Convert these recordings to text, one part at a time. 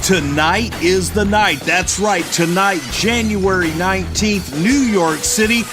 Tonight is the night. That's right. Tonight, January 19th, New York City,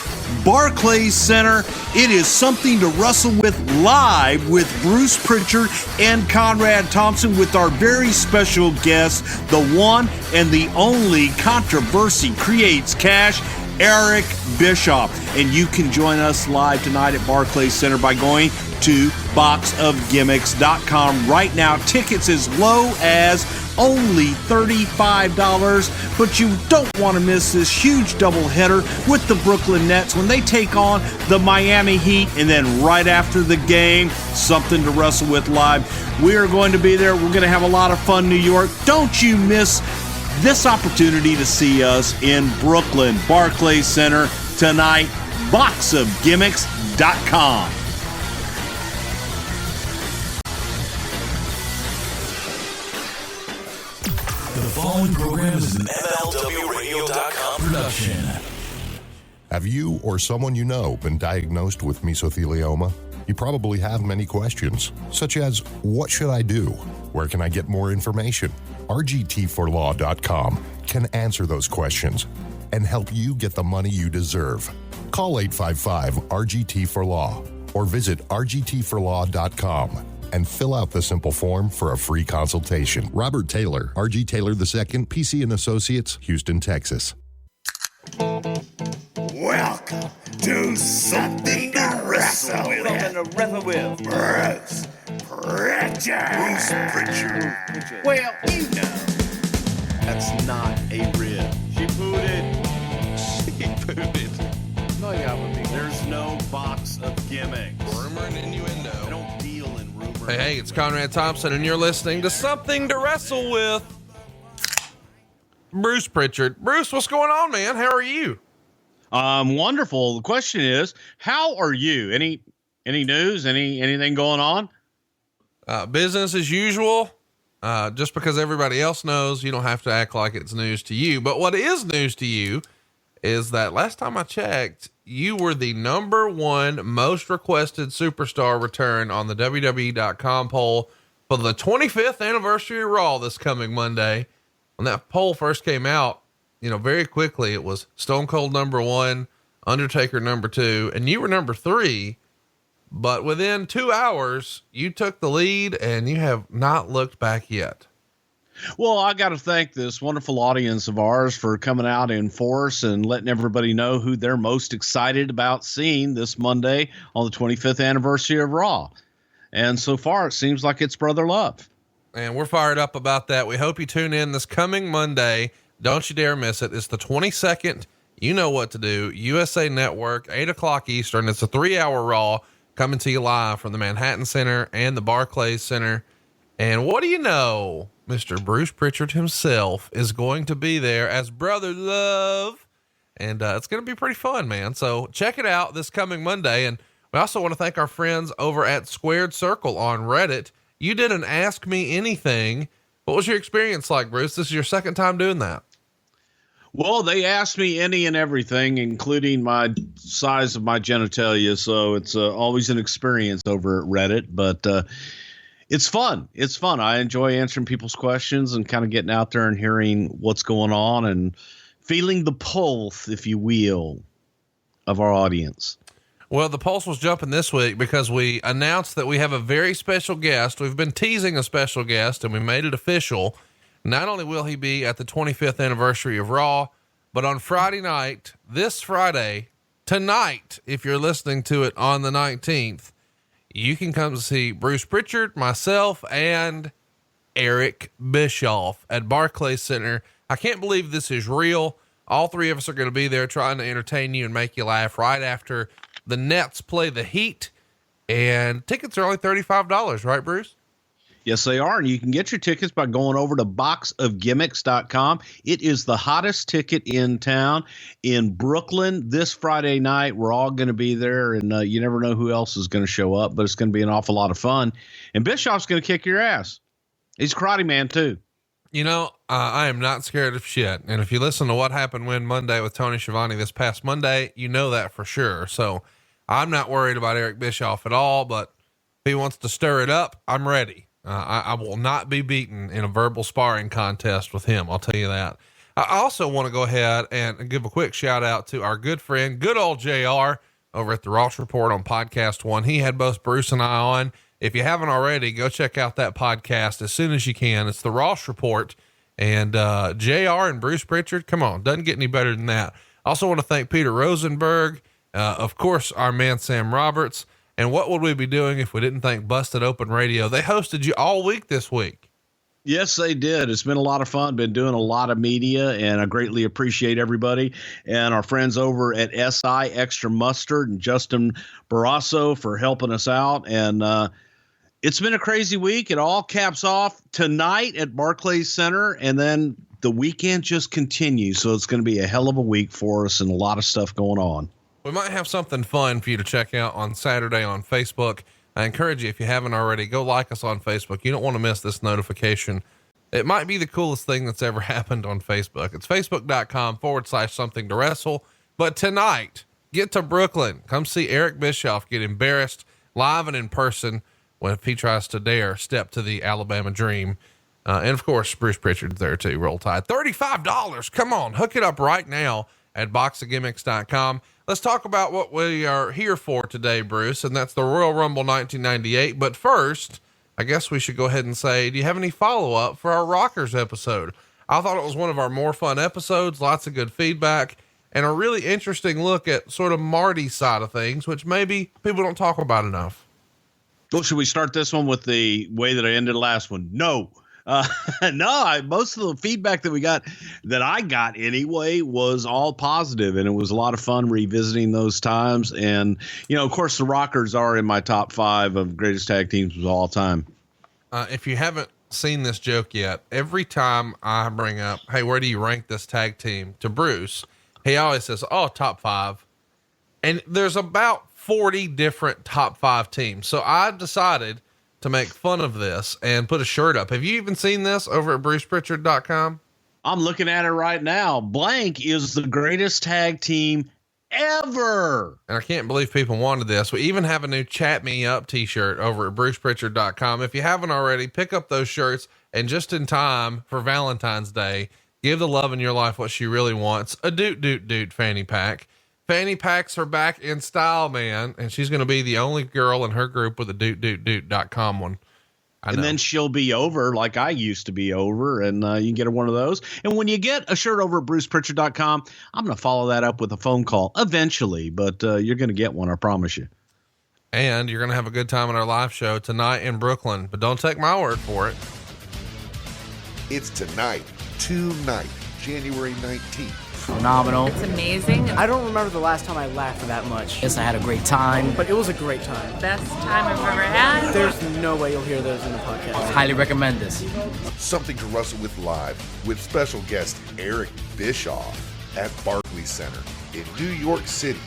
Barclays Center. It is something to wrestle with live with Bruce Prichard and Conrad Thompson with our very special guest, the one and the only Controversy Creates Cash, Eric Bischoff. And you can join us live tonight at Barclays Center by going to boxofgimmicks.com right now. Tickets as low as only $35, but you don't want to miss this huge doubleheader with the Brooklyn Nets when they take on the Miami Heat, and then right after the game, something to wrestle with live. We are going to be there. We're going to have a lot of fun, New York. Don't you miss this opportunity to see us in Brooklyn, Barclays Center tonight. boxofgimmicks.com. The following program is an MLWRadio.com production. Have you or someone you know been diagnosed with mesothelioma? You probably have many questions, such as, what should I do? Where can I get more information? RGT4Law.com can answer those questions and help you get the money you deserve. Call 855-RGT4Law or visit RGT4Law.com and fill out the simple form for a free consultation. Robert Taylor, RG Taylor II, PC and Associates, Houston, Texas. Welcome to Something to Wrestle With. Bruce Prichard. Well, you know, that's not a rib. She booted. She booted. No, yeah, with me. There's no box of gimmicks. Rumor and innuendo. I don't deal in rumor. Hey, it's Conrad Thompson, and you're listening to Something to Wrestle With. Bruce Prichard. Bruce, what's going on, man? How are you? Wonderful. The question is, how are you? Any news? Anything going on? Business as usual. Just because everybody else knows, you don't have to act like it's news to you. But what is news to you is that last time I checked, you were the number one most requested superstar return on the WWE.com poll for the 25th anniversary of Raw this coming Monday. When that poll first came out, very quickly, it was Stone Cold number 1, Undertaker number 2, and you were number 3. But within 2 hours, you took the lead and you have not looked back yet. Well, I got to thank this wonderful audience of ours for coming out in force and letting everybody know who they're most excited about seeing this Monday on the 25th anniversary of Raw. And so far, it seems like it's Brother Love. And we're fired up about that. We hope you tune in this coming Monday. Don't you dare miss it. It's the 22nd. You know what to do. USA Network, 8:00 Eastern. It's a 3-hour Raw coming to you live from the Manhattan Center and the Barclays Center. And what do you know? Mr. Bruce Prichard himself is going to be there as Brother Love. And it's going to be pretty fun, man. So check it out this coming Monday. And we also want to thank our friends over at Squared Circle on Reddit. You did an Ask Me Anything. What was your experience like, Bruce? This is your second time doing that. Well, they asked me any and everything, including my size of my genitalia. So it's always an experience over at Reddit, but it's fun. It's fun. I enjoy answering people's questions and kind of getting out there and hearing what's going on and feeling the pulse, if you will, of our audience. Well, the pulse was jumping this week because we announced that we have a very special guest. We've been teasing a special guest and we made it official. Not only will he be at the 25th anniversary of Raw, but on Friday night, this Friday, tonight, if you're listening to it on the 19th, you can come see Bruce Prichard, myself, and Eric Bischoff at Barclays Center. I can't believe this is real. All three of us are going to be there trying to entertain you and make you laugh right after the Nets play the Heat. And tickets are only $35, right, Bruce? Yes, they are. And you can get your tickets by going over to boxofgimmicks.com. It is the hottest ticket in town in Brooklyn this Friday night. We're all going to be there, and you never know who else is going to show up, but it's going to be an awful lot of fun. And Bischoff's going to kick your ass. He's a karate man, too. I am not scared of shit. And if you listen to what happened when Monday with Tony Schiavone this past Monday, you know that for sure. So I'm not worried about Eric Bischoff at all, but if he wants to stir it up, I'm ready. I will not be beaten in a verbal sparring contest with him. I'll tell you that. I also want to go ahead and give a quick shout out to our good friend, good old JR over at the Ross Report on Podcast One. He had both Bruce and I on. If you haven't already, go check out that podcast as soon as you can. It's the Ross Report, and JR and Bruce Prichard. Come on. Doesn't get any better than that. I also want to thank Peter Rosenberg. Of course, our man, Sam Roberts. And what would we be doing if we didn't thank Busted Open Radio? They hosted you all week this week. Yes, they did. It's been a lot of fun. Been doing a lot of media, and I greatly appreciate everybody and our friends over at SI Extra Mustard and Justin Barrasso for helping us out. And it's been a crazy week. It all caps off tonight at Barclays Center, and then the weekend just continues. So it's going to be a hell of a week for us and a lot of stuff going on. We might have something fun for you to check out on Saturday on Facebook. I encourage you, if you haven't already, go like us on Facebook. You don't want to miss this notification. It might be the coolest thing that's ever happened on Facebook. It's facebook.com/something to wrestle. But tonight, get to Brooklyn. Come see Eric Bischoff get embarrassed live and in person if he tries to dare step to the Alabama Dream. And of course, Bruce Prichard's there too. Roll Tide. $35. Come on, hook it up right now at boxofgimmicks.com. Let's talk about what we are here for today, Bruce, and that's the Royal Rumble 1998. But first, I guess we should go ahead and say, do you have any follow-up for our Rockers episode? I thought it was one of our more fun episodes, lots of good feedback, and a really interesting look at sort of Marty's side of things, which maybe people don't talk about enough. Well, should we start this one with the way that I ended the last one? No. Most of the feedback that I got anyway was all positive, and it was a lot of fun revisiting those times. And, of course, the Rockers are in my top 5 of greatest tag teams of all time. If you haven't seen this joke yet, every time I bring up, hey, where do you rank this tag team to Bruce? He always says, top 5. And there's about 40 different top 5 teams. So I decided to make fun of this and put a shirt up. Have you even seen this over at brucepritchard.com? I'm looking at it right now. Blank is the greatest tag team ever. And I can't believe people wanted this. We even have a new Chat Me Up t-shirt over at brucepritchard.com. If you haven't already, pick up those shirts, and just in time for Valentine's Day, give the love in your life what she really wants. A doot fanny pack. Fanny packs are back in style, man. And she's going to be the only girl in her group with a doot.com one. And then she'll be over like I used to be over, and you can get her one of those. And when you get a shirt over at brucepritchard.com, I'm going to follow that up with a phone call eventually, but you're going to get one. I promise you. And you're going to have a good time on our live show tonight in Brooklyn, but don't take my word for it. It's tonight, January 19th. Phenomenal. It's amazing. I don't remember the last time I laughed that much. Yes, I had a great time, but it was a great time. Best time I've ever had. There's no way you'll hear those in the podcast. I highly recommend this. Something to Wrestle with live with special guest Eric Bischoff at Barclays Center in New York City.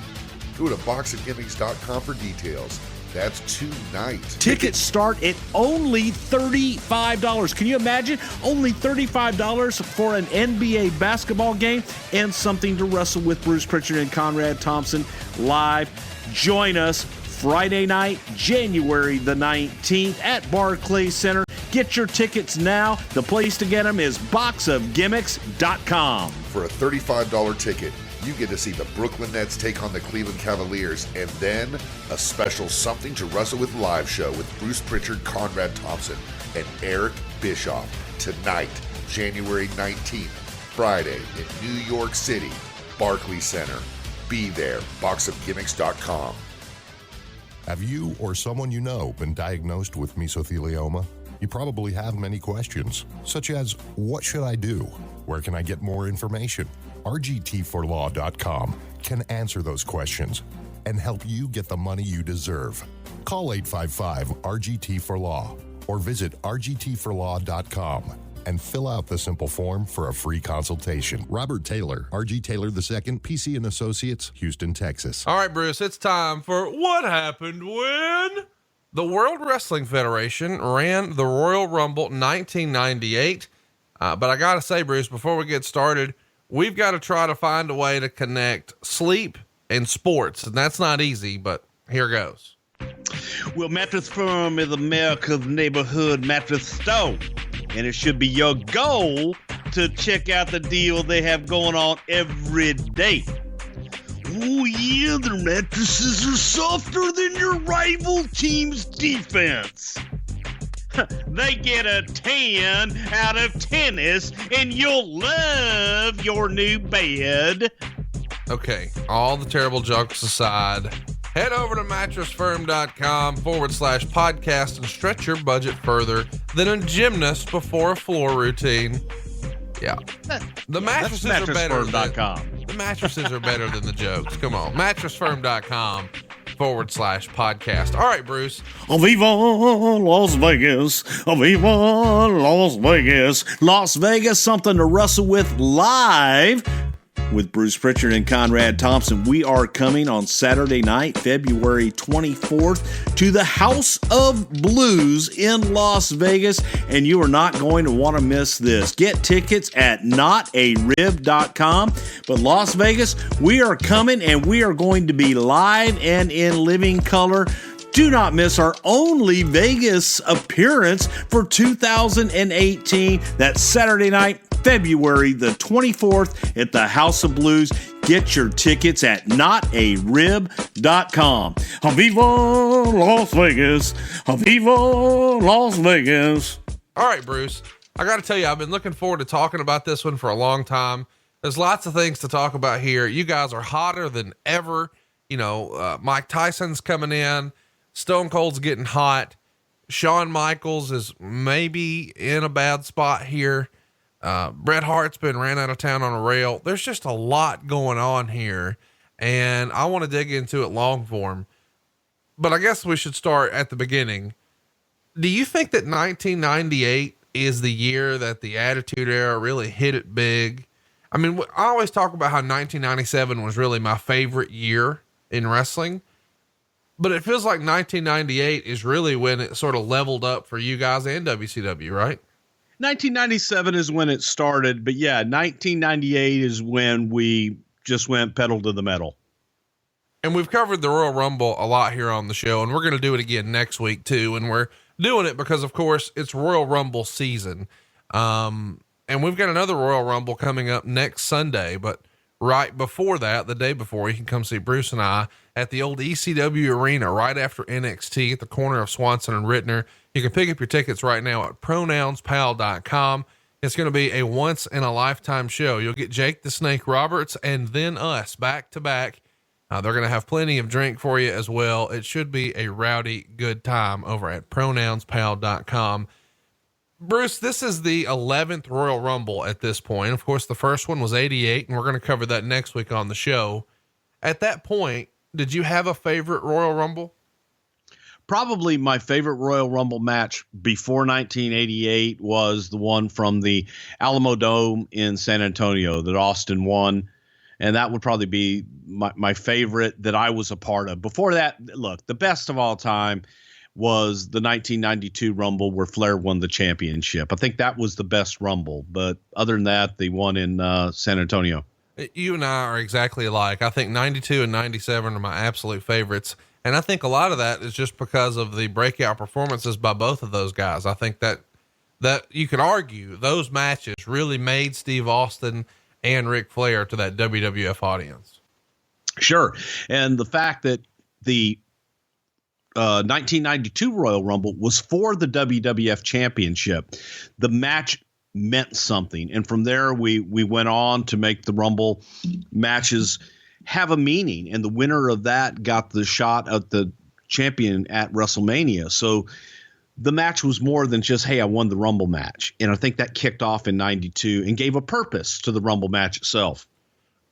Go to boxofgimmicks.com for details. That's tonight. Tickets start at only $35. Can you imagine? Only $35 for an NBA basketball game and something to wrestle with Bruce Prichard and Conrad Thompson live. Join us Friday night, January the 19th at Barclays Center. Get your tickets now. The place to get them is boxofgimmicks.com. For a $35 ticket, you get to see the Brooklyn Nets take on the Cleveland Cavaliers, and then a special Something to Wrestle with live show with Bruce Prichard, Conrad Thompson, and Eric Bischoff tonight, January 19th, Friday in New York City, Barclays Center. Be there, boxofgimmicks.com. Have you or someone you know been diagnosed with mesothelioma? You probably have many questions, such as, what should I do? Where can I get more information? RGT4Law.com can answer those questions and help you get the money you deserve. Call 855-RGT4Law or visit RGT4Law.com and fill out the simple form for a free consultation. Robert Taylor, RG Taylor II, PC and Associates, Houston, Texas. All right, Bruce, it's time for What Happened When? The World Wrestling Federation ran the Royal Rumble 1998. But I got to say, Bruce, before we get started, we've got to try to find a way to connect sleep and sports. And that's not easy, but here goes. Well, Mattress Firm is America's neighborhood mattress store, and it should be your goal to check out the deal they have going on every day. Oh, yeah, their mattresses are softer than your rival team's defense. They get a 10 out of tennis, and you'll love your new bed. Okay, all the terrible jokes aside, head over to mattressfirm.com/podcast and stretch your budget further than a gymnast before a floor routine. Yeah. The mattresses are better the mattresses are better than the jokes. Come on. mattressfirm.com/podcast. All right, Bruce. Viva Las Vegas. Viva Las Vegas. Las Vegas, something to wrestle with live with Bruce Prichard and Conrad Thompson. We are coming on Saturday night, February 24th, to the House of Blues in Las Vegas, and you are not going to want to miss this. Get tickets at notarib.com. But Las Vegas, we are coming, and we are going to be live and in living color. Do not miss our only Vegas appearance for 2018. That's Saturday night, February the 24th at the House of Blues. Get your tickets at notarib.com. Viva Las Vegas. Viva Las Vegas. All right, Bruce. I got to tell you, I've been looking forward to talking about this one for a long time. There's lots of things to talk about here. You guys are hotter than ever. You know, Mike Tyson's coming in. Stone Cold's getting hot. Shawn Michaels is maybe in a bad spot here. Bret Hart's been ran out of town on a rail. There's just a lot going on here, and I want to dig into it long form, but I guess we should start at the beginning. Do you think that 1998 is the year that the Attitude Era really hit it big? I mean, I always talk about how 1997 was really my favorite year in wrestling, but it feels like 1998 is really when it sort of leveled up for you guys and WCW, right? 1997 is when it started, but yeah, 1998 is when we just went pedal to the metal. And we've covered the Royal Rumble a lot here on the show, and we're going to do it again next week too. And we're doing it because, of course, it's Royal Rumble season. And we've got another Royal Rumble coming up next Sunday, but right before that, the day before, you can come see Bruce and I at the old ECW arena right after NXT at the corner of Swanson and Rittner. You can pick up your tickets right now at pronounspal.com. It's going to be a once in a lifetime show. You'll get Jake the Snake Roberts and then us back to back. They're going to have plenty of drink for you as well. It should be a rowdy good time over at pronounspal.com. Bruce, this is the 11th Royal Rumble at this point. Of course, the first one was 88, and we're going to cover that next week on the show. At that point, did you have a favorite Royal Rumble? Probably my favorite Royal Rumble match before 1988 was the one from the Alamo Dome in San Antonio that Austin won. And that would probably be my favorite that I was a part of. Before that, look, the best of all time was the 1992 Rumble where Flair won the championship. I think that was the best Rumble, but other than that, the one in San Antonio. You and I are exactly alike. I think 92 and 97 are my absolute favorites. And I think a lot of that is just because of the breakout performances by both of those guys. I think that you could argue those matches really made Steve Austin and Ric Flair to that WWF audience. Sure. And the fact that the 1992 Royal Rumble was for the WWF Championship, the match meant something. And from there, we went on to make the Rumble matches have a meaning. And the winner of that got the shot at the champion at WrestleMania. So the match was more than just, hey, I won the Rumble match. And I think that kicked off in 92 and gave a purpose to the Rumble match itself.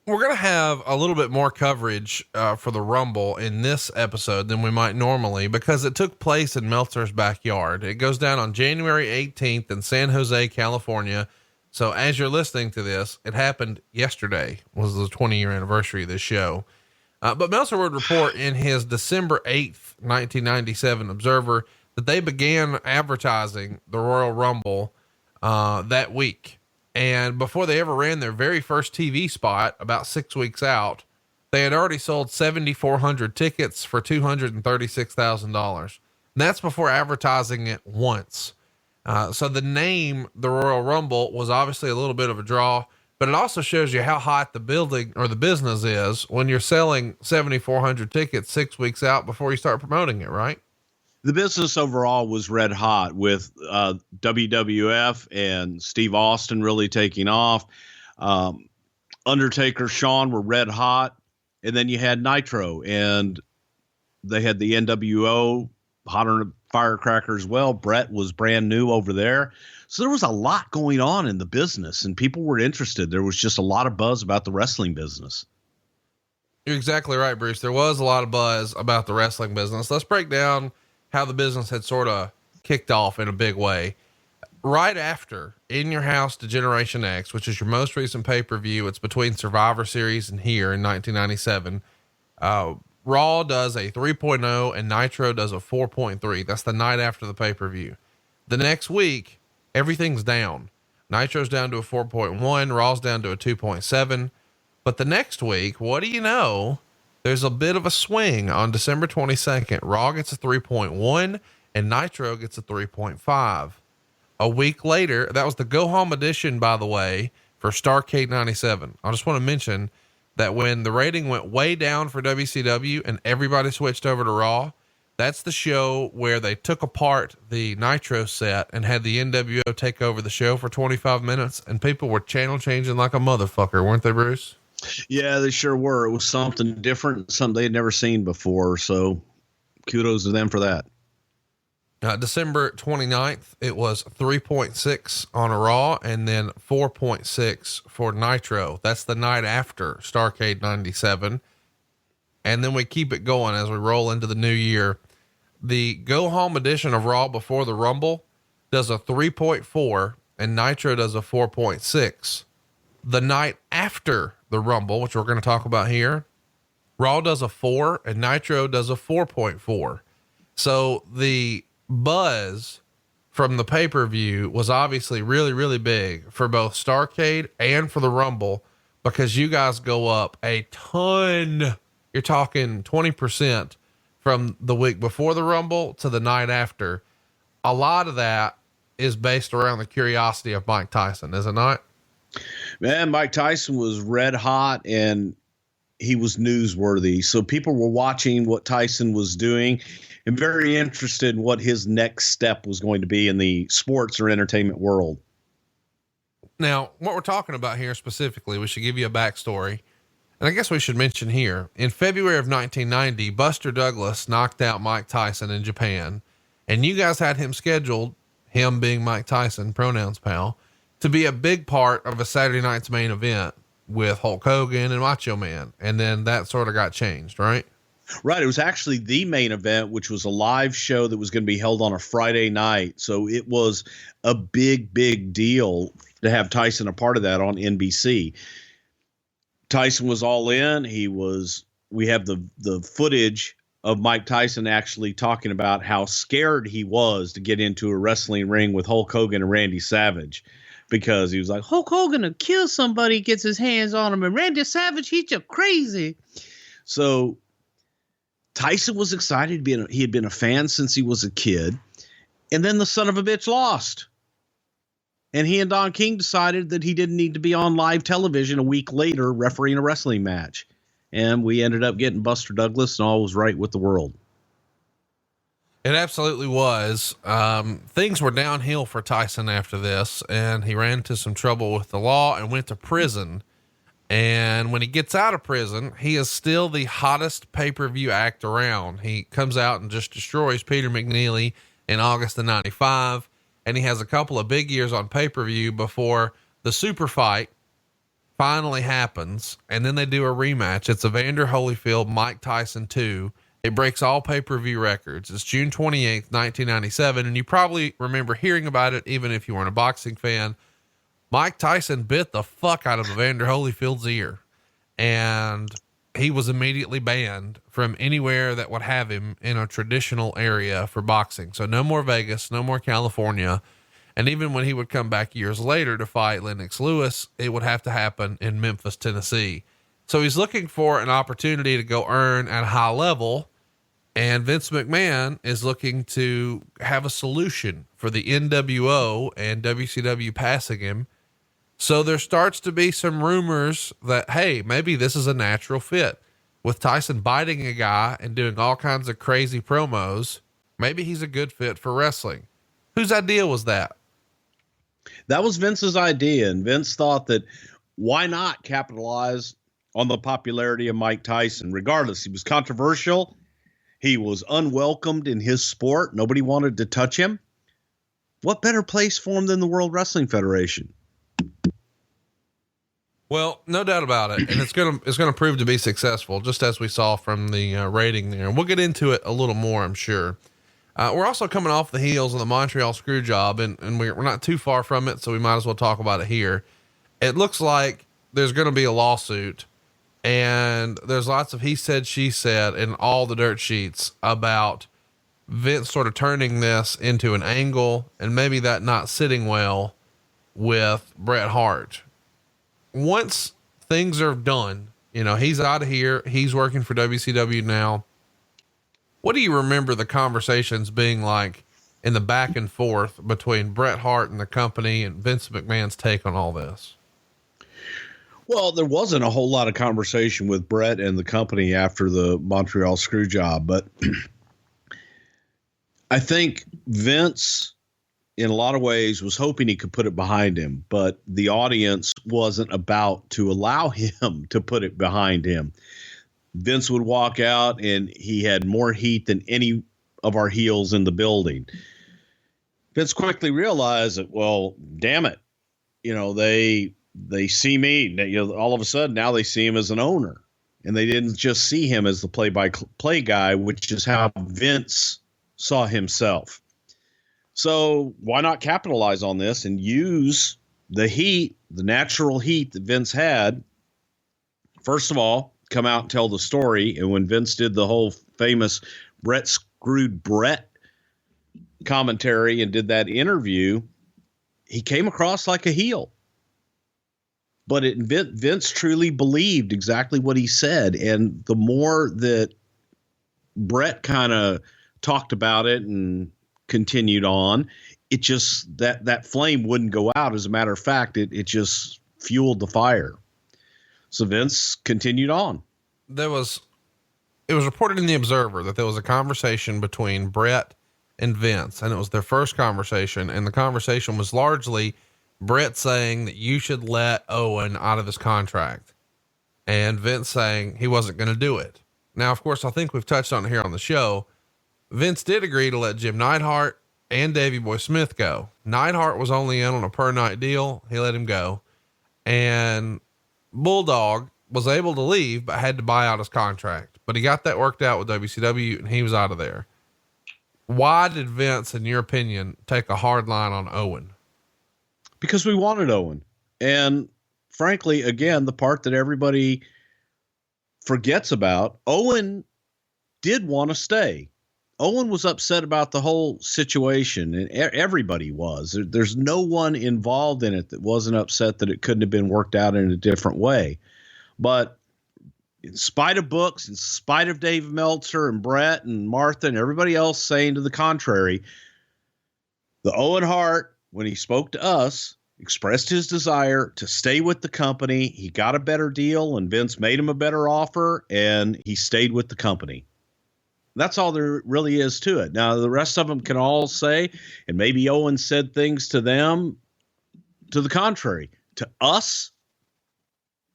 We're going to have a little bit more coverage for the Rumble in this episode than we might normally, because it took place in Meltzer's backyard. It goes down on January 18th in San Jose, California. So as you're listening to this, it happened yesterday, was the 20-year anniversary of this show. But Meltzer would report in his December 8th, 1997 Observer that they began advertising the Royal Rumble that week. And before they ever ran their very first TV spot, about 6 weeks out, They had already sold 7,400 tickets for $236,000. That's before advertising it once. So the name, the Royal Rumble, was obviously a little bit of a draw, but it also shows you how hot the building or the business is when you're selling 7,400 tickets 6 weeks out before you start promoting it, right? The business overall was red hot with WWF and Steve Austin really taking off. Undertaker, Shawn were red hot. And then you had Nitro, and they had the NWO, hot on a firecracker as well. Brett was brand new over there. So there was a lot going on in the business, and people were interested. There was just a lot of buzz about the wrestling business. You're exactly right, Bruce. There was a lot of buzz about the wrestling business. Let's break down how the business had sort of kicked off in a big way. Right after In Your House to Generation X, which is your most recent pay-per-view, it's between Survivor Series and here in 1997. Raw does a 3.0 and Nitro does a 4.3. That's the night after the pay-per-view. The next week, everything's down. Nitro's down to a 4.1, Raw's down to a 2.7. But the next week, what do you know? There's a bit of a swing on December 22nd. Raw gets a 3.1 and Nitro gets a 3.5. A week later, that was the go home edition, by the way, for Starrcade 97. I just want to mention that when the rating went way down for WCW and everybody switched over to Raw, that's the show where they took apart the Nitro set and had the NWO take over the show for 25 minutes, and people were channel changing like a motherfucker, weren't they, Bruce? Yeah, they sure were. It was something different, something they had never seen before. So kudos to them for that. December 29th, it was 3.6 on a Raw and then 4.6 for Nitro. That's the night after Starrcade 97. And then we keep it going as we roll into the new year. The go home edition of Raw before the Rumble does a 3.4 and Nitro does a 4.6. The night after the Rumble, which we're going to talk about here, Raw does a 4 and Nitro does a 4.4. So the buzz from the pay-per-view was obviously really, really big for both Starrcade and for the Rumble, because you guys go up a ton. You're talking 20% from the week before the Rumble to the night after. A lot of that is based around the curiosity of Mike Tyson, is it not? Man, Mike Tyson was red hot and he was newsworthy. So people were watching what Tyson was doing and very interested in what his next step was going to be in the sports or entertainment world. Now, what we're talking about here specifically, we should give you a backstory. And I guess we should mention here, in February of 1990, Buster Douglas knocked out Mike Tyson in Japan. And you guys had him scheduled, him being Mike Tyson, pronouns pal, to be a big part of a Saturday night's main event with Hulk Hogan and Macho Man. And then that sort of got changed, right? Right. It was actually the main event, which was a live show that was going to be held on a Friday night. So it was a big, big deal to have Tyson a part of that on NBC. Tyson was all in. We have the footage of Mike Tyson actually talking about how scared he was to get into a wrestling ring with Hulk Hogan and Randy Savage, because he was like, Hulk Hogan will kill somebody, gets his hands on him, and Randy Savage, he's just crazy. So Tyson was excited. He had been a fan since he was a kid. And then the son of a bitch lost. And he and Don King decided that he didn't need to be on live television a week later refereeing a wrestling match. And we ended up getting Buster Douglas, and all was right with the world. It absolutely was. Things were downhill for Tyson after this, and he ran into some trouble with the law and went to prison. And when he gets out of prison, he is still the hottest pay-per-view act around. He comes out and just destroys Peter McNeely in August of 95. And he has a couple of big years on pay-per-view before the super fight finally happens. And then they do a rematch. It's Evander Holyfield, Mike Tyson 2. It breaks all pay-per-view records. It's June 28th, 1997. And you probably remember hearing about it, even if you weren't a boxing fan. Mike Tyson bit the fuck out of Evander Holyfield's ear, and he was immediately banned from anywhere that would have him in a traditional area for boxing. So no more Vegas, no more California. And even when he would come back years later to fight Lennox Lewis, it would have to happen in Memphis, Tennessee. So he's looking for an opportunity to go earn at a high level. And Vince McMahon is looking to have a solution for the NWO and WCW passing him. So there starts to be some rumors that, hey, maybe this is a natural fit with Tyson biting a guy and doing all kinds of crazy promos. Maybe he's a good fit for wrestling. Whose idea was that? That was Vince's idea. And Vince thought that why not capitalize on the popularity of Mike Tyson? Regardless, he was controversial. He was unwelcomed in his sport. Nobody wanted to touch him. What better place for him than the World Wrestling Federation? Well, no doubt about it. And it's going to prove to be successful, just as we saw from the rating there. And we'll get into it a little more, I'm sure. We're also coming off the heels of the Montreal Screwjob, and we're not too far from it, so we might as well talk about it here. It looks like there's going to be a lawsuit, and there's lots of he said, she said in all the dirt sheets about Vince sort of turning this into an angle and maybe that not sitting well with Bret Hart. Once things are done, you know, he's out of here. He's working for WCW now. What do you remember the conversations being like in the back and forth between Bret Hart and the company and Vince McMahon's take on all this? Well, there wasn't a whole lot of conversation with Bret and the company after the Montreal Screwjob, but I think Vince, in a lot of ways, was hoping he could put it behind him, but the audience wasn't about to allow him to put it behind him. Vince would walk out and he had more heat than any of our heels in the building. Vince quickly realized that, well, damn it. You know, they see me, you know, all of a sudden now they see him as an owner, and they didn't just see him as the play-by-play guy, which is how Vince saw himself. So why not capitalize on this and use the heat, the natural heat that Vince had? First of all, come out and tell the story. And when Vince did the whole famous Bret screwed Bret commentary and did that interview, he came across like a heel. But Vince truly believed exactly what he said. And the more that Bret kind of talked about it and continued on, it just, that flame wouldn't go out. As a matter of fact, it just fueled the fire. So Vince continued on. It was reported in the Observer that there was a conversation between Bret and Vince, and it was their first conversation. And the conversation was largely Bret saying that you should let Owen out of his contract, and Vince saying he wasn't going to do it. Now, of course, I think we've touched on it here on the show. Vince did agree to let Jim Neidhart and Davey Boy Smith go. Neidhart was only in on a per night deal. He let him go. And Bulldog was able to leave, but had to buy out his contract, but he got that worked out with WCW and he was out of there. Why did Vince, in your opinion, take a hard line on Owen? Because we wanted Owen. And frankly, again, the part that everybody forgets about, Owen did want to stay. Owen was upset about the whole situation, and everybody was. There's no one involved in it that wasn't upset that it couldn't have been worked out in a different way. But in spite of books, in spite of Dave Meltzer and Bret and Martha and everybody else saying to the contrary, the Owen Hart, when he spoke to us, expressed his desire to stay with the company. He got a better deal, and Vince made him a better offer, and he stayed with the company. That's all there really is to it. Now, the rest of them can all say, and maybe Owen said things to them to the contrary. To us,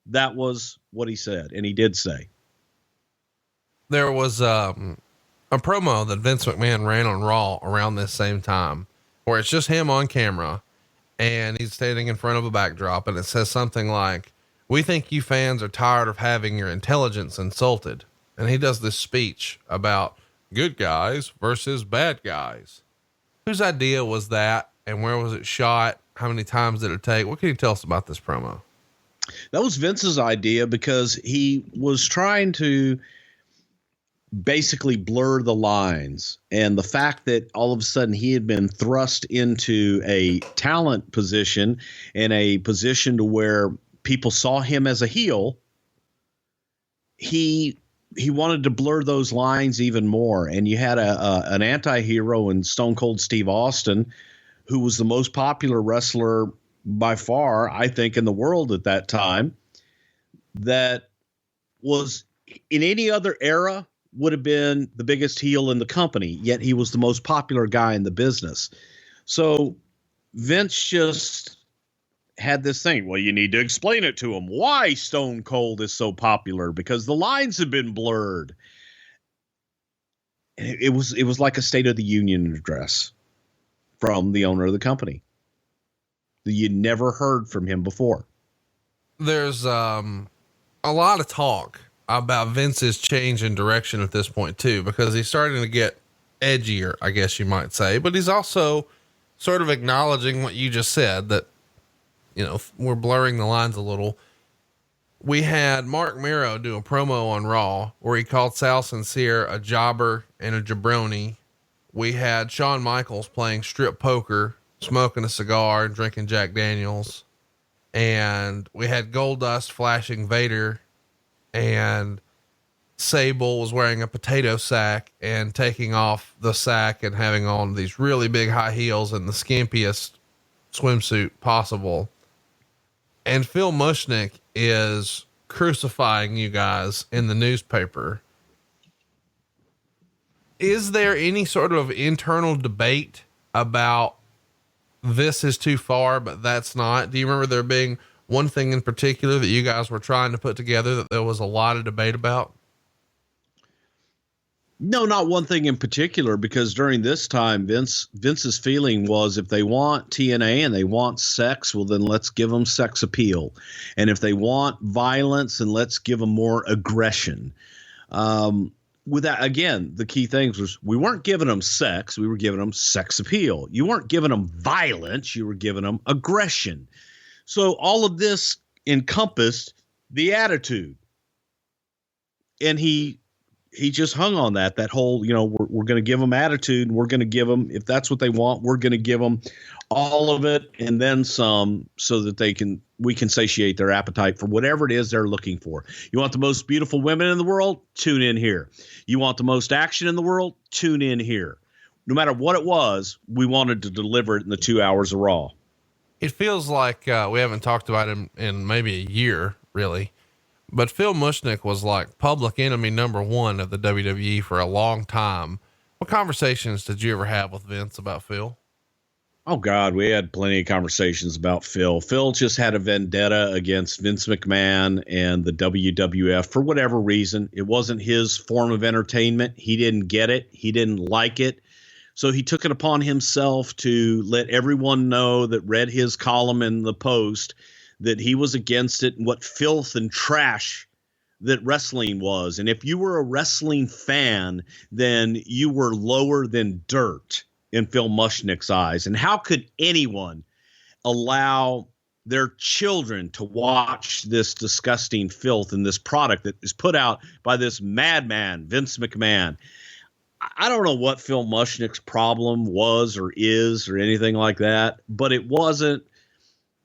that was what he said, and he did say. There was a promo that Vince McMahon ran on Raw around this same time, where it's just him on camera, and he's standing in front of a backdrop, and it says something like, "We think you fans are tired of having your intelligence insulted." And he does this speech about good guys versus bad guys. Whose idea was that, and where was it shot? How many times did it take? What can you tell us about this promo? That was Vince's idea, because he was trying to basically blur the lines. And the fact that all of a sudden he had been thrust into a talent position and a position to where people saw him as a heel, he wanted to blur those lines even more. And you had an anti-hero in Stone Cold Steve Austin, who was the most popular wrestler by far, I think, in the world at that time, that was in any other era would have been the biggest heel in the company, yet he was the most popular guy in the business. So Vince just had this thing. Well, you need to explain it to him why Stone Cold is so popular, because the lines have been blurred. And it was like a State of the Union address from the owner of the company that you never heard from him before. There's a lot of talk about Vince's change in direction at this point too, because he's starting to get edgier, I guess you might say, but he's also sort of acknowledging what you just said, that, you know, we're blurring the lines a little. We had Mark Miro do a promo on Raw where he called Sal Sincere a jobber and a jabroni. We had Shawn Michaels playing strip poker, smoking a cigar and drinking Jack Daniels. And we had Goldust flashing Vader, and Sable was wearing a potato sack and taking off the sack and having on these really big high heels and the skimpiest swimsuit possible. And Phil Mushnik is crucifying you guys in the newspaper. Is there any sort of internal debate about this is too far, but that's not? Do you remember there being one thing in particular that you guys were trying to put together that there was a lot of debate about? No, not one thing in particular, because during this time, Vince's feeling was, if they want TNA and they want sex, well, then let's give them sex appeal. And if they want violence, then let's give them more aggression. With that, again, the key things was, we weren't giving them sex. We were giving them sex appeal. You weren't giving them violence. You were giving them aggression. So all of this encompassed the attitude. And he just hung on that whole, you know, we're going to give them attitude, and we're going to give them, if that's what they want, we're going to give them all of it and then some, so that we can satiate their appetite for whatever it is they're looking for. You want the most beautiful women in the world? Tune in here. You want the most action in the world? Tune in here. No matter what it was, we wanted to deliver it in the 2 hours of Raw. It feels like, we haven't talked about him in maybe a year, really. But Phil Mushnik was like public enemy number one of the WWE for a long time. What conversations did you ever have with Vince about Phil? Oh God, we had plenty of conversations about Phil. Phil just had a vendetta against Vince McMahon and the WWF for whatever reason. It wasn't his form of entertainment. He didn't get it. He didn't like it. So he took it upon himself to let everyone know that read his column in the Post that he was against it and what filth and trash that wrestling was. And if you were a wrestling fan, then you were lower than dirt in Phil Mushnik's eyes. And how could anyone allow their children to watch this disgusting filth and this product that is put out by this madman, Vince McMahon? I don't know what Phil Mushnik's problem was or is or anything like that, but it wasn't.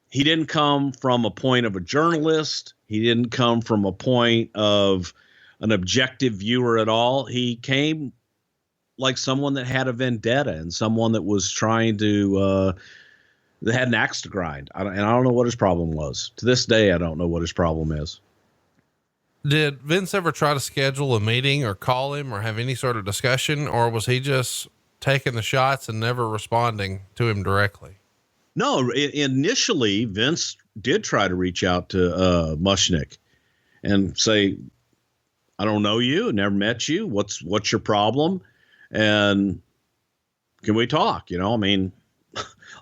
He didn't come from a point of a journalist. He didn't come from a point of an objective viewer at all. He came like someone that had a vendetta and someone that was trying to, that had an axe to grind. And I don't know what his problem was. To this day, I don't know what his problem is. Did Vince ever try to schedule a meeting or call him or have any sort of discussion, or was he just taking the shots and never responding to him directly? No, initially Vince did try to reach out to Mushnik and say, I don't know you, never met you. What's your problem? And can we talk? You know, I mean,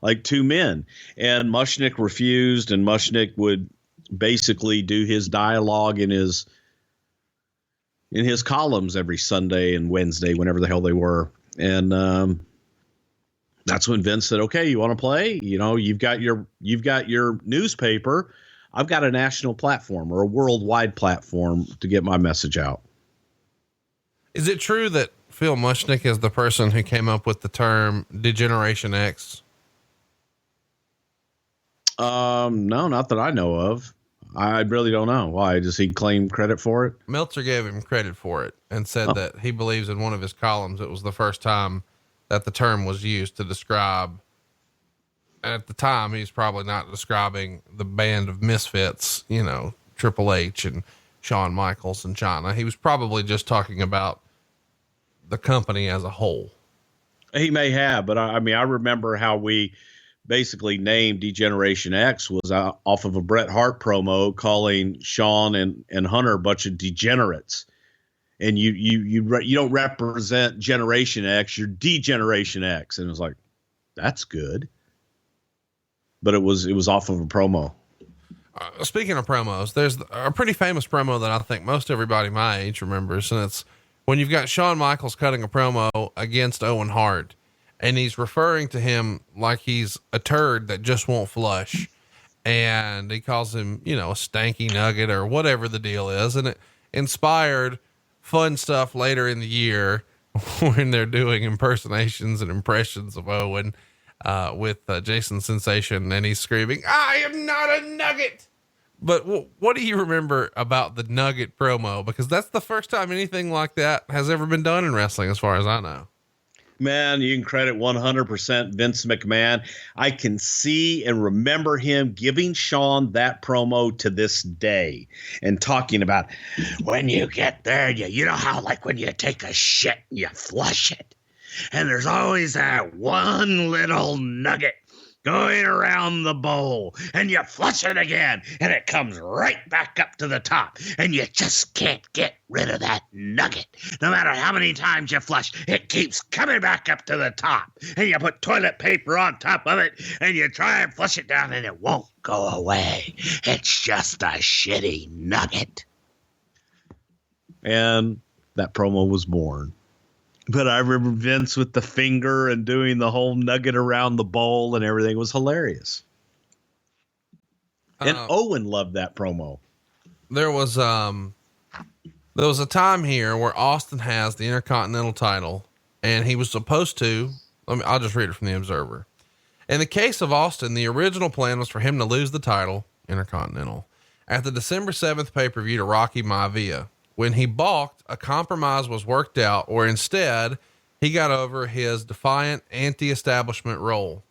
like two men. And Mushnik refused, and Mushnik would basically do his dialogue in his columns every Sunday and Wednesday, whenever the hell they were. And that's when Vince said, okay, you want to play? You know, you've got your newspaper. I've got a national platform or a worldwide platform to get my message out. Is it true that Phil Mushnik is the person who came up with the term Degeneration X? No, not that I know of. I really don't know. Why? Does he claim credit for it? Meltzer gave him credit for it and said that he believes in one of his columns it was the first time that the term was used to describe. At the time, he's probably not describing the band of misfits, you know, Triple H and Shawn Michaels and China. He was probably just talking about the company as a whole. He may have, but I mean, I remember how we basically named Degeneration X was off of a Bret Hart promo calling Shawn and Hunter a bunch of degenerates. And you don't represent Generation X, you're Degeneration X. And it was like, that's good. But it was off of a promo. Speaking of promos, there's a pretty famous promo that I think most everybody my age remembers. And it's when you've got Shawn Michaels cutting a promo against Owen Hart, and he's referring to him like he's a turd that just won't flush. And he calls him, you know, a stanky nugget or whatever the deal is. And it inspired fun stuff later in the year when they're doing impersonations and impressions of Owen, with Jason Sensation, and he's screaming, "I am not a nugget." But what do you remember about the Nugget promo? Because that's the first time anything like that has ever been done in wrestling, as far as I know. Man, you can credit 100% Vince McMahon. I can see and remember him giving Shawn that promo to this day and talking about when you get there, you know how like when you take a shit and you flush it. And there's always that one little nugget going around the bowl, and you flush it again and it comes right back up to the top, and you just can't get rid of that nugget. No matter how many times you flush, it keeps coming back up to the top, and you put toilet paper on top of it and you try and flush it down and it won't go away. It's just a shitty nugget. And that promo was born. But I remember Vince with the finger and doing the whole nugget around the bowl and everything. It was hilarious. And Owen loved that promo. There was a time here where Austin has the Intercontinental title, and he was supposed to, I'll just read it from the Observer. In the case of Austin, the original plan was for him to lose the title, Intercontinental, at the December 7th pay-per-view to Rocky Maivia. When he balked, a compromise was worked out, or instead he got over his defiant anti-establishment role.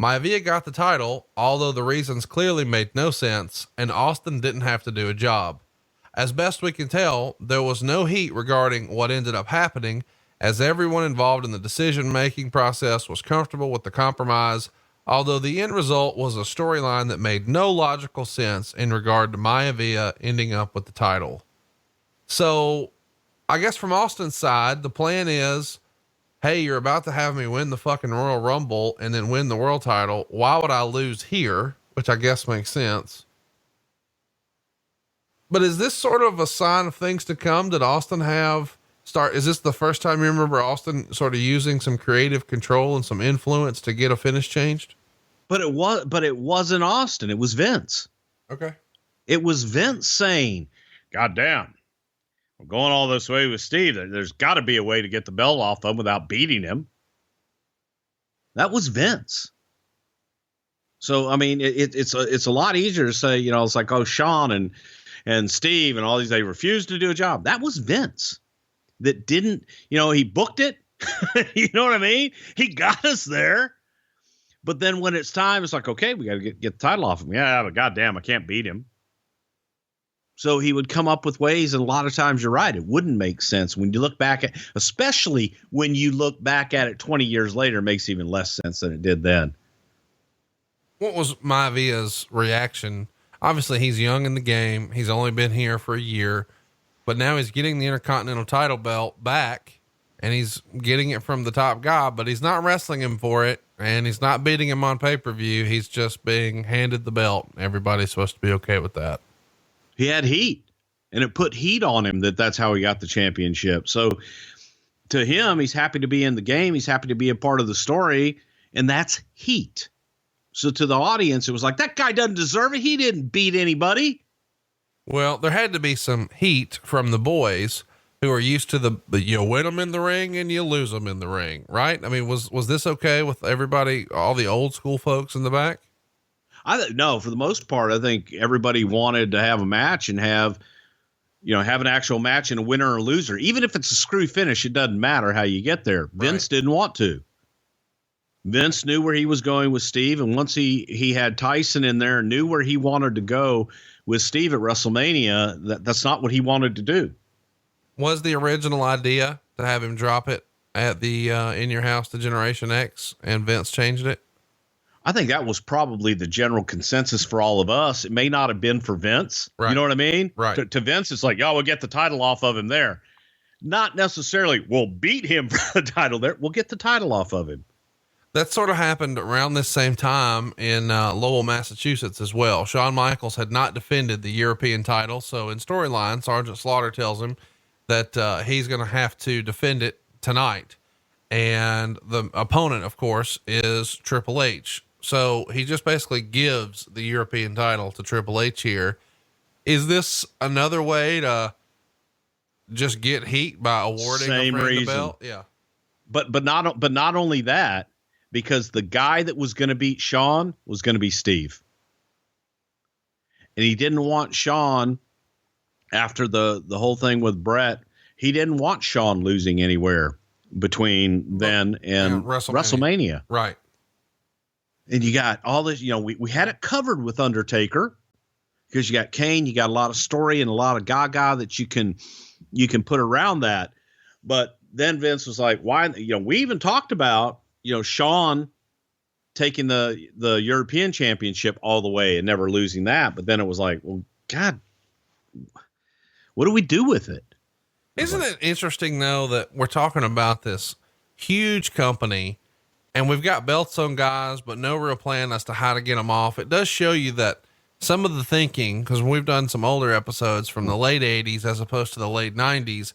Maivia got the title, although the reasons clearly made no sense, and Austin didn't have to do a job. As best we can tell, there was no heat regarding what ended up happening, as everyone involved in the decision-making process was comfortable with the compromise, although the end result was a storyline that made no logical sense in regard to Maivia ending up with the title. So I guess from Austin's side, the plan is, hey, you're about to have me win the fucking Royal Rumble and then win the world title. Why would I lose here? Which I guess makes sense. But is this sort of a sign of things to come? Did Austin is this the first time you remember Austin sort of using some creative control and some influence to get a finish changed? But it wasn't Austin. It was Vince. Okay. It was Vince saying, God damn. Going all this way with Steve, there's got to be a way to get the belt off him without beating him. That was Vince. So, I mean, it's a lot easier to say, you know, it's like, oh, Shawn and Steve and all these, they refused to do a job. That was Vince that didn't, you know, he booked it. You know what I mean? He got us there. But then when it's time, it's like, okay, we got to get the title off him. Yeah, but goddamn, I can't beat him. So he would come up with ways, and a lot of times you're right, it wouldn't make sense when you look back at, especially when you look back at it 20 years later, it makes even less sense than it did then. What was Maivia's reaction? Obviously he's young in the game. He's only been here for a year, but now he's getting the Intercontinental title belt back, and he's getting it from the top guy, but he's not wrestling him for it. And he's not beating him on pay-per-view. He's just being handed the belt. Everybody's supposed to be okay with that. He had heat, and it put heat on him that's how he got the championship. So to him, he's happy to be in the game. He's happy to be a part of the story, and that's heat. So to the audience, it was like, that guy doesn't deserve it. He didn't beat anybody. Well, there had to be some heat from the boys who are used to you win them in the ring and you lose them in the ring, right? I mean, was this okay with everybody, all the old school folks in the back? No, for the most part, I think everybody wanted to have a match and have an actual match and a winner or loser. Even if it's a screw finish, it doesn't matter how you get there. Vince didn't want to. Vince knew where he was going with Steve, and once he had Tyson in there, knew where he wanted to go with Steve at WrestleMania, that's not what he wanted to do. Was the original idea to have him drop it at the In Your House to Generation X, and Vince changed it? I think that was probably the general consensus for all of us. It may not have been for Vince. Right. You know what I mean? Right. To Vince, it's like, we'll get the title off of him there. Not necessarily we'll beat him for the title there. We'll get the title off of him. That sort of happened around this same time in Lowell, Massachusetts as well. Shawn Michaels had not defended the European title. So in storyline, Sergeant Slaughter tells him that he's going to have to defend it tonight. And the opponent, of course, is Triple H. So he just basically gives the European title to Triple H here. Is this another way to just get heat by awarding Same a friend reason. the belt? Yeah. But not only that, because the guy that was going to beat Shawn was going to be Steve. And he didn't want Shawn after the whole thing with Brett. He didn't want Shawn losing anywhere between then and WrestleMania. Right. And you got all this, we had it covered with Undertaker because you got Kane, you got a lot of story and a lot of gaga that you can put around that. But then Vince was like, why, we even talked about, Shawn taking the European Championship all the way and never losing that. But then it was like, well, God, what do we do with it? Isn't it interesting though, that we're talking about this huge company and we've got belts on guys, but no real plan as to how to get them off? It does show you that some of the thinking, cause we've done some older episodes from the late 80s as opposed to the late 90s.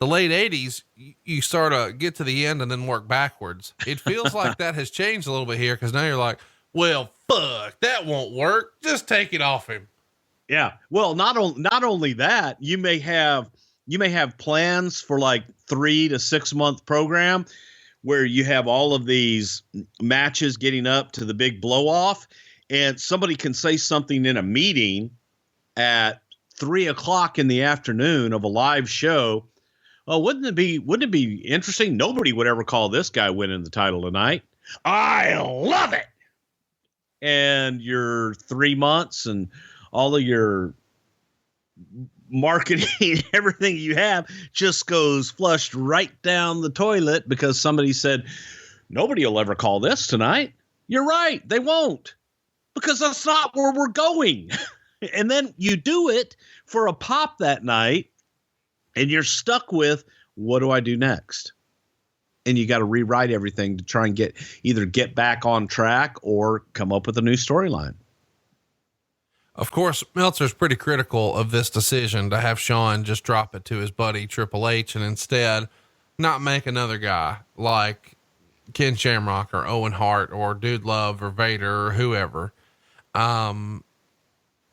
The late 80s, you sort of get to the end and then work backwards. It feels like that has changed a little bit here. Cause now you're like, well, fuck, that won't work. Just take it off him. Yeah. Well, not only that, you may have plans for like 3 to 6 month program where you have all of these matches getting up to the big blow off, and somebody can say something in a meeting at 3:00 in the afternoon of a live show. Oh, wouldn't it be interesting? Nobody would ever call this guy winning the title tonight. I love it. And your 3 months and all of your marketing, everything you have just goes flushed right down the toilet because somebody said, nobody will ever call this tonight. You're right. They won't, because that's not where we're going. And then you do it for a pop that night and you're stuck with, what do I do next? And you got to rewrite everything to try and get back on track or come up with a new storyline. Of course, Meltzer's pretty critical of this decision to have Shawn just drop it to his buddy Triple H and instead not make another guy like Ken Shamrock or Owen Hart or Dude Love or Vader or whoever.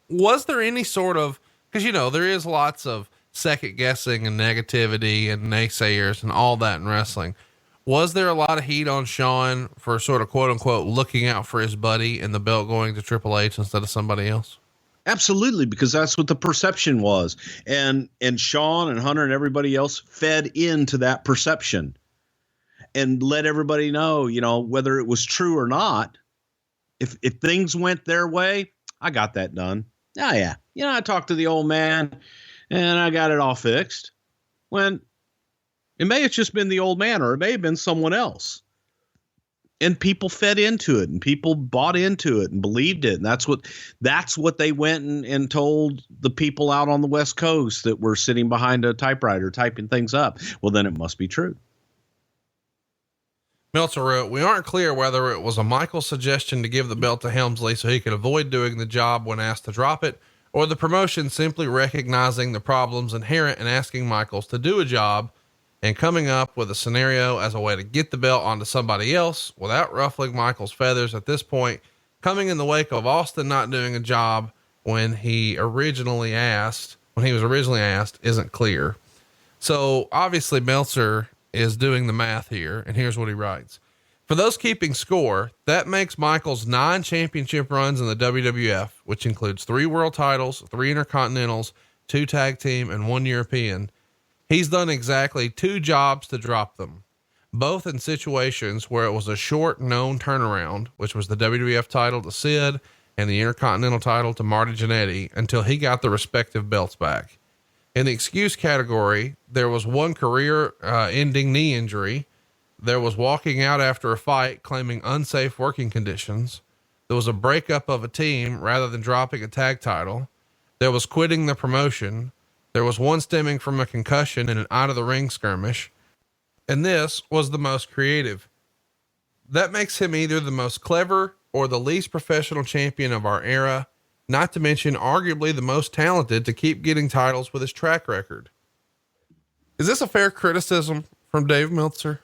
Was there any sort of, cause there is lots of second guessing and negativity and naysayers and all that in wrestling. Was there a lot of heat on Shawn for sort of quote unquote looking out for his buddy and the belt going to Triple H instead of somebody else? Absolutely, because that's what the perception was. And Shawn and Hunter and everybody else fed into that perception and let everybody know, whether it was true or not, if things went their way, I got that done. Oh yeah. I talked to the old man and I got it all fixed. When it may have just been the old man, or it may have been someone else. And people fed into it and people bought into it and believed it. And that's what they went and told the people out on the West Coast that were sitting behind a typewriter typing things up. Well, then it must be true. Meltzer wrote, we aren't clear whether it was a Michael suggestion to give the belt to Helmsley so he could avoid doing the job when asked to drop it, or the promotion simply recognizing the problems inherent in asking Michaels to do a job and coming up with a scenario as a way to get the belt onto somebody else without ruffling Michael's feathers at this point, coming in the wake of Austin not doing a job when he was originally asked, isn't clear. So obviously Meltzer is doing the math here, and here's what he writes. For those keeping score, that makes Michaels 9 championship runs in the WWF, which includes 3 world titles, 3 intercontinentals, 2 tag team, and 1 European. He's done exactly 2 jobs to drop them, both in situations where it was a short known turnaround, which was the WWF title to Sid and the Intercontinental title to Marty Jannetty, until he got the respective belts back. In the excuse category, there was 1 career ending knee injury. There was walking out after a fight claiming unsafe working conditions. There was a breakup of a team rather than dropping a tag title. There was quitting the promotion. There was 1 stemming from a concussion in an out of the ring skirmish. And this was the most creative. That makes him either the most clever or the least professional champion of our era, not to mention arguably the most talented to keep getting titles with his track record. Is this a fair criticism from Dave Meltzer?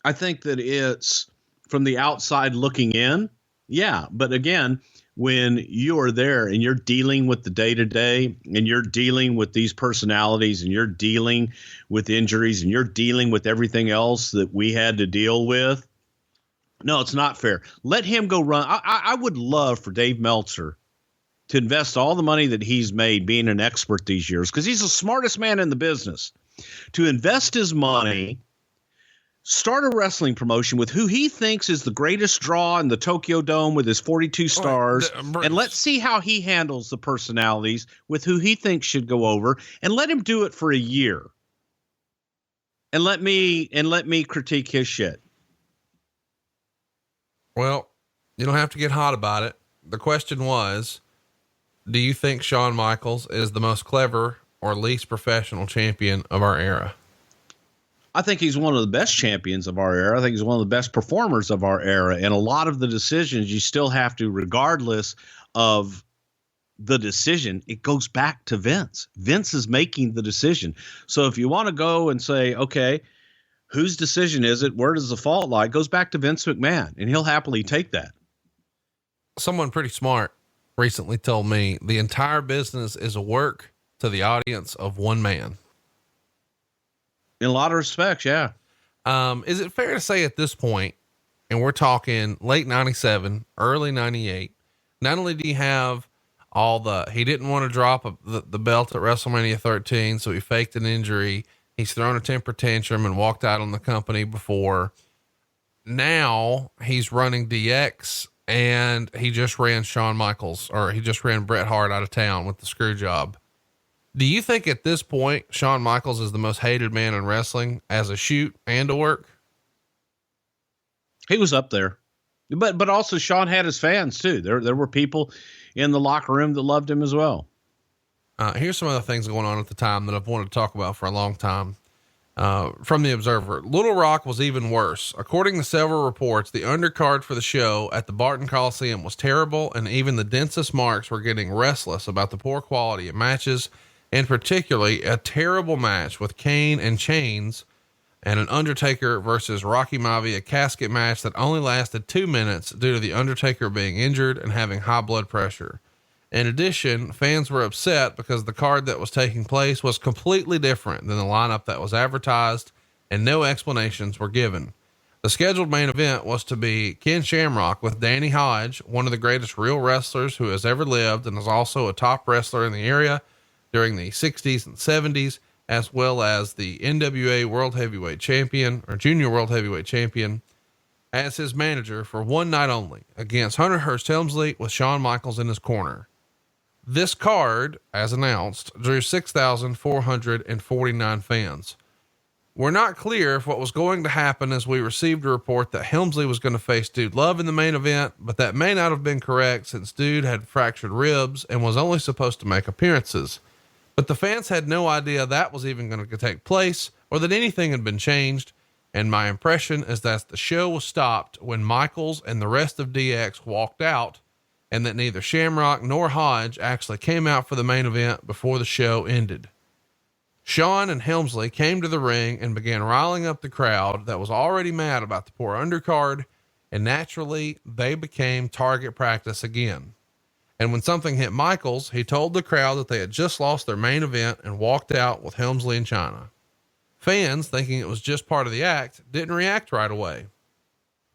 I think that it's from the outside looking in. Yeah. But again, when you are there and you're dealing with the day to day and you're dealing with these personalities and you're dealing with injuries and you're dealing with everything else that we had to deal with. No, it's not fair. Let him go run. I would love for Dave Meltzer to invest all the money that he's made being an expert these years, because he's the smartest man in the business, to invest his money, start a wrestling promotion with who he thinks is the greatest draw in the Tokyo Dome with his 42 stars. And let's see how he handles the personalities with who he thinks should go over, and let him do it for a year. And let me critique his shit. Well, you don't have to get hot about it. The question was, do you think Shawn Michaels is the most clever or least professional champion of our era? I think he's one of the best champions of our era. I think he's one of the best performers of our era. And a lot of the decisions you still have to, regardless of the decision, it goes back to Vince. Vince is making the decision. So if you want to go and say, okay, whose decision is it? Where does the fault lie? It goes back to Vince McMahon, and he'll happily take that. Someone pretty smart recently told me the entire business is a work to the audience of one man. In a lot of respects, yeah. Is it fair to say at this point, and we're talking late 97, early 98, not only do you have he didn't want to drop the belt at WrestleMania 13, so he faked an injury. He's thrown a temper tantrum and walked out on the company before. Now he's running DX, and he just ran Shawn Michaels, or he just ran Bret Hart out of town with the screw job. Do you think at this point, Shawn Michaels is the most hated man in wrestling as a shoot and a work? He was up there, but also Shawn had his fans too. There were people in the locker room that loved him as well. Here's some other things going on at the time that I've wanted to talk about for a long time. From the Observer, Little Rock was even worse. According to several reports, the undercard for the show at the Barton Coliseum was terrible, and even the densest marks were getting restless about the poor quality of matches, and particularly a terrible match with Kane and Chains and an Undertaker versus Rocky Maivia, a casket match that only lasted 2 minutes due to the Undertaker being injured and having high blood pressure. In addition, fans were upset because the card that was taking place was completely different than the lineup that was advertised, and no explanations were given. The scheduled main event was to be Ken Shamrock with Danny Hodge, one of the greatest real wrestlers who has ever lived and is also a top wrestler in the area during the 60s and 70s, as well as the NWA World Heavyweight Champion, or Junior World Heavyweight Champion, as his manager for one night only against Hunter Hearst Helmsley with Shawn Michaels in his corner. This card, as announced, drew 6,449 fans. We're not clear if what was going to happen, as we received a report that Helmsley was going to face Dude Love in the main event, but that may not have been correct since Dude had fractured ribs and was only supposed to make appearances. But the fans had no idea that was even going to take place or that anything had been changed. And my impression is that the show was stopped when Michaels and the rest of DX walked out, and that neither Shamrock nor Hodge actually came out for the main event before the show ended. Shawn and Helmsley came to the ring and began riling up the crowd that was already mad about the poor undercard, and naturally they became target practice again. And when something hit Michaels, he told the crowd that they had just lost their main event and walked out with Helmsley and Chyna. Fans, thinking it was just part of the act, didn't react right away.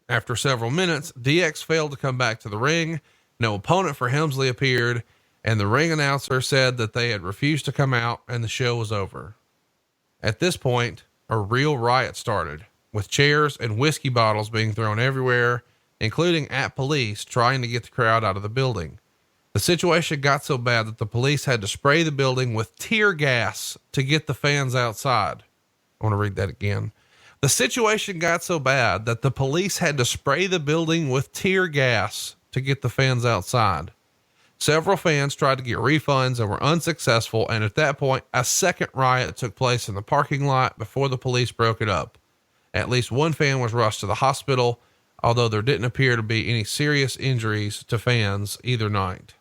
After several minutes, DX failed to come back to the ring. No opponent for Helmsley appeared, and the ring announcer said that they had refused to come out and the show was over. At this point, a real riot started, with chairs and whiskey bottles being thrown everywhere, including at police trying to get the crowd out of the building. The situation got so bad that the police had to spray the building with tear gas to get the fans outside. I want to read that again. The situation got so bad that the police had to spray the building with tear gas to get the fans outside. Several fans tried to get refunds and were unsuccessful. And at that point, a second riot took place in the parking lot before the police broke it up. At least one fan was rushed to the hospital, although there didn't appear to be any serious injuries to fans either night.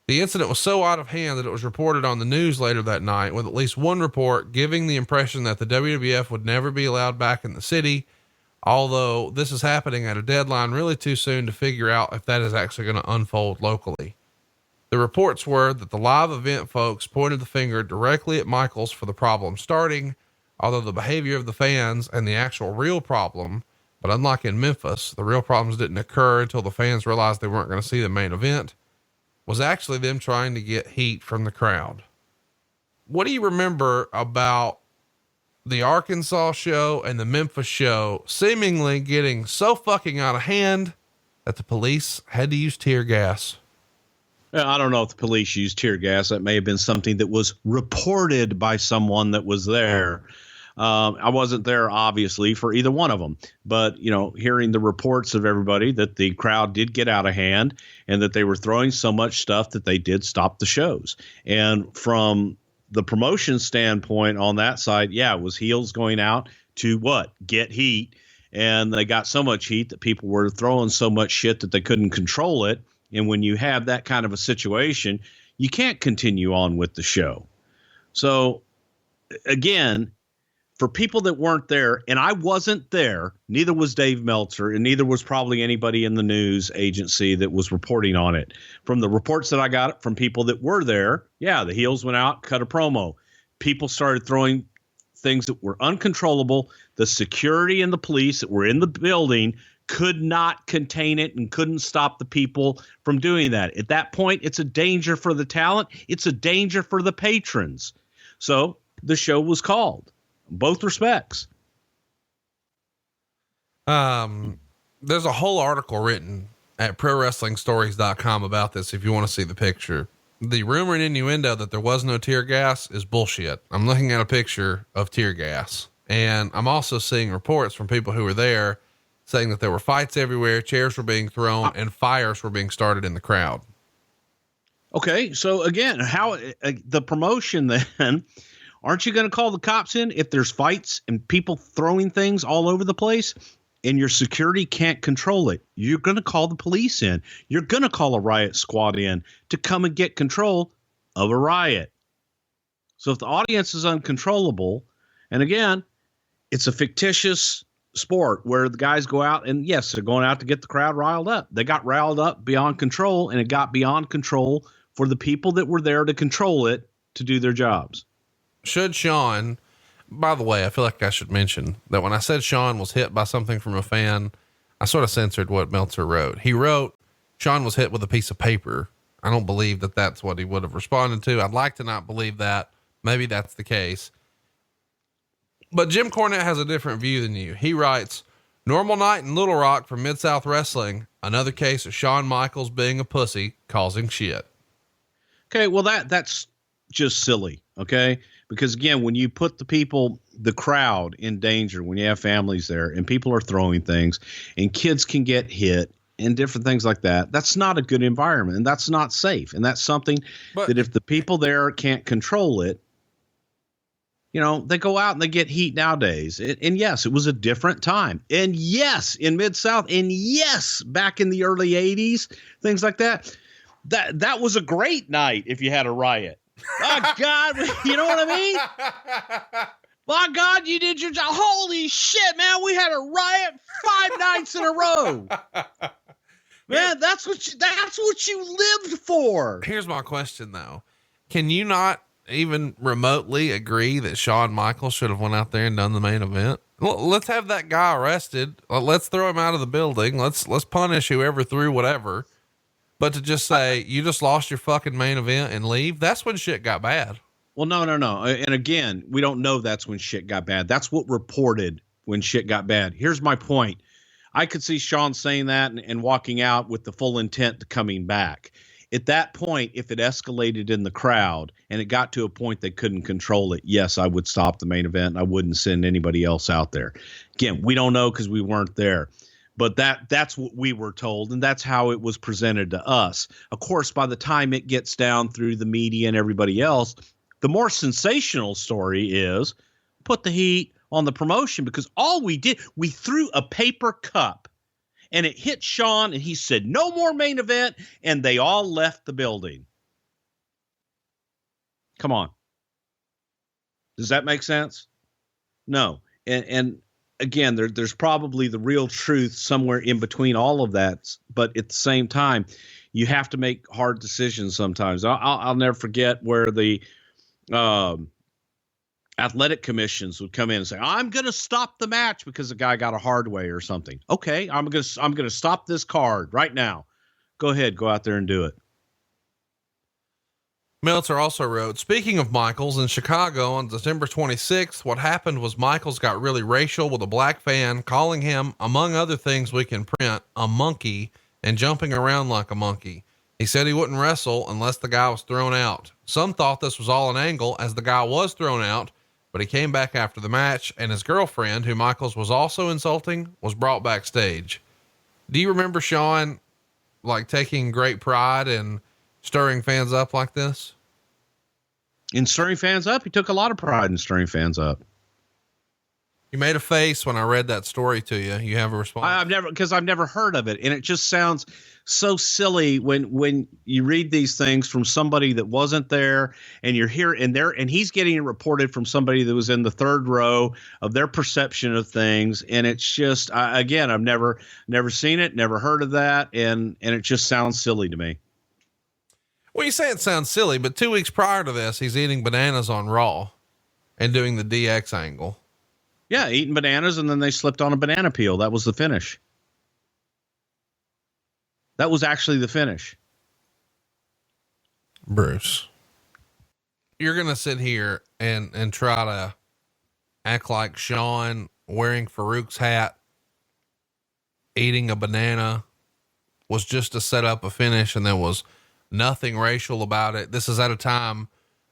The incident was so out of hand that it was reported on the news later that night, with at least one report giving the impression that the WWF would never be allowed back in the city, although this is happening at a deadline really too soon to figure out if that is actually going to unfold locally. The reports were that the live event folks pointed the finger directly at Michaels for the problem starting, although the behavior of the fans and the actual real problem, but unlike in Memphis, the real problems didn't occur until the fans realized they weren't going to see the main event, was actually them trying to get heat from the crowd. What do you remember about the Arkansas show and the Memphis show seemingly getting so fucking out of hand that the police had to use tear gas? I don't know if the police used tear gas. That may have been something that was reported by someone that was there. I wasn't there, obviously, for either one of them, but, you know, hearing the reports of everybody that the crowd did get out of hand and that they were throwing so much stuff that they did stop the shows. And from the promotion standpoint on that side, yeah, it was heels going out to what? Get heat. And they got so much heat that people were throwing so much shit that they couldn't control it. And when you have that kind of a situation, you can't continue on with the show. So again, for people that weren't there, and I wasn't there, neither was Dave Meltzer, and neither was probably anybody in the news agency that was reporting on it. From the reports that I got from people that were there, yeah, the heels went out, cut a promo. People started throwing things that were uncontrollable. The security and the police that were in the building could not contain it and couldn't stop the people from doing that. At that point, it's a danger for the talent. It's a danger for the patrons. So the show was called. Both respects. There's a whole article written at prowrestlingstories.com about this. If you want to see the picture, the rumor and innuendo that there was no tear gas is bullshit. I'm looking at a picture of tear gas, and I'm also seeing reports from people who were there saying that there were fights everywhere, chairs were being thrown, and fires were being started in the crowd. Okay. So again, how the promotion then, aren't you going to call the cops in if there's fights and people throwing things all over the place and your security can't control it? You're going to call the police in. You're going to call a riot squad in to come and get control of a riot. So if the audience is uncontrollable, and again, it's a fictitious sport where the guys go out and yes, they're going out to get the crowd riled up. They got riled up beyond control, and it got beyond control for the people that were there to control it to do their jobs. Should Shawn, by the way, I feel like I should mention that when I said Shawn was hit by something from a fan, I sort of censored what Meltzer wrote. He wrote Shawn was hit with a piece of paper. I don't believe that that's what he would have responded to. I'd like to not believe that. Maybe that's the case. But Jim Cornette has a different view than you. He writes, normal night in Little Rock for Mid-South Wrestling. Another case of Shawn Michaels being a pussy, causing shit. Okay. Well, that's just silly. Okay. Because again, when you put the crowd in danger, when you have families there and people are throwing things and kids can get hit and different things like that, that's not a good environment and that's not safe. And that's something that if the people there can't control it, you know, they go out and they get heat nowadays. And yes, it was a different time. And yes, in Mid-South, and yes, back in the early 80s, things like that. That was a great night if you had a riot. Oh, God, you know what I mean? My God, you did your job. Holy shit, man, we had a riot 5 nights in a row. Man, that's what you lived for. Here's my question, though. Can you not even remotely agree that Shawn Michaels should have went out there and done the main event? Well, let's have that guy arrested. Let's throw him out of the building. Let's punish whoever threw whatever. But to just say, you just lost your fucking main event and leave, that's when shit got bad. Well, no. And again, we don't know that's when shit got bad. That's what reported when shit got bad. Here's my point. I could see Shawn saying that and walking out with the full intent to coming back. At that point, if it escalated in the crowd and it got to a point they couldn't control it, yes, I would stop the main event and I wouldn't send anybody else out there. Again, we don't know because we weren't there. But that's what we were told, and that's how it was presented to us. Of course, by the time it gets down through the media and everybody else, the more sensational story is put the heat on the promotion, because all we did, we threw a paper cup and it hit Shawn and he said, no more main event. And they all left the building. Come on. Does that make sense? No. And again, there's probably the real truth somewhere in between all of that. But at the same time, you have to make hard decisions sometimes. I'll never forget where the athletic commissions would come in and say, I'm going to stop the match because the guy got a hard way or something. Okay, I'm going to stop this card right now. Go ahead, go out there and do it. Meltzer also wrote, speaking of Michaels, in Chicago on December 26th, what happened was Michaels got really racial with a black fan, calling him, among other things we can print, a monkey, and jumping around like a monkey. He said he wouldn't wrestle unless the guy was thrown out. Some thought this was all an angle as the guy was thrown out, but he came back after the match, and his girlfriend, who Michaels was also insulting, was brought backstage. Do you remember Shawn like taking great pride in stirring fans up like this? In stirring fans up? He took a lot of pride in stirring fans up. You made a face when I read that story to you. You have a response? I've never heard of it. And it just sounds so silly when you read these things from somebody that wasn't there, and you're here and he's getting it reported from somebody that was in the third row of their perception of things. And it's just, again, I've never seen it, never heard of that. And it just sounds silly to me. Well, you say it sounds silly, but 2 weeks prior to this, he's eating bananas on Raw and doing the DX angle. Yeah, eating bananas, and then they slipped on a banana peel. That was the finish. That was actually the finish. Bruce, you're going to sit here and try to act like Shawn wearing Farouk's hat, eating a banana was just to set up a finish, and there was nothing racial about it. This is at a time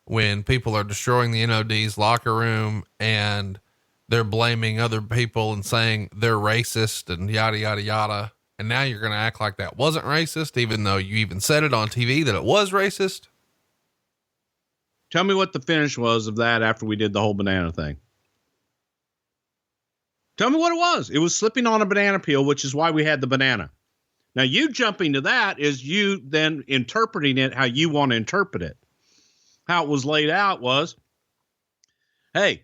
when people are destroying the NOD's locker room and they're blaming other people and saying they're racist and yada, yada, yada. And now you're going to act like that wasn't racist, even though you even said it on TV that it was racist. Tell me what the finish was of that after we did the whole banana thing. Tell me what it was. It was slipping on a banana peel, which is why we had the banana. Now, you jumping to that is you then interpreting it how you want to interpret it. How it was laid out was, hey,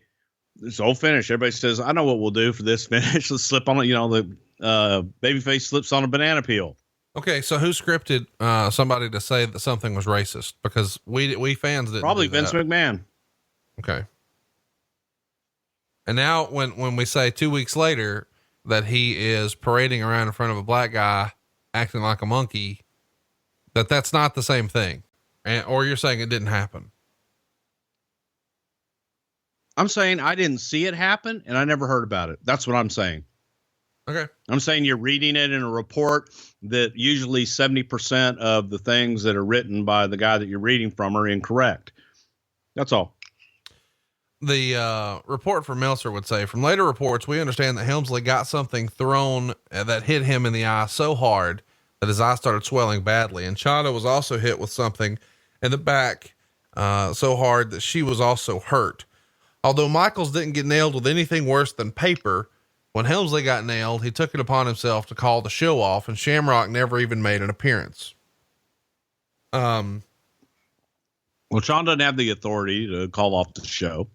this whole finish, everybody says, I know what we'll do for this finish. Let's slip on it. You know, the babyface slips on a banana peel. Okay, so who scripted somebody to say that something was racist? Because we fans didn't. Probably Vince McMahon. Okay. And now when we say 2 weeks later that he is parading around in front of a black guy acting like a monkey, that's not the same thing. Or you're saying it didn't happen. I'm saying I didn't see it happen and I never heard about it. That's what I'm saying. Okay. I'm saying you're reading it in a report that usually 70% of the things that are written by the guy that you're reading from are incorrect. That's all. The report from Meltzer would say, from later reports, we understand that Helmsley got something thrown that hit him in the eye so hard that his eye started swelling badly. And China was also hit with something in the back so hard that she was also hurt. Although Michaels didn't get nailed with anything worse than paper, when Helmsley got nailed, he took it upon himself to call the show off, and Shamrock never even made an appearance. Well, Shawn doesn't have the authority to call off the show.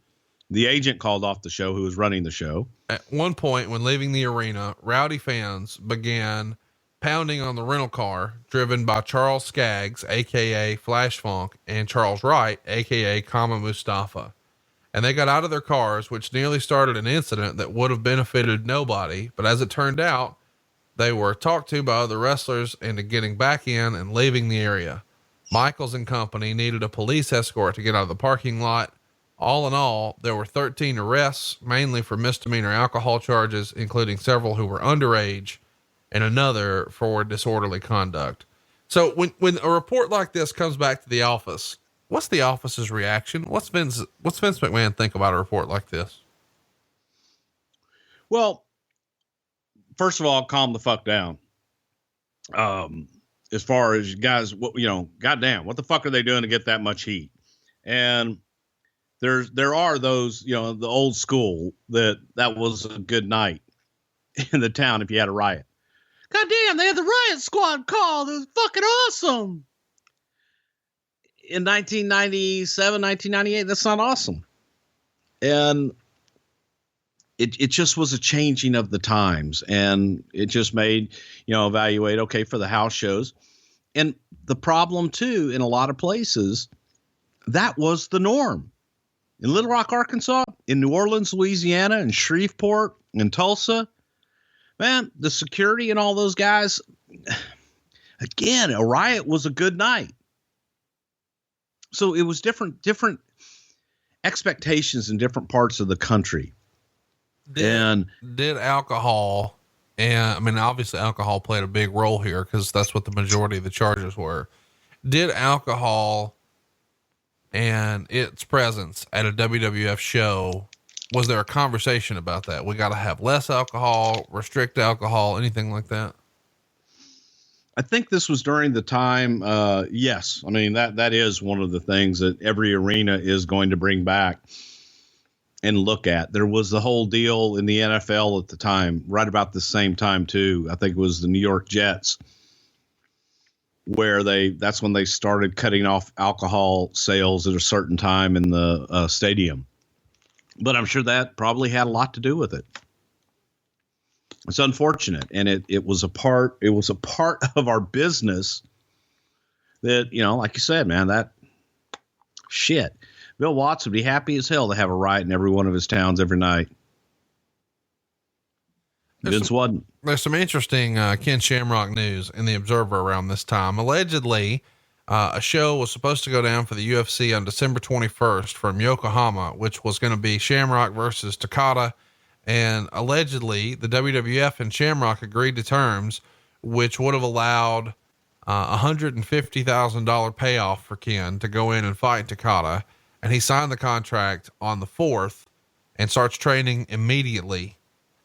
The agent called off the show who was running the show. At one point when leaving the arena, rowdy fans began pounding on the rental car driven by Charles Skaggs, aka Flash Funk, and Charles Wright, aka Kama Mustafa. And they got out of their cars, which nearly started an incident that would have benefited nobody. But as it turned out, they were talked to by other wrestlers into getting back in and leaving the area. Michaels and company needed a police escort to get out of the parking lot. All in all, there were 13 arrests, mainly for misdemeanor alcohol charges, including several who were underage and another for disorderly conduct. So when a report like this comes back to the office, what's the office's reaction? What's Vince McMahon think about a report like this? Well, first of all, calm the fuck down. As far as guys, goddamn, what the fuck are they doing to get that much heat? And there are those, the old school that was a good night in the town if you had a riot. God damn, they had the riot squad called. It was fucking awesome. In 1997, 1998, that's not awesome. And it just was a changing of the times. And it just made, evaluate, okay, for the house shows. And the problem too, in a lot of places, that was the norm. In Little Rock, Arkansas, in New Orleans, Louisiana, in Shreveport, in Tulsa, man, the security and all those guys, again, a riot was a good night. So it was different expectations in different parts of the country. Did alcohol, and I mean, obviously alcohol played a big role here because that's what the majority of the charges were. Did alcohol and its presence at a WWF show, was there a conversation about that? We got to have less alcohol, restrict alcohol, anything like that? I think this was during the time. Yes. I mean, that is one of the things that every arena is going to bring back and look at. There was the whole deal in the NFL at the time, right about the same time too. I think it was the New York Jets, where that's when they started cutting off alcohol sales at a certain time in the stadium. But I'm sure that probably had a lot to do with it. It's unfortunate. And it was a part of our business that, like you said, man, that shit. Bill Watts would be happy as hell to have a riot in every one of his towns every night. Vince wasn't. There's some interesting Ken Shamrock news in the Observer around this time. Allegedly, a show was supposed to go down for the UFC on December 21st from Yokohama, which was going to be Shamrock versus Takada. And allegedly the WWF and Shamrock agreed to terms, which would have allowed $150,000 payoff for Ken to go in and fight Takada. And he signed the contract on the 4th and starts training immediately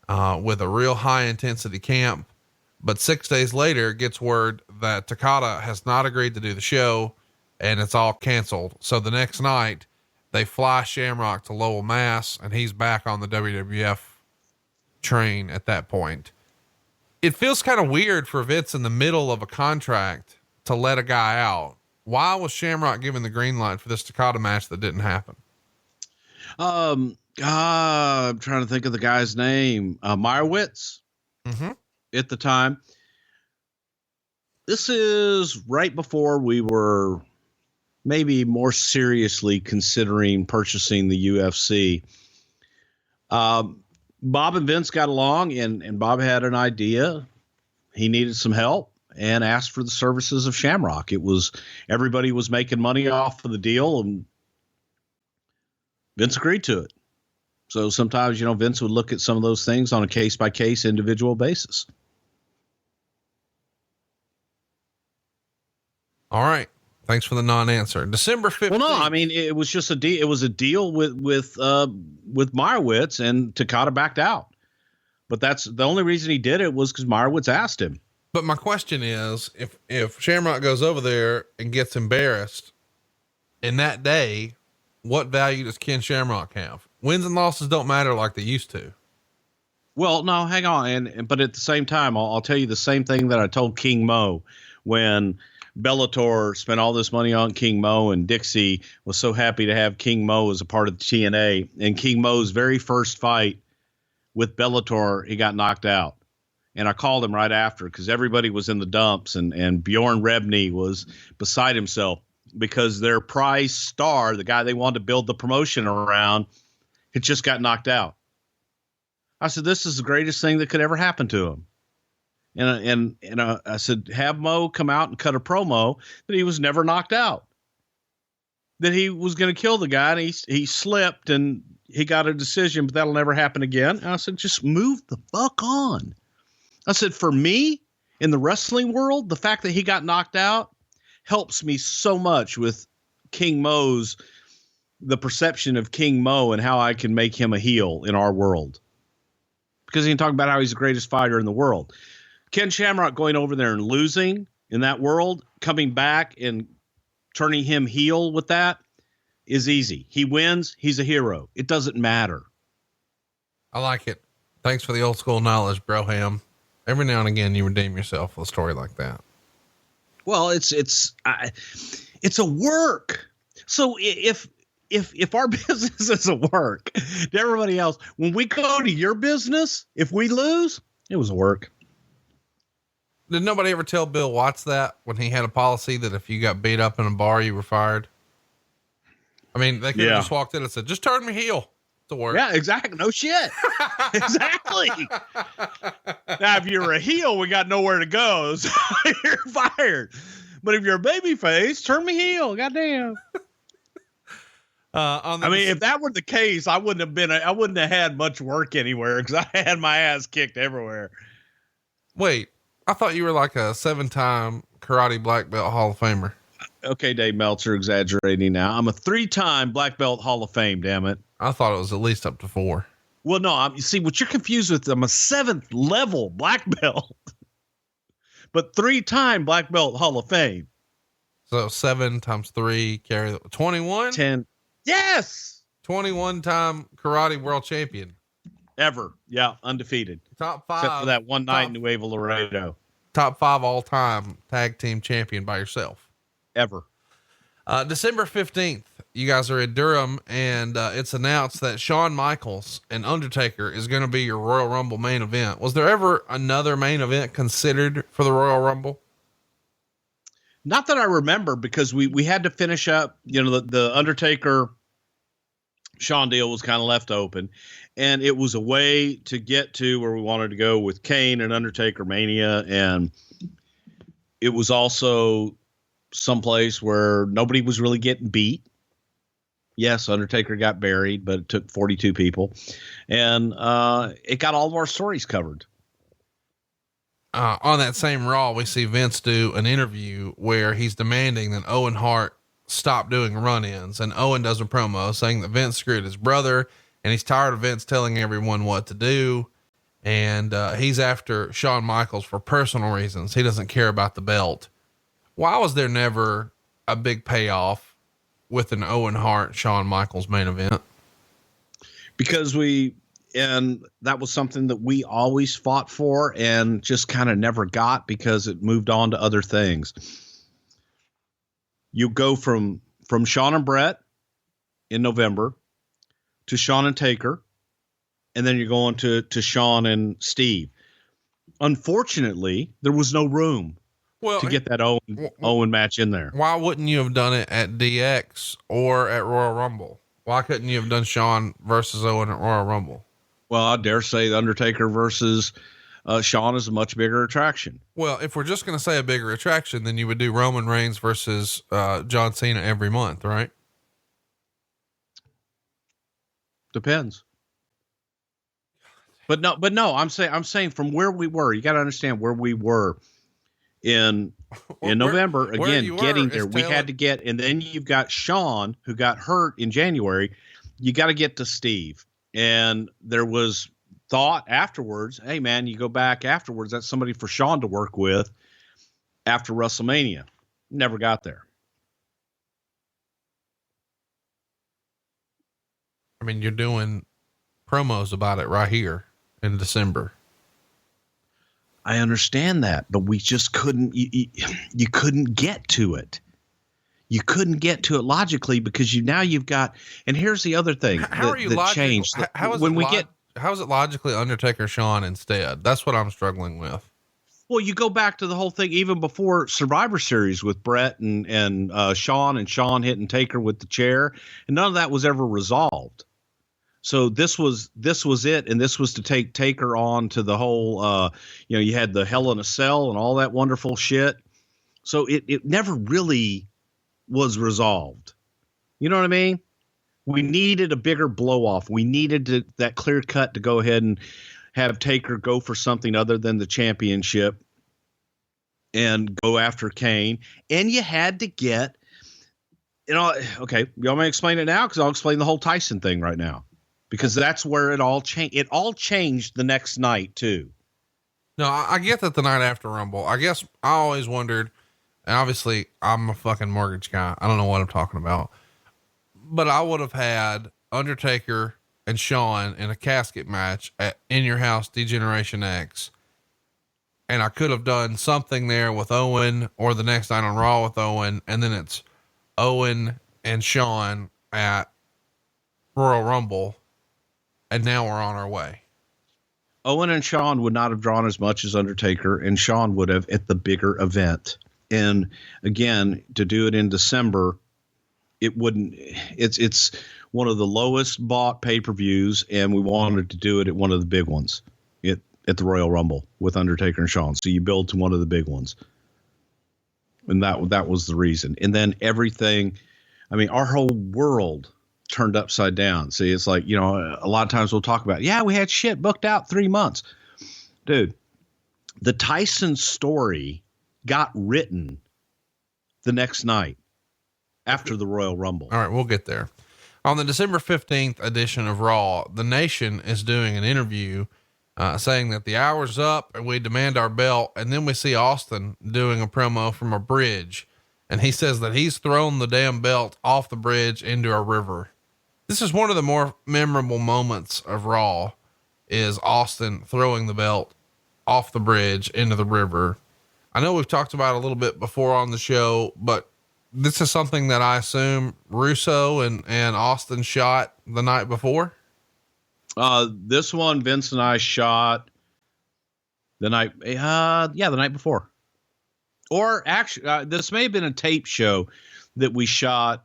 with a real high intensity camp. But 6 days later gets word that Takada has not agreed to do the show and it's all canceled. So the next night they fly Shamrock to Lowell, Mass, and he's back on the WWF train at that point. It feels kind of weird for Vince in the middle of a contract to let a guy out. Why was Shamrock given the green light for this Takada match that didn't happen? I'm trying to think of the guy's name. Meyerowitz at the time. This is right before we were maybe more seriously considering purchasing the UFC. Bob and Vince got along and Bob had an idea. He needed some help and asked for the services of Shamrock. Everybody was making money off of the deal and Vince agreed to it. So sometimes, Vince would look at some of those things on a case by case individual basis. All right. Thanks for the non-answer. December 15th. Well, no, I mean, it was just a deal. It was a deal with Meyerowitz, and Takada backed out. But that's the only reason he did it was because Meyerowitz asked him. But my question is, if Shamrock goes over there and gets embarrassed in that day, what value does Ken Shamrock have? Wins and losses don't matter like they used to. Well, no, hang on. But at the same time, I'll tell you the same thing that I told King Mo when Bellator spent all this money on King Mo, and Dixie was so happy to have King Mo as a part of the TNA. And King Mo's very first fight with Bellator, he got knocked out. And I called him right after because everybody was in the dumps, and Bjorn Rebney was beside himself because their prize star, the guy they wanted to build the promotion around, had just got knocked out. I said, this is the greatest thing that could ever happen to him. And I said, have Mo come out and cut a promo that he was never knocked out, that he was going to kill the guy, and he slipped and he got a decision, but that'll never happen again. And I said, just move the fuck on. I said, for me in the wrestling world, the fact that he got knocked out helps me so much with King Mo's, the perception of King Mo and how I can make him a heel in our world. Because he can talk about how he's the greatest fighter in the world. Ken Shamrock going over there and losing in that world, coming back and turning him heel with that is easy. He wins. He's a hero. It doesn't matter. I like it. Thanks for the old school knowledge, Broham. Every now and again, you redeem yourself with a story like that. Well, it's a work. So if our business is a work to everybody else, when we go to your business, if we lose, it was a work. Did nobody ever tell Bill Watts that when he had a policy that if you got beat up in a bar, you were fired? I mean, they could have just walked in and said, just turn me heel to work. Yeah, exactly. No shit. Exactly. Now, if you're a heel, we got nowhere to go. So you're fired. But if you're a baby face, turn me heel. Goddamn. If that were the case, I wouldn't have had much work anywhere because I had my ass kicked everywhere. Wait, I thought you were like a 7-time karate black belt Hall of Famer. Okay, Dave Meltzer exaggerating now. I'm a 3-time black belt Hall of Fame, damn it. I thought it was at least up to 4. Well, no, you see what you're confused with. I'm a 7th level black belt, but 3-time black belt Hall of Fame. So 7 times 3 carry 21, 10. Yes. 21-time karate world champion ever. Yeah. Undefeated. Top 5. Except for that one night in Nuevo Laredo. Top 5 all time tag team champion by yourself. Ever. December 15th, you guys are in Durham, and it's announced that Shawn Michaels and Undertaker is going to be your Royal Rumble main event. Was there ever another main event considered for the Royal Rumble? Not that I remember, because we had to finish up, the Undertaker Shawn deal was kind of left open, and it was a way to get to where we wanted to go with Kane and Undertaker Mania. And it was also someplace where nobody was really getting beat. Yes, Undertaker got buried, but it took 42 people, and it got all of our stories covered. On that same Raw, we see Vince do an interview where he's demanding that Owen Hart stop doing run-ins, and Owen does a promo saying that Vince screwed his brother, and he's tired of Vince telling everyone what to do. And he's after Shawn Michaels for personal reasons. He doesn't care about the belt. Why was there never a big payoff with an Owen Hart Shawn Michaels main event? Because and that was something that we always fought for and just kind of never got because it moved on to other things. You go from Shawn and Brett in November to Shawn and Taker, and then you're going to Shawn and Steve. Unfortunately, there was no room to get that Owen match in there. Why wouldn't you have done it at DX or at Royal Rumble? Why couldn't you have done Shawn versus Owen at Royal Rumble? Well, I dare say the Undertaker versus Shawn is a much bigger attraction. Well, if we're just going to say a bigger attraction, then you would do Roman Reigns versus John Cena every month, right? Depends. But no, I'm saying from where we were, you got to understand where we were in November. Again, getting there, we had to get, and then you've got Shawn who got hurt in January. You got to get to Steve. And there was thought afterwards, hey man, you go back afterwards, that's somebody for Shawn to work with after WrestleMania. Never got there. I mean, you're doing promos about it right here in December. I understand that, but we just couldn't, you couldn't get to it. You couldn't get to it logically because you've got, and here's the other thing how are you that changed. How is when it we it logically Undertaker Shawn instead? That's what I'm struggling with. Well, you go back to the whole thing even before Survivor Series with Brett and Shawn hitting Taker with the chair, and none of that was ever resolved. So this was it, and this was to take Taker on to the whole. You had the Hell in a Cell and all that wonderful shit. So it never really was resolved. You know what I mean? We needed a bigger blow off. We needed that clear cut to go ahead and have Taker go for something other than the championship and go after Kane. And you had to get, okay, you want me to explain it now? Because I'll explain the whole Tyson thing right now. Because that's where it all changed. It all changed the next night, too. No, I get that the night after Rumble. I guess I always wondered, and obviously I'm a fucking mortgage guy. I don't know what I'm talking about. But I would have had Undertaker and Shawn in a casket match at In Your House Degeneration X. And I could have done something there with Owen, or the next night on Raw with Owen. And then it's Owen and Shawn at Royal Rumble. And now we're on our way. Owen and Shawn would not have drawn as much as Undertaker, and Shawn would have at the bigger event. And again, to do it in December, it wouldn't, it's one of the lowest bought pay-per-views, and we wanted to do it at one of the big ones at the Royal Rumble with Undertaker and Shawn. So you build to one of the big ones. And that was the reason. And then everything, I mean, our whole world turned upside down. See, it's like, a lot of times we'll talk about, we had shit booked out 3 months. Dude, the Tyson story got written the next night after the Royal Rumble. All right, we'll get there. On the December 15th edition of Raw, the Nation is doing an interview, saying that the hour's up and we demand our belt. And then we see Austin doing a promo from a bridge. And he says that he's thrown the damn belt off the bridge into a river. This is one of the more memorable moments of Raw, is Austin throwing the belt off the bridge into the river. I know we've talked about it a little bit before on the show, but this is something that I assume Russo and Austin shot the night before. This one, Vince and I shot the night before. Or actually, this may have been a tape show that we shot,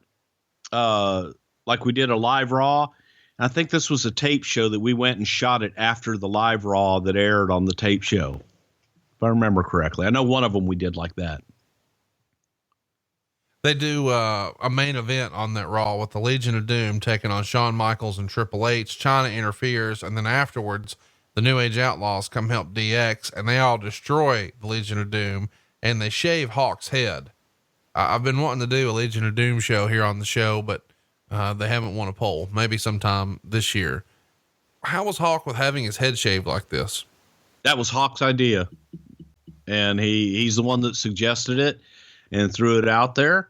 like we did a live Raw. And I think this was a tape show that we went and shot it after the live Raw that aired on the tape show, if I remember correctly. I know one of them we did like that. They do a main event on that Raw with the Legion of Doom taking on Shawn Michaels and Triple H. China interferes, and then afterwards, the New Age Outlaws come help DX, and they all destroy the Legion of Doom, and they shave Hawk's head. I've been wanting to do a Legion of Doom show here on the show, but they haven't won a poll. Maybe sometime this year. How was Hawk with having his head shaved like this? That was Hawk's idea, and he's the one that suggested it and threw it out there.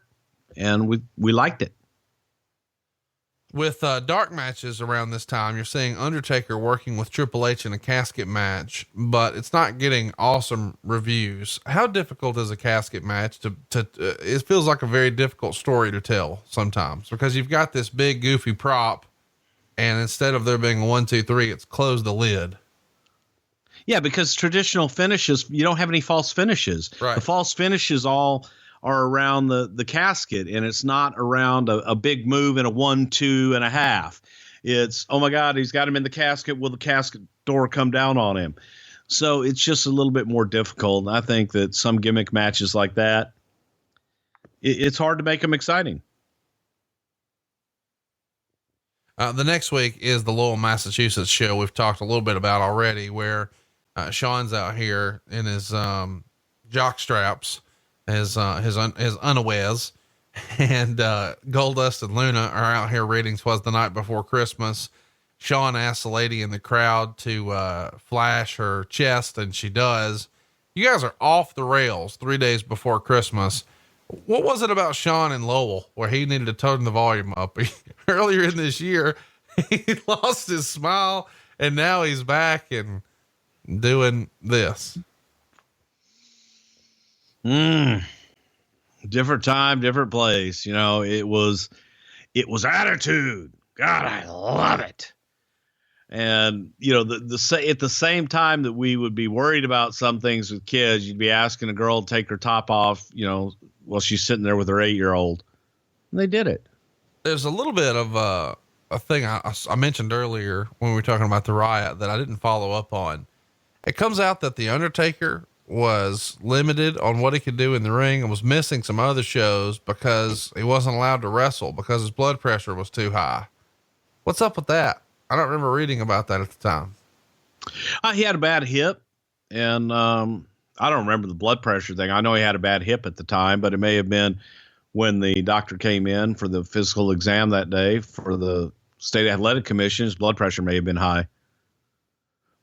And we liked it. With dark matches around this time, you're seeing Undertaker working with Triple H in a casket match, but it's not getting awesome reviews. How difficult is a casket match it feels like a very difficult story to tell sometimes, because you've got this big goofy prop, and instead of there being a 1, 2, 3, it's close the lid. Yeah. Because traditional finishes, you don't have any false finishes. Right. The false finishes all are around the casket, and it's not around a big move in a 1, 2.5. It's, oh my God, he's got him in the casket. Will the casket door come down on him? So it's just a little bit more difficult. And I think that some gimmick matches like that, it's hard to make them exciting. The next week is the Lowell, Massachusetts show we've talked a little bit about already, where Shawn's out here in his jock straps, his unawares, and Goldust and Luna are out here reading "'Twas the Night Before Christmas." Shawn asks the lady in the crowd to flash her chest, and she does. You guys are off the rails 3 days before Christmas. What was it about Shawn and Lowell where he needed to turn the volume up? Earlier in this year, he lost his smile, and now he's back and doing this. Different time, different place. It was attitude. God, I love it. And, you know, at the same time that we would be worried about some things with kids, you'd be asking a girl to take her top off, you know, while she's sitting there with her 8-year-old. And they did it. There's a little bit of a thing I mentioned earlier when we were talking about the riot that I didn't follow up on. It comes out that the Undertaker was limited on what he could do in the ring and was missing some other shows because he wasn't allowed to wrestle because his blood pressure was too high. What's up with that? I don't remember reading about that at the time. He had a bad hip, and I don't remember the blood pressure thing. I know he had a bad hip at the time, but it may have been when the doctor came in for the physical exam that day for the State Athletic Commission. His blood pressure may have been high,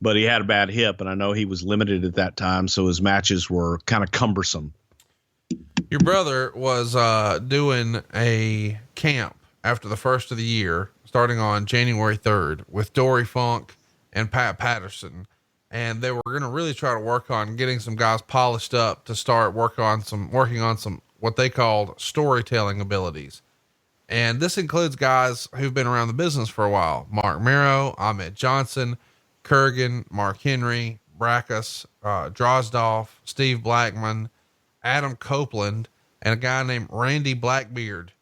but he had a bad hip, and I know he was limited at that time, so his matches were kind of cumbersome. Your brother was doing a camp after the first of the year, starting on January 3rd with Dory Funk and Pat Patterson. And they were going to really try to work on getting some guys polished up to start working on some, what they called storytelling abilities. And this includes guys who've been around the business for a while: Mark Mero, Ahmed Johnson, Kurgan, Mark Henry, Brackus, Drozdoff, Steve Blackman, Adam Copeland, and a guy named Randy Blackbeard.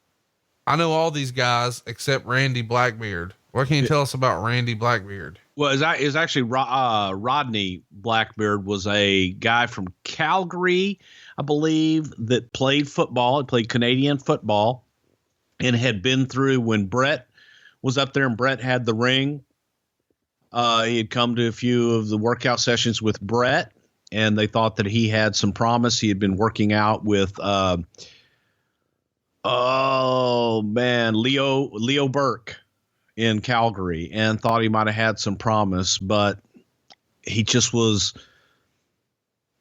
I know all these guys except Randy Blackbeard. What can you tell us about Randy Blackbeard? Well, is actually Rodney Blackbeard was a guy from Calgary, I believe, that played football. He played Canadian football and had been through when Brett was up there and Brett had the ring. He had come to a few of the workout sessions with Brett, and they thought that he had some promise. He had been working out with, Leo Burke in Calgary, and thought he might have had some promise, but he just was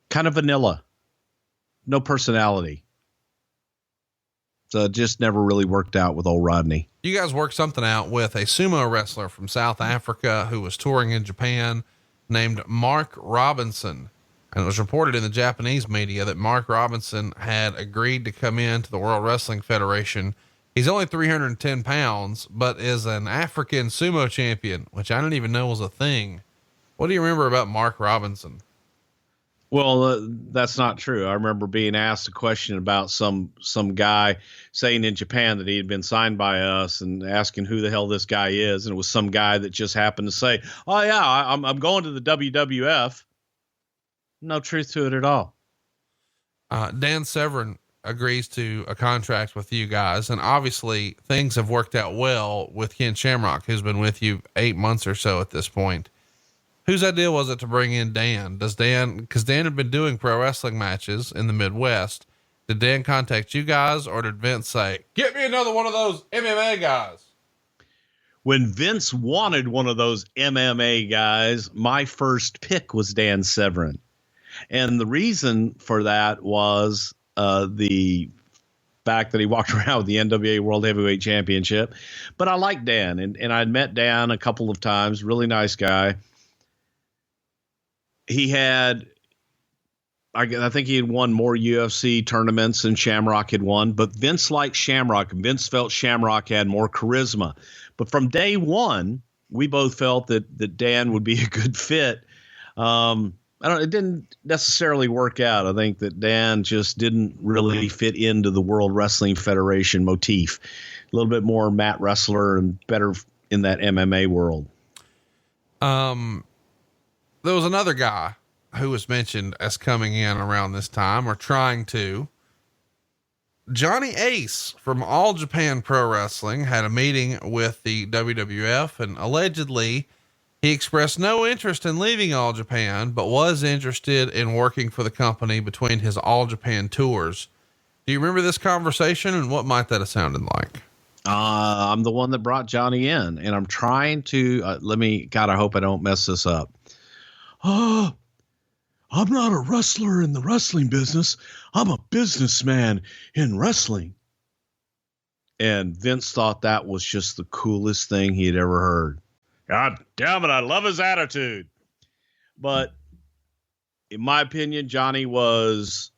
kind of vanilla, no personality. So it just never really worked out with old Rodney. You guys worked something out with a sumo wrestler from South Africa who was touring in Japan named Mark Robinson. And it was reported in the Japanese media that Mark Robinson had agreed to come into the World Wrestling Federation. He's only 310 pounds, but is an African sumo champion, which I didn't even know was a thing. What do you remember about Mark Robinson? Well, that's not true. I remember being asked a question about some guy saying in Japan that he had been signed by us, and asking who the hell this guy is. And it was some guy that just happened to say, "Oh yeah, I'm going to the WWF." No truth to it at all. Dan Severn agrees to a contract with you guys. And obviously things have worked out well with Ken Shamrock, who's been with you 8 months or so at this point. Whose idea was it to bring in Dan? Cause Dan had been doing pro wrestling matches in the Midwest. Did Dan contact you guys, or did Vince say, "Get me another one of those MMA guys"? When Vince wanted one of those MMA guys, my first pick was Dan Severn. And the reason for that was the fact that he walked around with the NWA World Heavyweight Championship. But I like Dan, and I'd met Dan a couple of times. Really nice guy. He had, I think he had won more UFC tournaments than Shamrock had won, but Vince liked Shamrock, and Vince felt Shamrock had more charisma. But from day one, we both felt that Dan would be a good fit. It didn't necessarily work out. I think that Dan just didn't really fit into the World Wrestling Federation motif. A little bit more mat wrestler and better in that MMA world. There was another guy who was mentioned as coming in around this time, or trying to. Johnny Ace from All Japan Pro Wrestling had a meeting with the WWF, and allegedly he expressed no interest in leaving All Japan, but was interested in working for the company between his All Japan tours. Do you remember this conversation, and what might that have sounded like? I'm the one that brought Johnny in, and I'm trying to, I hope I don't mess this up. I'm not a wrestler in the wrestling business. I'm a businessman in wrestling. And Vince thought that was just the coolest thing he had ever heard. God damn it, I love his attitude. But in my opinion, Johnny was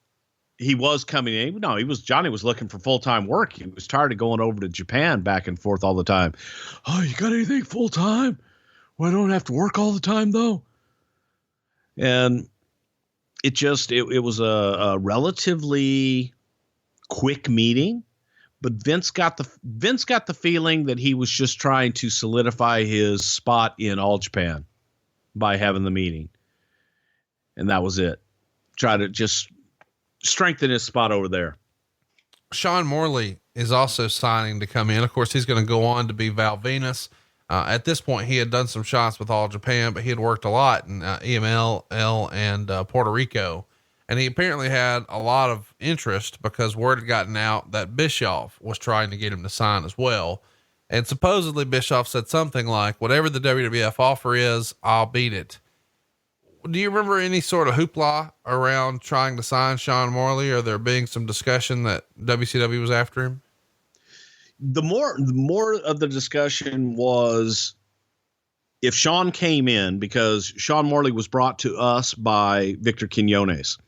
coming in. No, Johnny was looking for full-time work. He was tired of going over to Japan back and forth all the time. "Oh, you got anything full-time? Well, I don't have to work all the time though. And it was a relatively quick meeting, but Vince got the feeling that he was just trying to solidify his spot in All Japan by having the meeting. And that was it. Try to just strengthen his spot over there. Sean Morley is also signing to come in. Of course, he's going to go on to be Val Venus. At this point, he had done some shots with All Japan, but he had worked a lot in EML and Puerto Rico. And he apparently had a lot of interest because word had gotten out that Bischoff was trying to get him to sign as well. And supposedly Bischoff said something like, whatever the WWF offer is, I'll beat it. Do you remember any sort of hoopla around trying to sign Sean Morley, or there being some discussion that WCW was after him? The more of the discussion was if Sean came in, because Sean Morley was brought to us by Victor Quinones.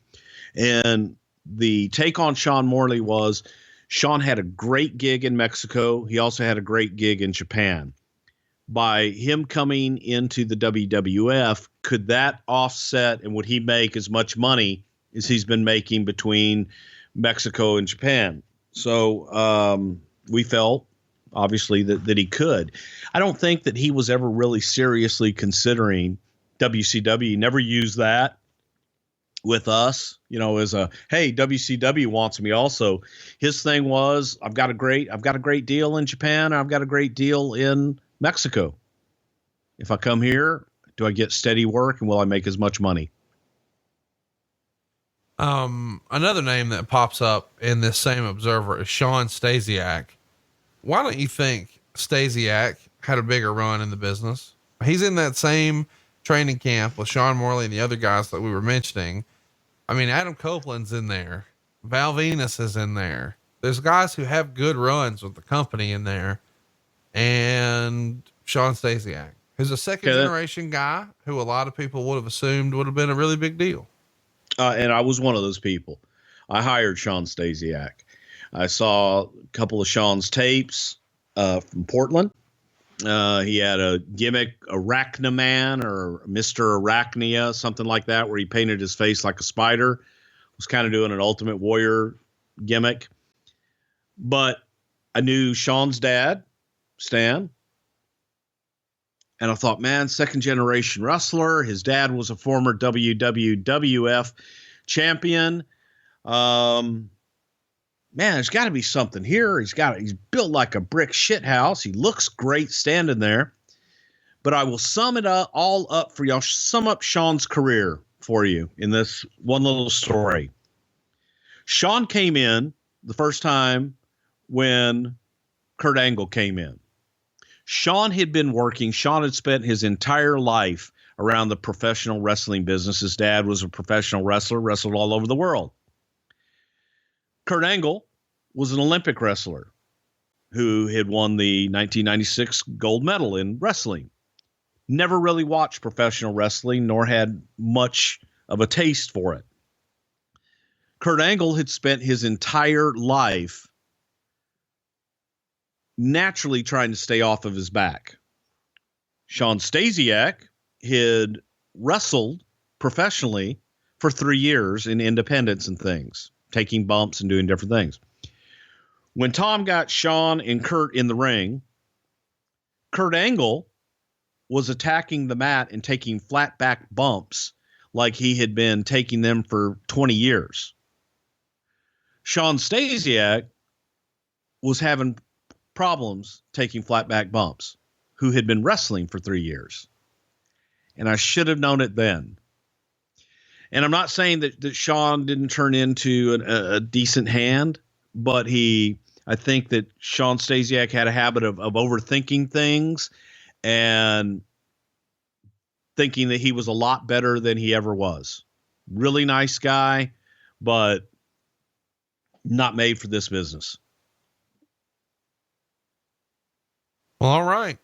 And the take on Sean Morley was Sean had a great gig in Mexico. He also had a great gig in Japan. By him coming into the WWF, could that offset, and would he make as much money as he's been making between Mexico and Japan? So we felt, obviously, that he could. I don't think that he was ever really seriously considering WCW. He never used that with us, as a, hey, WCW wants me also. His thing was, I've got a great deal in Japan. I've got a great deal in Mexico. If I come here, do I get steady work, and will I make as much money? Another name that pops up in this same Observer is Shawn Stasiak. Why don't you think Stasiak had a bigger run in the business? He's in that same training camp with Sean Morley and the other guys that we were mentioning. I mean, Adam Copeland's in there. Val Venus is in there. There's guys who have good runs with the company in there. And Shawn Stasiak, who's a second generation guy who a lot of people would have assumed would have been a really big deal. And I was one of those people. I hired Shawn Stasiak. I saw a couple of Sean's tapes from Portland. He had a gimmick, Arachnaman or Mr. Arachnia, something like that, where he painted his face like a spider. Was kind of doing an Ultimate Warrior gimmick. But I knew Sean's dad, Stan. And I thought, man, second generation wrestler. His dad was a former WWF champion. Man, there's got to be something here. He's built like a brick shit house. He looks great standing there. But I will sum it all up for y'all. Sum up Sean's career for you in this one little story. Sean came in the first time when Kurt Angle came in. Sean had spent his entire life around the professional wrestling business. His dad was a professional wrestler, wrestled all over the world. Kurt Angle was an Olympic wrestler who had won the 1996 gold medal in wrestling. Never really watched professional wrestling, nor had much of a taste for it. Kurt Angle had spent his entire life naturally trying to stay off of his back. Shawn Stasiak had wrestled professionally for 3 years in independents and things, taking bumps and doing different things. When Tom got Shawn and Kurt in the ring, Kurt Angle was attacking the mat and taking flat back bumps like he had been taking them for 20 years. Shawn Stasiak was having problems taking flat back bumps, who had been wrestling for 3 years. And I should have known it then. And I'm not saying that Shawn didn't turn into a decent hand, but I think that Shawn Stasiak had a habit of overthinking things and thinking that he was a lot better than he ever was. Really nice guy, but not made for this business. Well, all right.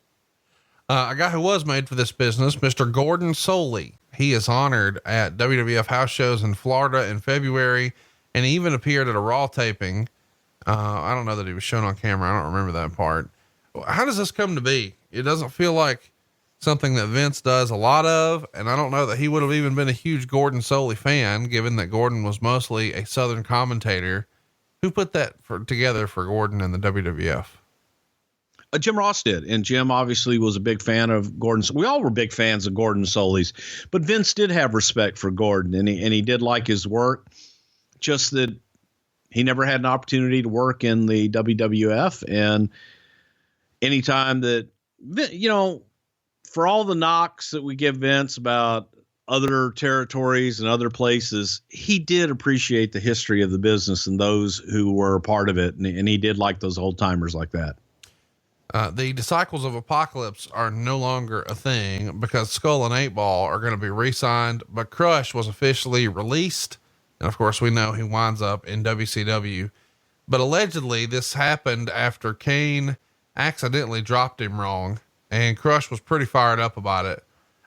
A guy who was made for this business, Mr. Gordon Solie. He is honored at WWF house shows in Florida in February, and he even appeared at a Raw taping. I don't know that he was shown on camera. I don't remember that part. How does this come to be? It doesn't feel like something that Vince does a lot of. And I don't know that he would have even been a huge Gordon Solie fan, given that Gordon was mostly a Southern commentator. Who put that together for Gordon and the WWF? Jim Ross did. And Jim obviously was a big fan of Gordon's. We all were big fans of Gordon Solie's, but Vince did have respect for Gordon, and he did like his work. Just that he never had an opportunity to work in the WWF. And anytime that, for all the knocks that we give Vince about other territories and other places, he did appreciate the history of the business and those who were a part of it. And he did like those old timers like that. The Disciples of Apocalypse are no longer a thing because Skull and 8-Ball are going to be re-signed, but Crush was officially released. And of course we know he winds up in WCW, but allegedly this happened after Kane accidentally dropped him wrong, and Crush was pretty fired up about it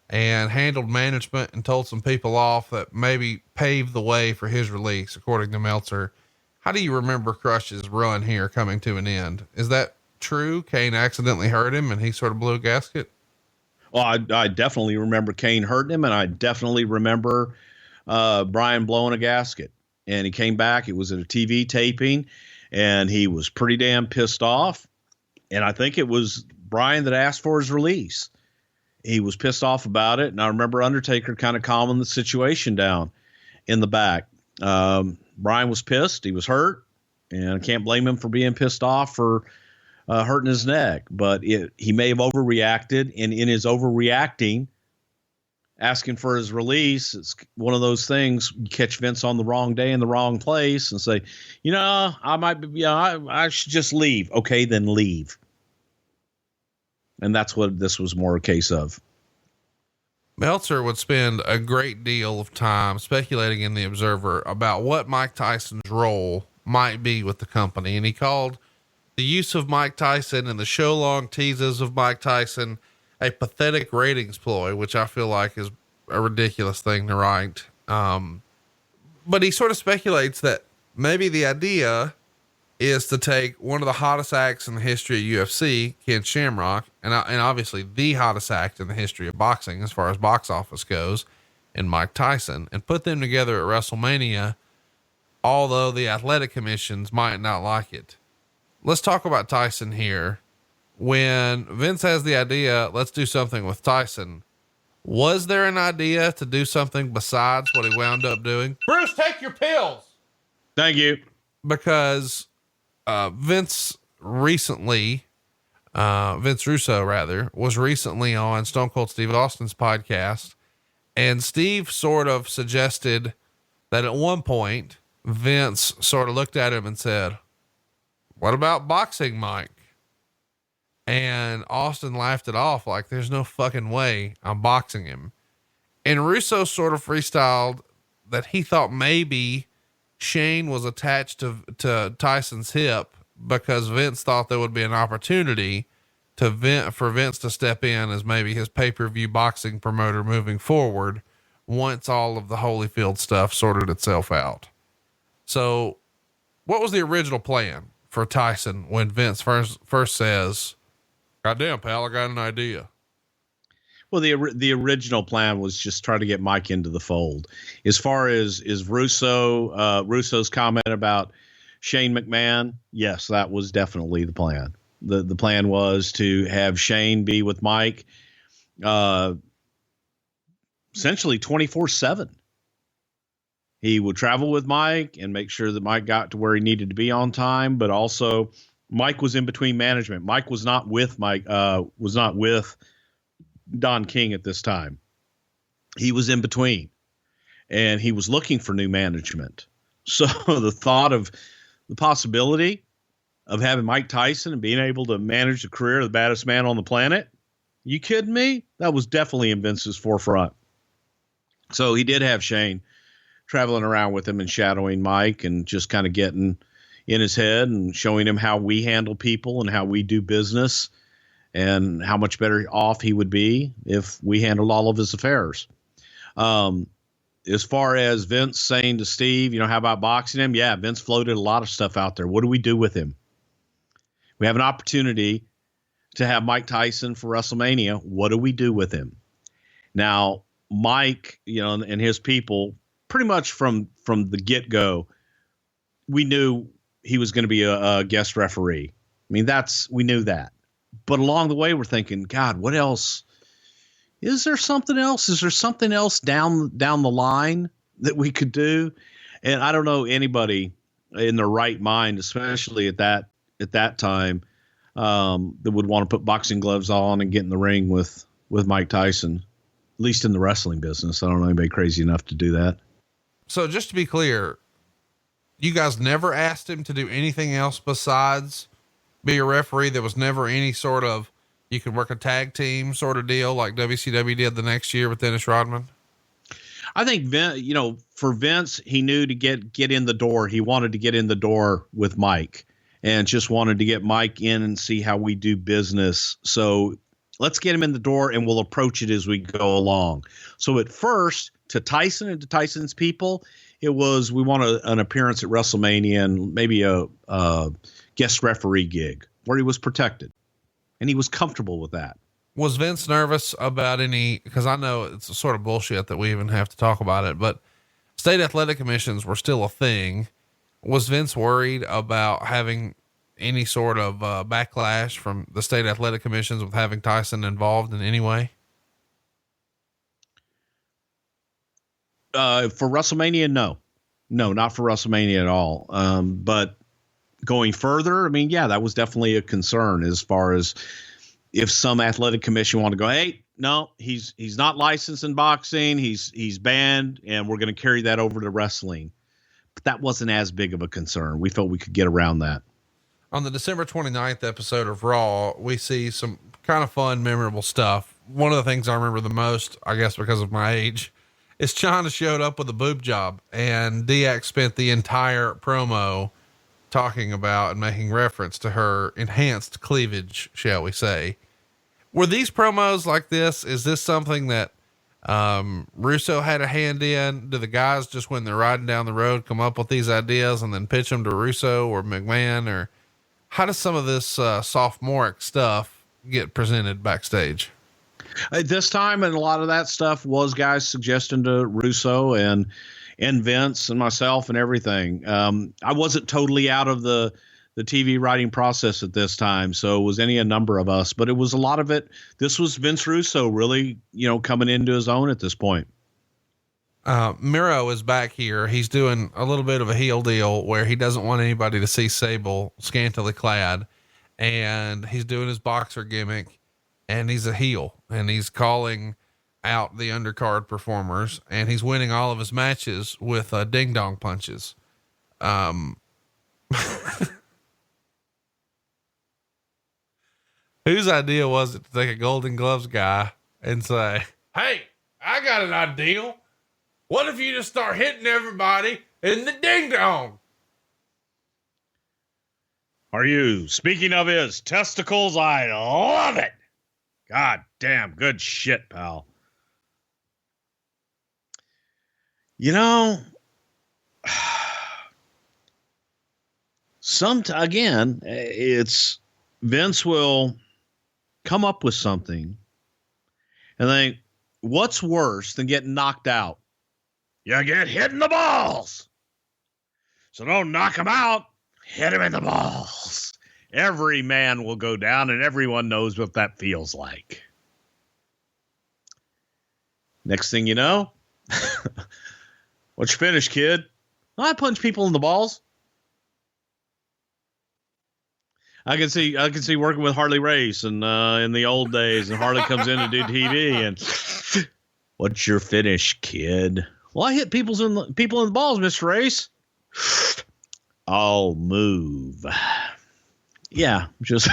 and handled management and told some people off that maybe paved the way for his release, according to Meltzer. How do you remember Crush's run here coming to an end? Is that true? Kane accidentally hurt him and he sort of blew a gasket? Well, I definitely remember Kane hurting him, and I definitely remember Brian blowing a gasket. And he came back. It was at a TV taping, and he was pretty damn pissed off. And I think it was Brian that asked for his release. He was pissed off about it. And I remember Undertaker kind of calming the situation down in the back. Brian was pissed. He was hurt, and I can't blame him for being pissed off for hurting his neck, but he may have overreacted, and in his overreacting, asking for his release, it's one of those things. You catch Vince on the wrong day in the wrong place and say, I might be, I should just leave. Okay, then leave. And that's what this was more a case of. Meltzer would spend a great deal of time speculating in the Observer about what Mike Tyson's role might be with the company. And he called the use of Mike Tyson and the show long teases of Mike Tyson a pathetic ratings ploy, which I feel like is a ridiculous thing to write. But he sort of speculates that maybe the idea is to take one of the hottest acts in the history of UFC, Ken Shamrock, and obviously the hottest act in the history of boxing as far as box office goes, and Mike Tyson, and put them together at WrestleMania, although the athletic commissions might not like it. Let's talk about Tyson here. When Vince has the idea, let's do something with Tyson. Was there an idea to do something besides what he wound up doing? Bruce, take your pills. Thank you. Because Vince Russo was recently on Stone Cold Steve Austin's podcast, and Steve sort of suggested that at one point Vince sort of looked at him and said, "What about boxing, Mike?" And Austin laughed it off like, there's no fucking way I'm boxing him. And Russo sort of freestyled that he thought maybe Shane was attached to Tyson's hip because Vince thought there would be an opportunity for Vince to step in as maybe his pay-per-view boxing promoter moving forward once all of the Holyfield stuff sorted itself out. So what was the original plan for Tyson when Vince first says, "Goddamn, pal, I got an idea"? Well, the original plan was just try to get Mike into the fold. As far as Russo's comment about Shane McMahon, yes, that was definitely the plan. The plan was to have Shane be with Mike, essentially 24/7. He would travel with Mike and make sure that Mike got to where he needed to be on time, but also Mike was in between management. Mike was not with Don King at this time. He was in between, and he was looking for new management. So the thought of the possibility of having Mike Tyson and being able to manage the career of the baddest man on the planet, you kidding me? That was definitely in Vince's forefront. So he did have Shane traveling around with him and shadowing Mike and just kind of getting in his head and showing him how we handle people and how we do business and how much better off he would be if we handled all of his affairs. As far as Vince saying to Steve, how about boxing him? Yeah, Vince floated a lot of stuff out there. What do we do with him? We have an opportunity to have Mike Tyson for WrestleMania. What do we do with him? Now, Mike, and his people, pretty much from the get-go, we knew he was going to be a guest referee. I mean, we knew that. But along the way, we're thinking, God, what else? Is there something else? Is there something else down the line that we could do? And I don't know anybody in their right mind, especially at that time, that would want to put boxing gloves on and get in the ring with Mike Tyson, at least in the wrestling business. I don't know anybody crazy enough to do that. So just to be clear, you guys never asked him to do anything else besides be a referee. There was never any sort of, you could work a tag team sort of deal like WCW did the next year with Dennis Rodman. I think for Vince, he knew to get in the door. He wanted to get in the door with Mike and just wanted to get Mike in and see how we do business. So let's get him in the door and we'll approach it as we go along. So at first, to Tyson and to Tyson's people, it was, we want an appearance at WrestleMania and maybe a guest referee gig where he was protected and he was comfortable with that. Was Vince nervous about because I know it's sort of bullshit that we even have to talk about it, but state athletic commissions were still a thing. Was Vince worried about having any sort of backlash from the state athletic commissions with having Tyson involved in any way? For WrestleMania, no, not for WrestleMania at all. But going further, I mean, yeah, that was definitely a concern as far as if some athletic commission want to go, hey, no, he's not licensed in boxing. He's banned, and we're going to carry that over to wrestling. But that wasn't as big of a concern. We felt we could get around that. On the December 29th episode of Raw, we see some kind of fun, memorable stuff. One of the things I remember the most, I guess because of my age, is China showed up with a boob job, and DX spent the entire promo talking about and making reference to her enhanced cleavage, shall we say. Were these promos like this? Is this something that Russo had a hand in? Do the guys just, when they're riding down the road, come up with these ideas and then pitch them to Russo or McMahon? Or how does some of this sophomoric stuff get presented backstage? At this time, and a lot of that stuff was guys suggesting to Russo and Vince and myself and everything. I wasn't totally out of the TV writing process at this time. So it was a number of us, but it was a lot of it. This was Vince Russo really, coming into his own at this point. Miro is back here. He's doing a little bit of a heel deal where he doesn't want anybody to see Sable scantily clad, and he's doing his boxer gimmick, and he's a heel, and he's calling out the undercard performers, and he's winning all of his matches with ding dong punches. Whose idea was it to take a Golden Gloves guy and say, hey, I got an idea. What if you just start hitting everybody in the ding dong? Are you speaking of his testicles? I love it. God damn, good shit, pal. Again, it's Vince will come up with something and think, what's worse than getting knocked out? You get hit in the balls. So don't knock him out. Hit him in the balls. Every man will go down, and everyone knows what that feels like. Next thing you know, what's your finish, kid? I punch people in the balls. I can see working with Harley Race and in the old days, and Harley comes in to do TV, and what's your finish, kid? Well, I hit people in the balls, Mr. Race. I'll move. Yeah, just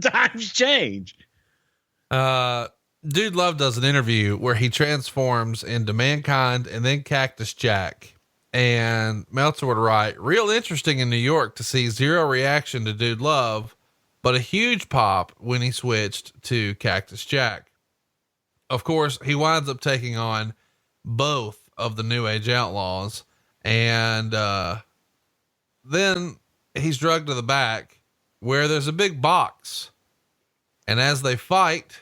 times change. Dude Love does an interview where he transforms into Mankind and then Cactus Jack. And Meltzer would write, real interesting in New York to see zero reaction to Dude Love, but a huge pop when he switched to Cactus Jack. Of course, he winds up taking on both of the New Age Outlaws. And then he's drugged to the back where there's a big box. And as they fight,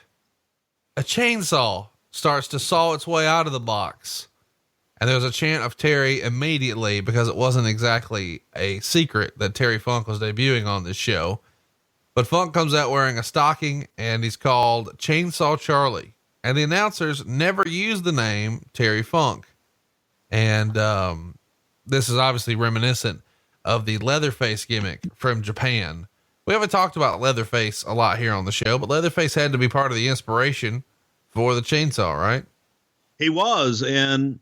a chainsaw starts to saw its way out of the box. And there was a chant of Terry immediately, because it wasn't exactly a secret that Terry Funk was debuting on this show. But Funk comes out wearing a stocking, and he's called Chainsaw Charlie. And the announcers never used the name Terry Funk. And this is obviously reminiscent of the Leatherface gimmick from Japan. We haven't talked about Leatherface a lot here on the show, but Leatherface had to be part of the inspiration for the chainsaw, right? He was. And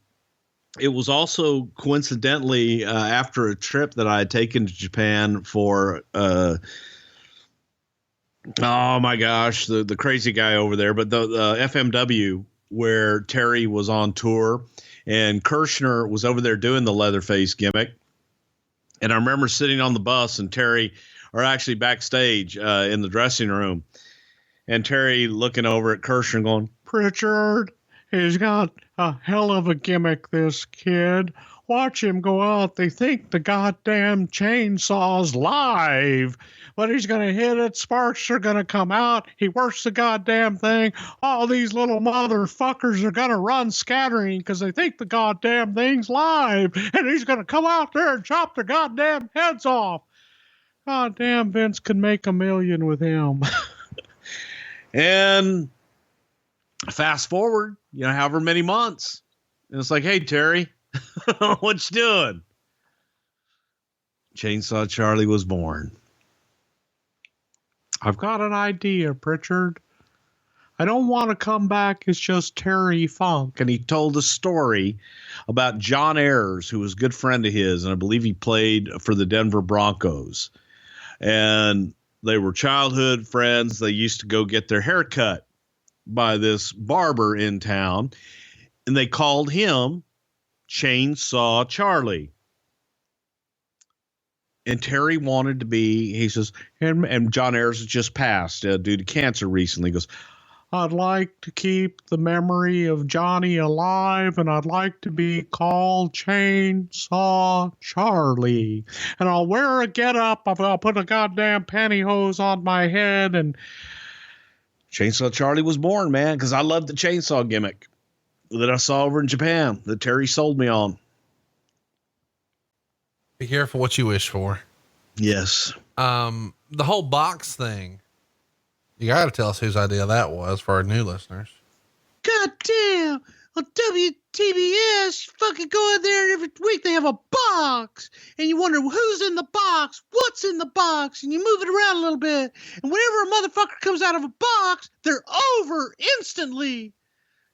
it was also coincidentally after a trip that I had taken to Japan for, oh my gosh, the crazy guy over there, but the FMW, where Terry was on tour and Kirshner was over there doing the Leatherface gimmick. And I remember sitting on the bus and Terry, or actually backstage in the dressing room, and Terry looking over at Kirshner going, "Prichard, he's got a hell of a gimmick, this kid. Watch him go out. They think the goddamn chainsaw's live, but he's going to hit it. Sparks are going to come out. He works the goddamn thing. All these little motherfuckers are going to run scattering because they think the goddamn thing's live, and he's going to come out there and chop their goddamn heads off. Goddamn, Vince could make $1 million with him." And fast forward, however many months, and it's like, "Hey, Terry, what you doing?" Chainsaw Charlie was born. "I've got an idea, Prichard. I don't want to come back as just Terry Funk." And he told a story about John Ayers, who was a good friend of his, and I believe he played for the Denver Broncos. And they were childhood friends. They used to go get their hair cut by this barber in town, and they called him Chainsaw Charlie. And Terry wanted to be, he says, and John Ayers has just passed due to cancer recently. He goes, "I'd like to keep the memory of Johnny alive, and I'd like to be called Chainsaw Charlie. And I'll wear a get-up. I'll put a goddamn pantyhose on my head." And Chainsaw Charlie was born, man, because I loved the chainsaw gimmick that I saw over in Japan that Terry sold me on. Be careful what you wish for. Yes. The whole box thing, you got to tell us whose idea that was for our new listeners. God damn. On WTBS, you fucking go in there and every week they have a box. And you wonder who's in the box, what's in the box, and you move it around a little bit. And whenever a motherfucker comes out of a box, they're over instantly.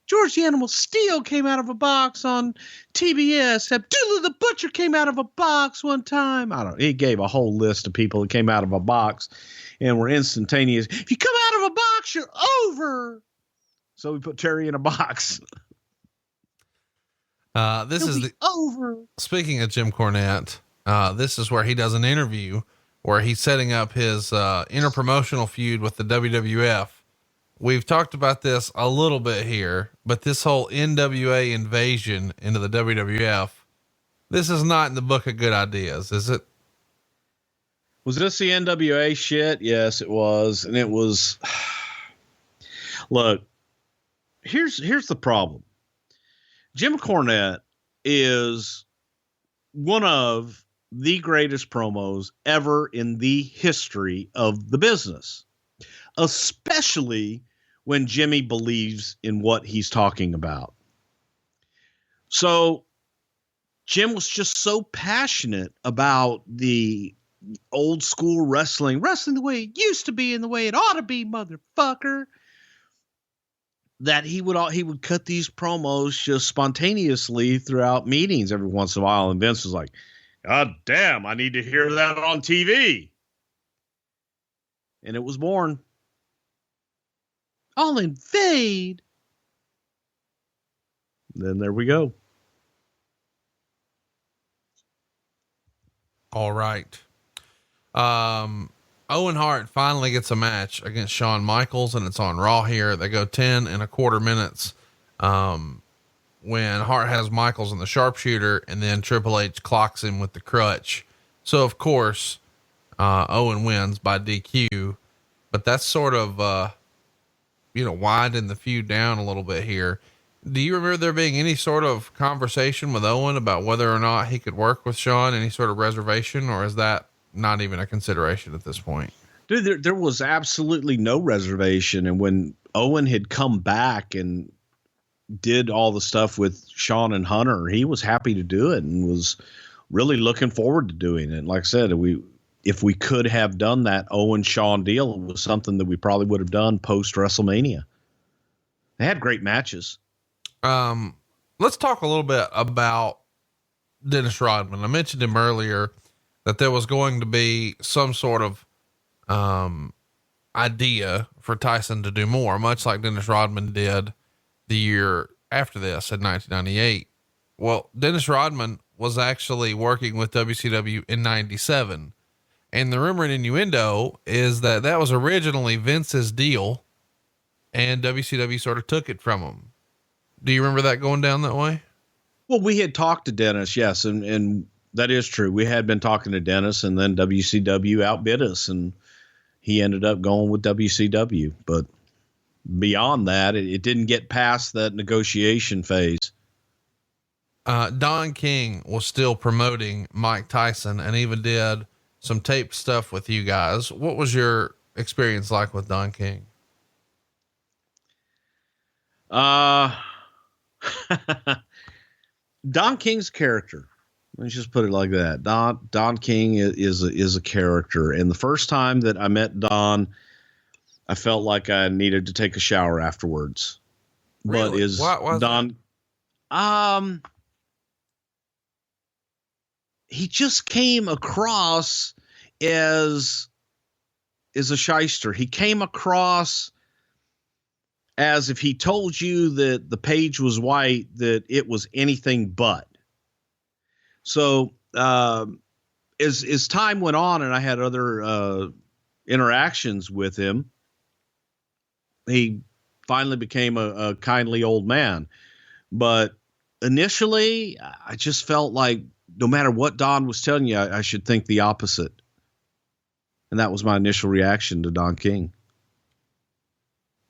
George the Animal Steel came out of a box on TBS. Abdullah the Butcher came out of a box one time. I don't know. He gave a whole list of people that came out of a box and were instantaneous. If you come out of a box, you're over. So we put Terry in a box. This He'll is be over. Speaking of Jim Cornette, this is where he does an interview where he's setting up his interpromotional feud with the WWF. We've talked about this a little bit here, but this whole NWA invasion into the WWF, this is not in the book of good ideas, is it? Was this the NWA shit? Yes, it was. And it was, look, here's the problem. Jim Cornette is one of the greatest promos ever in the history of the business, especially when Jimmy believes in what he's talking about. So Jim was just so passionate about the old school wrestling the way it used to be and the way it ought to be, motherfucker, that he would cut these promos just spontaneously throughout meetings every once in a while. And Vince was like, "God damn, I need to hear that on TV." And it was born. "I'll invade." Then there we go. All right. Owen Hart finally gets a match against Shawn Michaels, and it's on Raw here. They go 10 1/4 minutes. When Hart has Michaels in the sharpshooter, and then Triple H clocks him with the crutch. So of course, Owen wins by DQ, but that's sort of, widen the feud down a little bit here. Do you remember there being any sort of conversation with Owen about whether or not he could work with Shawn, any sort of reservation, or is that not even a consideration at this point? Dude, there was absolutely no reservation. And when Owen had come back and did all the stuff with Shawn and Hunter, he was happy to do it and was really looking forward to doing it. Like I said, if we could have done that Owen Shawn deal, it was something that we probably would have done post WrestleMania. They had great matches. Let's talk a little bit about Dennis Rodman. I mentioned him earlier that there was going to be some sort of, idea for Tyson to do more, much like Dennis Rodman did the year after this in 1998. Well, Dennis Rodman was actually working with WCW in 97. And the rumor and innuendo is that that was originally Vince's deal and WCW sort of took it from him. Do you remember that going down that way? Well, we had talked to Dennis, yes. And that is true. We had been talking to Dennis, and then WCW outbid us, and he ended up going with WCW. But beyond that, it didn't get past that negotiation phase. Don King was still promoting Mike Tyson and even did some taped stuff with you guys. What was your experience like with Don King? Don King's character. Let's just put it like that. Don King is a character. And the first time that I met Don, I felt like I needed to take a shower afterwards. Really? But is Don, he just came across as a shyster. He came across as if he told you that the page was white, that it was anything but. So, as time went on and I had other, interactions with him, he finally became a kindly old man. But initially I just felt like no matter what Don was telling you, I should think the opposite. And that was my initial reaction to Don King.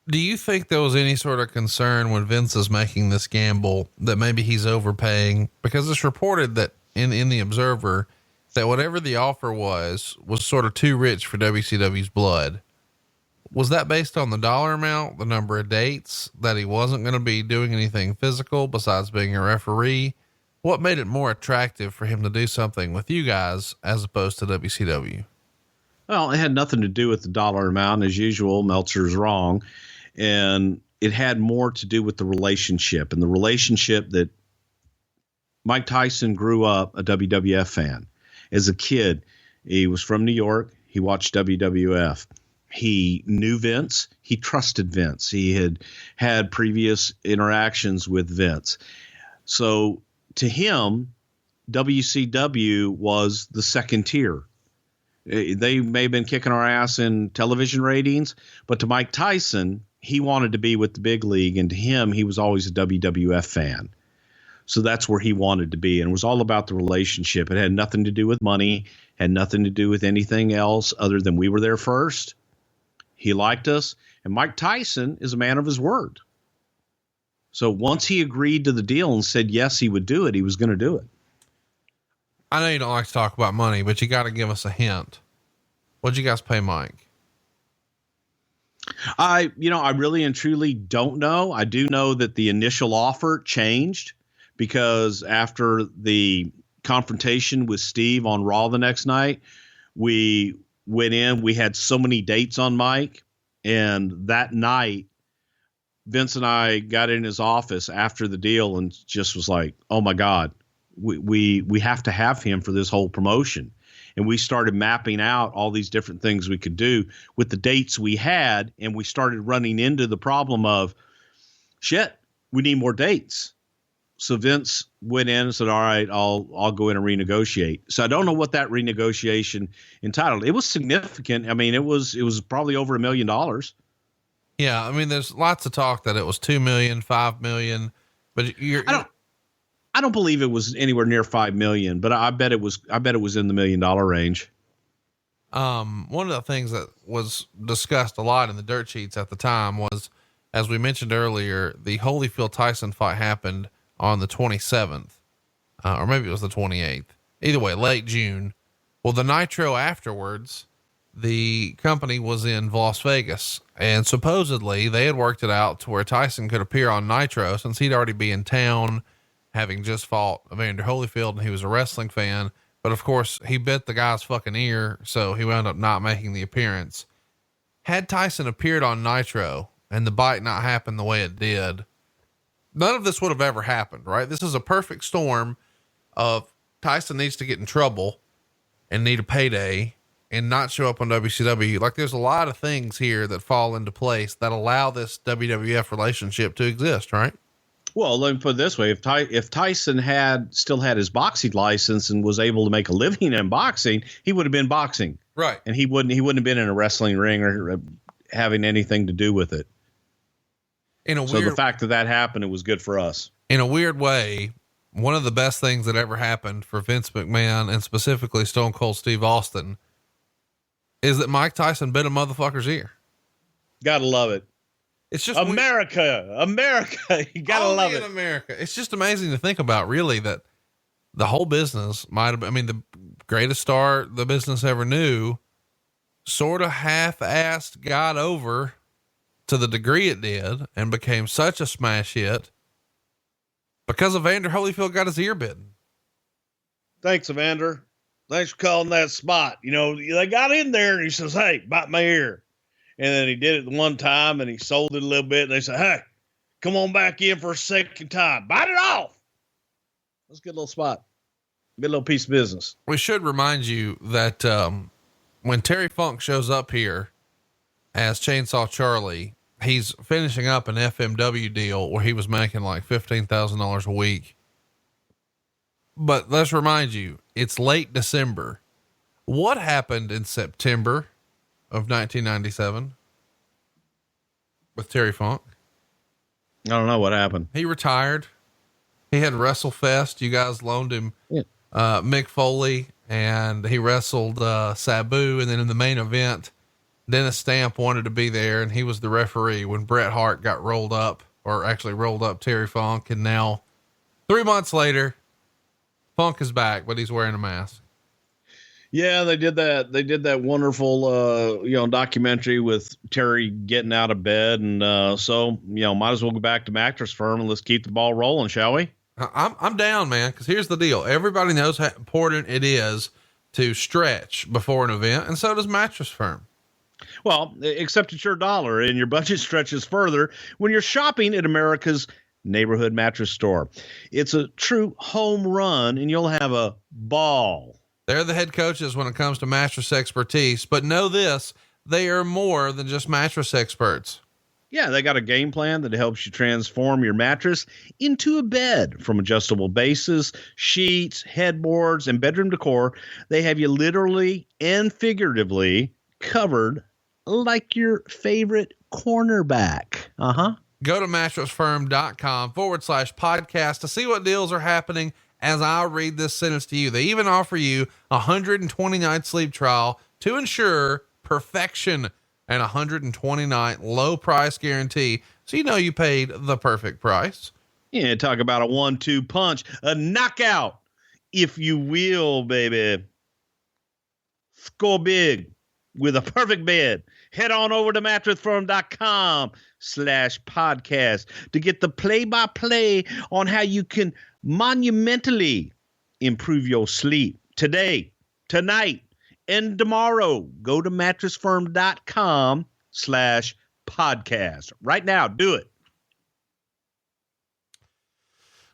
Do you think there was any sort of concern when Vince is making this gamble that maybe he's overpaying? Because it's reported that in the Observer that whatever the offer was sort of too rich for WCW's blood. Was that based on the dollar amount, the number of dates, that he wasn't going to be doing anything physical besides being a referee? What made it more attractive for him to do something with you guys as opposed to WCW? Well, it had nothing to do with the dollar amount. As usual, Meltzer's wrong. And it had more to do with the relationship, and the relationship that Mike Tyson grew up a WWF fan. As a kid, he was from New York. He watched WWF. He knew Vince. He trusted Vince. He had had previous interactions with Vince. So to him, WCW was the second tier. They may have been kicking our ass in television ratings, but to Mike Tyson, he wanted to be with the big league. And to him, he was always a WWF fan. So that's where he wanted to be. And it was all about the relationship. It had nothing to do with money, had nothing to do with anything else other than we were there first. He liked us. And Mike Tyson is a man of his word. So once he agreed to the deal and said, yes, he would do it, he was going to do it. I know you don't like to talk about money, but you got to give us a hint. What'd you guys pay Mike? I really and truly don't know. I do know that the initial offer changed because after the confrontation with Steve on Raw the next night, we went in, we had so many dates on Mike. And that night, Vince and I got in his office after the deal and just was like, oh my God, we have to have him for this whole promotion. And we started mapping out all these different things we could do with the dates we had. And we started running into the problem of shit, we need more dates. So Vince went in and said, all right, I'll go in and renegotiate. So I don't know what that renegotiation entitled. It was significant. I mean, it was probably over $1 million. Yeah. I mean, there's lots of talk that it was 2 million, 5 million, but I don't believe it was anywhere near 5 million, but I bet it was in the $1 million range. One of the things that was discussed a lot in the dirt sheets at the time was as we mentioned earlier, the Holyfield Tyson fight happened on the 27th, or maybe it was the 28th. Either way, late June. Well, the Nitro afterwards, the company was in Las Vegas, and supposedly they had worked it out to where Tyson could appear on Nitro since he'd already be in town, having just fought Evander Holyfield, and he was a wrestling fan. But of course, he bit the guy's fucking ear, so he wound up not making the appearance. Had Tyson appeared on Nitro and the bite not happened the way it did, none of this would have ever happened, right? This is a perfect storm of Tyson needs to get in trouble and need a payday and not show up on WCW. Like, there's a lot of things here that fall into place that allow this WWF relationship to exist, right? Well, let me put it this way. If Tyson still had his boxing license and was able to make a living in boxing, he would have been boxing. Right. And he wouldn't have been in a wrestling ring or having anything to do with it. So the fact that happened, it was good for us. In a weird way, one of the best things that ever happened for Vince McMahon and specifically Stone Cold Steve Austin is that Mike Tyson bit a motherfucker's ear. Gotta love it. It's just America. You gotta love it. America. It's just amazing to think about, really, that the whole business might have been, I mean, the greatest star the business ever knew sort of half-assed got over to the degree it did and became such a smash hit because Evander Holyfield got his ear bitten. Thanks, Evander. Thanks for calling that spot. You know, they got in there and he says, "Hey, bite my ear." And then he did it one time and he sold it a little bit. And they said, "Hey, come on back in for a second time. Bite it off." That's a good little spot. Good little piece of business. We should remind you that, when Terry Funk shows up here as Chainsaw Charlie, he's finishing up an FMW deal where he was making like $15,000 a week. But let's remind you, it's late December. What happened in September of 1997 with Terry Funk? I don't know what happened. He retired. He had WrestleFest. You guys loaned him, Mick Foley, and he wrestled, Sabu. And then in the main event, Dennis Stamp wanted to be there, and he was the referee when Bret Hart got rolled up Terry Funk. And now 3 months later, Funk is back, but he's wearing a mask. Yeah, they did that. They did that wonderful, documentary with Terry getting out of bed. And, so, might as well go back to Mattress Firm and let's keep the ball rolling, shall we? I'm down, man. Cause here's the deal. Everybody knows how important it is to stretch before an event. And so does Mattress Firm. Well, except it's your dollar and your budget stretches further when you're shopping at America's neighborhood mattress store. It's a true home run and you'll have a ball. They're the head coaches when it comes to mattress expertise, but know this, they are more than just mattress experts. Yeah, they got a game plan that helps you transform your mattress into a bed. From adjustable bases, sheets, headboards, and bedroom decor, they have you literally and figuratively covered like your favorite cornerback. Go to mattressfirm.com/podcast to see what deals are happening as I read this sentence to you. They even offer you a 120-night sleep trial to ensure perfection and 120-night low price guarantee. So you paid the perfect price. Yeah, talk about a 1-2 punch, a knockout, if you will, baby. Score big with a perfect bed. Head on over to mattressfirm.com/podcast to get the play-by-play on how you can monumentally improve your sleep today, tonight, and tomorrow. Go to mattressfirm.com/podcast right now. Do it.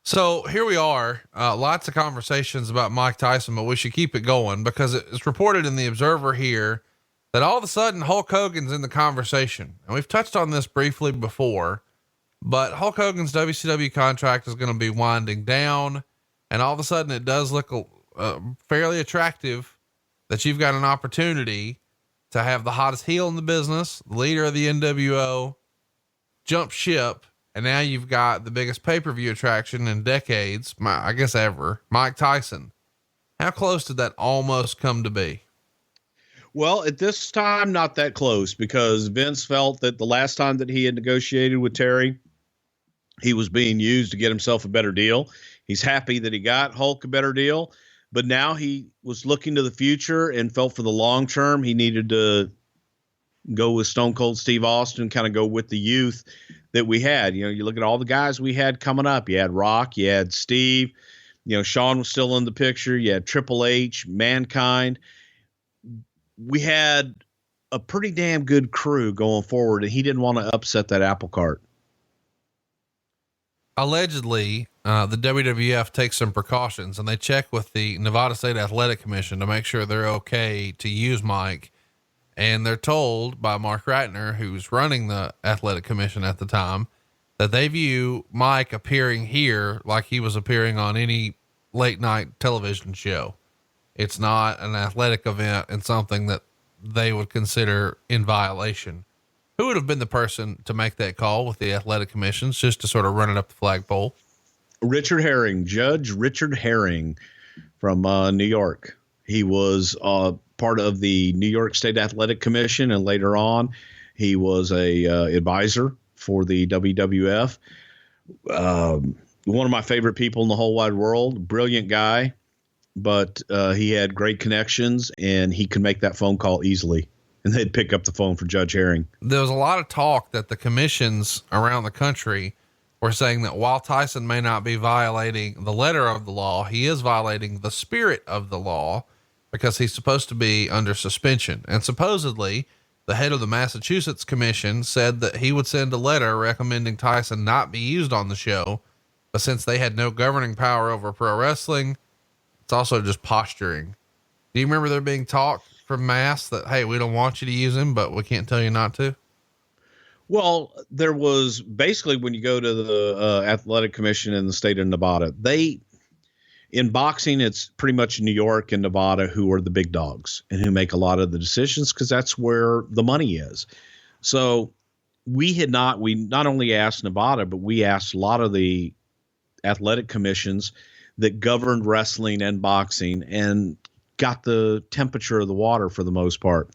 So here we are, lots of conversations about Mike Tyson, but we should keep it going because it's reported in the Observer here that all of a sudden Hulk Hogan's in the conversation. And we've touched on this briefly before, but Hulk Hogan's WCW contract is going to be winding down. And all of a sudden it does look fairly attractive that you've got an opportunity to have the hottest heel in the business, the leader of the NWO, jump ship. And now you've got the biggest pay-per-view attraction in decades, I guess ever, Mike Tyson. How close did that almost come to be? Well, at this time, not that close, because Vince felt that the last time that he had negotiated with Terry, he was being used to get himself a better deal. He's happy that he got Hulk a better deal, but now he was looking to the future and felt for the long term he needed to go with Stone Cold Steve Austin, kind of go with the youth that we had. You look at all the guys we had coming up. You had Rock, you had Steve, Shawn was still in the picture. You had Triple H, Mankind. We had a pretty damn good crew going forward, and he didn't want to upset that apple cart. Allegedly, the WWF takes some precautions, and they check with the Nevada State Athletic Commission to make sure they're okay to use Mike. And they're told by Mark Ratner, who's running the Athletic Commission at the time, that they view Mike appearing here like he was appearing on any late night television show. It's not an athletic event and something that they would consider in violation. Who would have been the person to make that call with the athletic commissions, just to sort of run it up the flagpole? Richard Herring, Judge Richard Herring from New York. He was part of the New York State Athletic Commission, and later on, he was a advisor for the WWF. One of my favorite people in the whole wide world, brilliant guy, but he had great connections, and he could make that phone call easily, and they'd pick up the phone for Judge Herring. There was a lot of talk that the commissions around the country were saying that while Tyson may not be violating the letter of the law, he is violating the spirit of the law, because he's supposed to be under suspension. And supposedly the head of the Massachusetts Commission said that he would send a letter recommending Tyson not be used on the show, but since they had no governing power over pro wrestling, it's also just posturing. Do you remember there being talk from Mass that, hey, we don't want you to use him, but we can't tell you not to? Well, there was basically, when you go to the Athletic Commission in the state of Nevada, in boxing, it's pretty much New York and Nevada who are the big dogs and who make a lot of the decisions, because that's where the money is. So we not only asked Nevada, but we asked a lot of the athletic commissions that governed wrestling and boxing, and got the temperature of the water for the most part.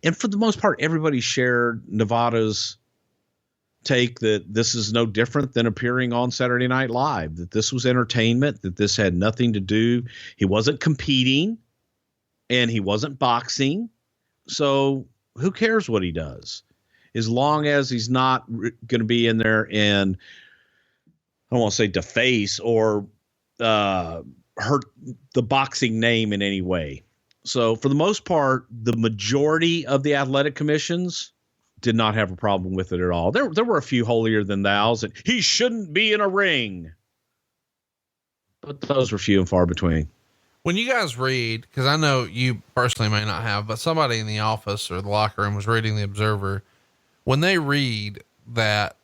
And for the most part, everybody shared Nevada's take that this is no different than appearing on Saturday Night Live, that this was entertainment, that this had nothing to do. He wasn't competing and he wasn't boxing. So who cares what he does, as long as he's not going to be in there and, I don't want to say deface or hurt the boxing name in any way. So for the most part, the majority of the athletic commissions did not have a problem with it at all. There were a few holier than thous that he shouldn't be in a ring, but those were few and far between. When you guys read, cause I know you personally may not have, but somebody in the office or the locker room was reading the Observer. When they read that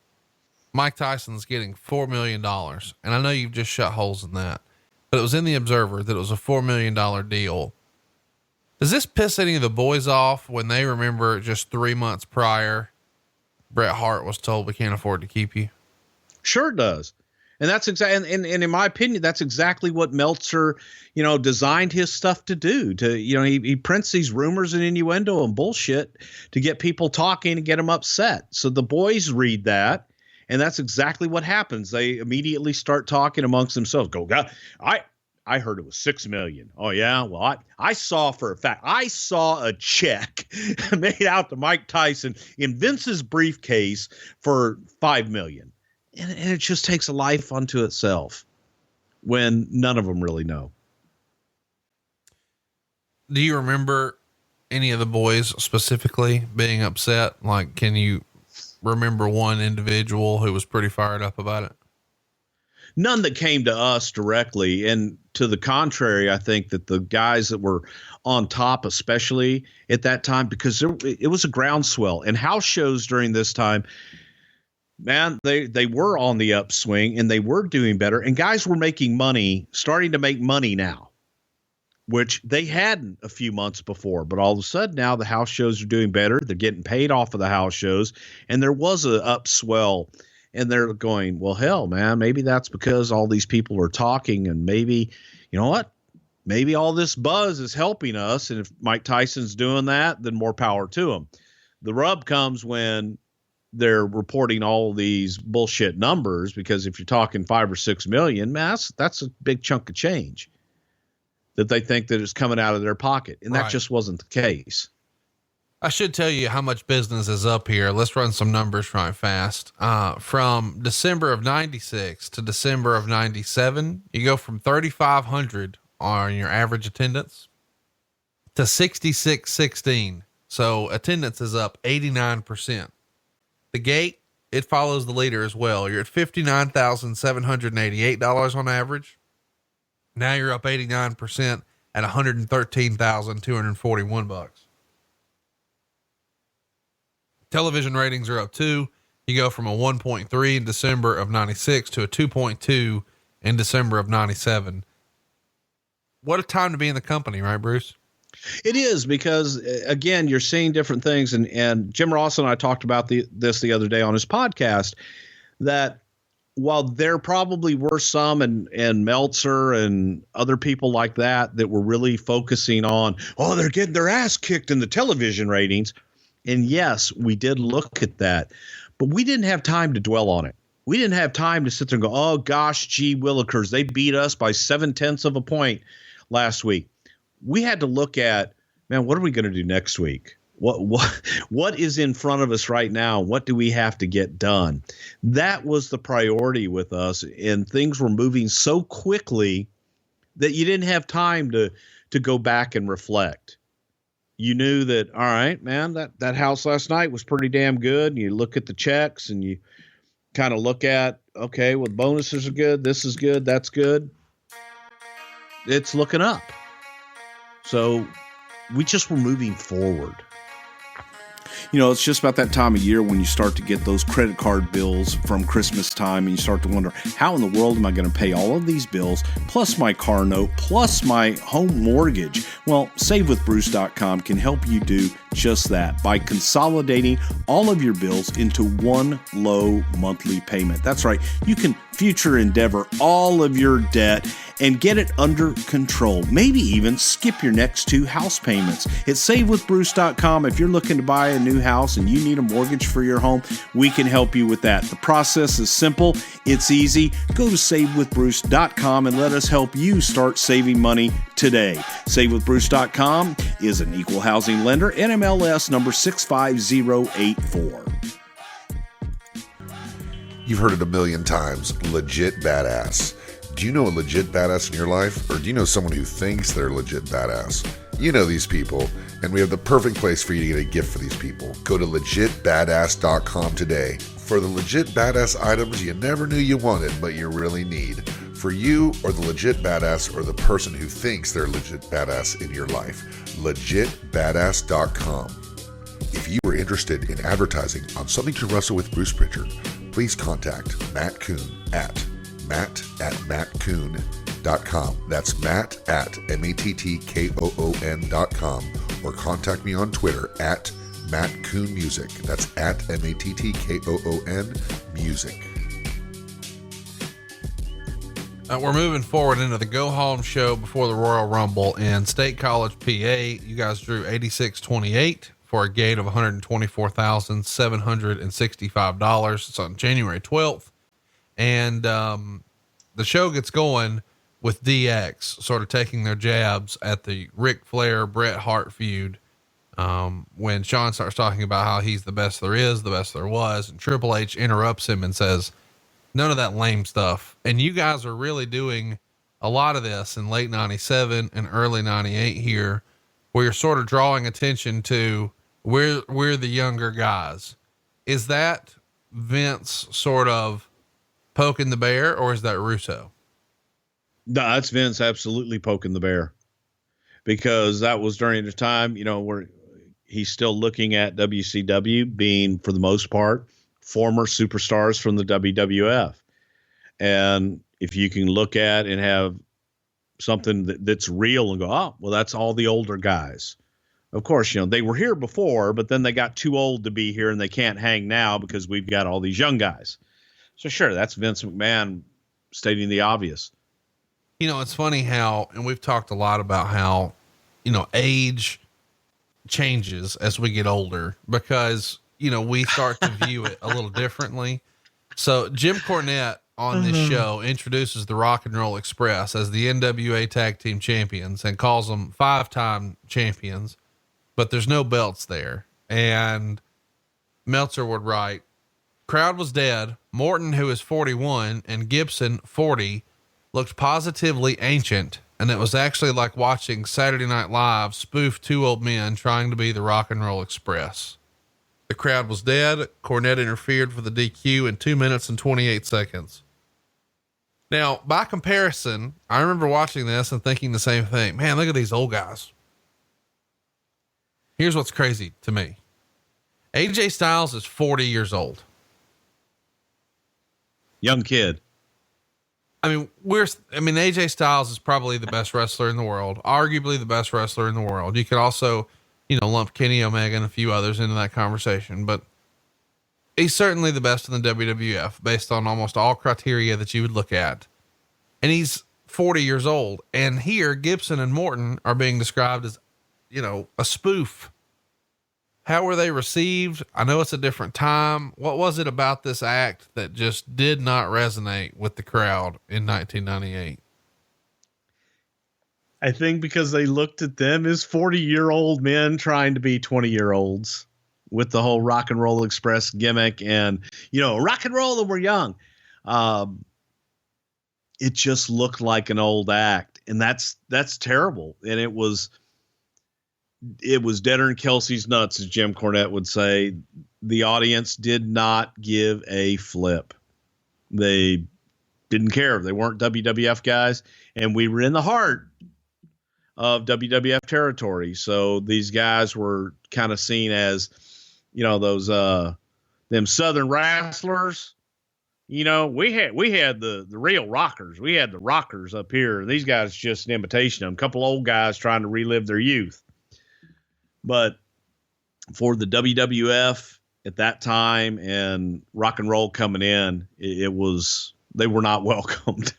Mike Tyson's getting $4 million, and I know you've just shut holes in that, but it was in the Observer that it was a $4 million deal. Does this piss any of the boys off when they remember just 3 months prior, Bret Hart was told, we can't afford to keep you? Sure it does. And that's exactly, and in my opinion, that's exactly what Meltzer, designed his stuff to do. He prints these rumors and innuendo and bullshit to get people talking and get them upset. So the boys read that, and that's exactly what happens. They immediately start talking amongst themselves. Go, God, I heard it was $6 million. Oh yeah. Well, I saw for a fact, I saw a check made out to Mike Tyson in Vince's briefcase for $5 million. And it just takes a life unto itself when none of them really know. Do you remember any of the boys specifically being upset? Like, can you remember one individual who was pretty fired up about it? None that came to us directly. And to the contrary, I think that the guys that were on top, especially at that time, because it was a groundswell, and house shows during this time, man, they were on the upswing and they were doing better, and guys were making money, starting to make money now, which they hadn't a few months before. But all of a sudden now the house shows are doing better. They're getting paid off of the house shows, and there was a upswell. And they're going, well, hell, man, maybe that's because all these people are talking, and maybe, you know what? maybe all this buzz is helping us. And if Mike Tyson's doing that, then more power to him. The rub comes when they're reporting all these bullshit numbers, because if you're talking 5 or 6 million, man, that's a big chunk of change that they think that is coming out of their pocket. And that just wasn't the case. I should tell you how much business is up here. Let's run some numbers right fast. From December of 96 to December of 97, you go from 3,500 on your average attendance to 6,616. So attendance is up 89%. The gate, it follows the leader as well. You're at $59,788 on average. Now you're up 89% at $113,241. Television ratings are up too. You go from a 1.3 in December of 96 to a 2.2 in December of 97. What a time to be in the company, right, Bruce? It is, because again, you're seeing different things. And Jim Ross and I talked about this the other day on his podcast, that while there probably were some and Meltzer and other people like that were really focusing on, oh, they're getting their ass kicked in the television ratings. And yes, we did look at that, but we didn't have time to dwell on it. We didn't have time to sit there and go, oh gosh, gee willikers, they beat us by 0.7 of a point last week. We had to look at, man, what are we going to do next week? What is in front of us right now? What do we have to get done? That was the priority with us, and things were moving so quickly that you didn't have time to go back and reflect. You knew that, all right, man, that house last night was pretty damn good. And you look at the checks and you kind of look at, okay, well, bonuses are good. This is good. That's good. It's looking up. So we just were moving forward. You know, it's just about that time of year when you start to get those credit card bills from Christmas time, and you start to wonder, how in the world am I going to pay all of these bills, plus my car note, plus my home mortgage? Well, SaveWithBruce.com can help you do just that by consolidating all of your bills into one low monthly payment. That's right. You can future endeavor all of your debt and get it under control. Maybe even skip your next 2 house payments. At SaveWithBruce.com, if you're looking to buy a new house and you need a mortgage for your home, we can help you with that. The process is simple. It's easy. Go to SaveWithBruce.com and let us help you start saving money today. SaveWithBruce.com is an equal housing lender, NMLS number 65084. You've heard it a million times, legit badass. Do you know a legit badass in your life, or do you know someone who thinks they're legit badass? You know these people, and we have the perfect place for you to get a gift for these people. Go to legitbadass.com today for the legit badass items you never knew you wanted, but you really need. For you, or the legit badass, or the person who thinks they're legit badass in your life. Legitbadass.com. If you are interested in advertising on Something to Wrestle with Bruce Prichard, please contact Matt Coon at matt@mattcoon.com. That's Matt at mattkoon.com, or contact me on Twitter at MattCoonMusic. That's at MattKoon Music. We're moving forward into the go home show before the Royal Rumble in State College, PA. You guys drew 8628 for a gate of $124,765. It's on January 12th. And, the show gets going with DX sort of taking their jabs at the Ric Flair, Bret Hart feud. When Shawn starts talking about how he's the best there is, the best there was, and Triple H interrupts him and says, none of that lame stuff. And you guys are really doing a lot of this in late 97 and early 98 here, where you're sort of drawing attention to we're the younger guys. Is that Vince sort of poking the bear, or is that Russo? No, that's Vince absolutely poking the bear, because that was during the time, where he's still looking at WCW being, for the most part, former superstars from the WWF. And if you can look at and have something that's real and go, oh, well, that's all the older guys. Of course, they were here before, but then they got too old to be here and they can't hang now because we've got all these young guys. So sure, that's Vince McMahon stating the obvious. You know, it's funny how, and we've talked a lot about how, you know, age changes as we get older because, you know, we start to view it a little differently. So Jim Cornette on this show introduces the Rock and Roll Express as the NWA Tag Team Champions and calls them 5-time champions, but there's no belts there. And Meltzer would write, crowd was dead. Morton, who is 41, and Gibson, 40, looked positively ancient, and it was actually like watching Saturday Night Live spoof two old men trying to be the Rock and Roll Express. The crowd was dead. Cornette interfered for the DQ in 2 minutes and 28 seconds. Now, by comparison, I remember watching this and thinking the same thing. Man, look at these old guys. Here's what's crazy to me. AJ Styles is 40 years old. Young kid. I mean, AJ Styles is probably the best wrestler in the world, arguably the best wrestler in the world. You could also, you know, lump Kenny Omega and a few others into that conversation, but he's certainly the best in the WWF based on almost all criteria that you would look at. And he's 40 years old. And here Gibson and Morton are being described as, you know, a spoof. How were they received? I know it's a different time. What was it about this act that just did not resonate with the crowd in 1998? I think because they looked at them as 40-year-old men trying to be 20-year-olds with the whole Rock and Roll Express gimmick and, you know, rock and roll and we're young. It just looked like an old act, and that's terrible. And it was deader than Kelsey's nuts, as Jim Cornette would say. The audience did not give a flip. They didn't care. They weren't WWF guys, and we were in the heart of WWF territory. So these guys were kind of seen as, you know, those, them Southern wrestlers. You know, we had the real rockers. We had the rockers up here. These guys just an imitation of them. A couple old guys trying to relive their youth. But for the WWF at that time and rock and roll coming in, they were not welcomed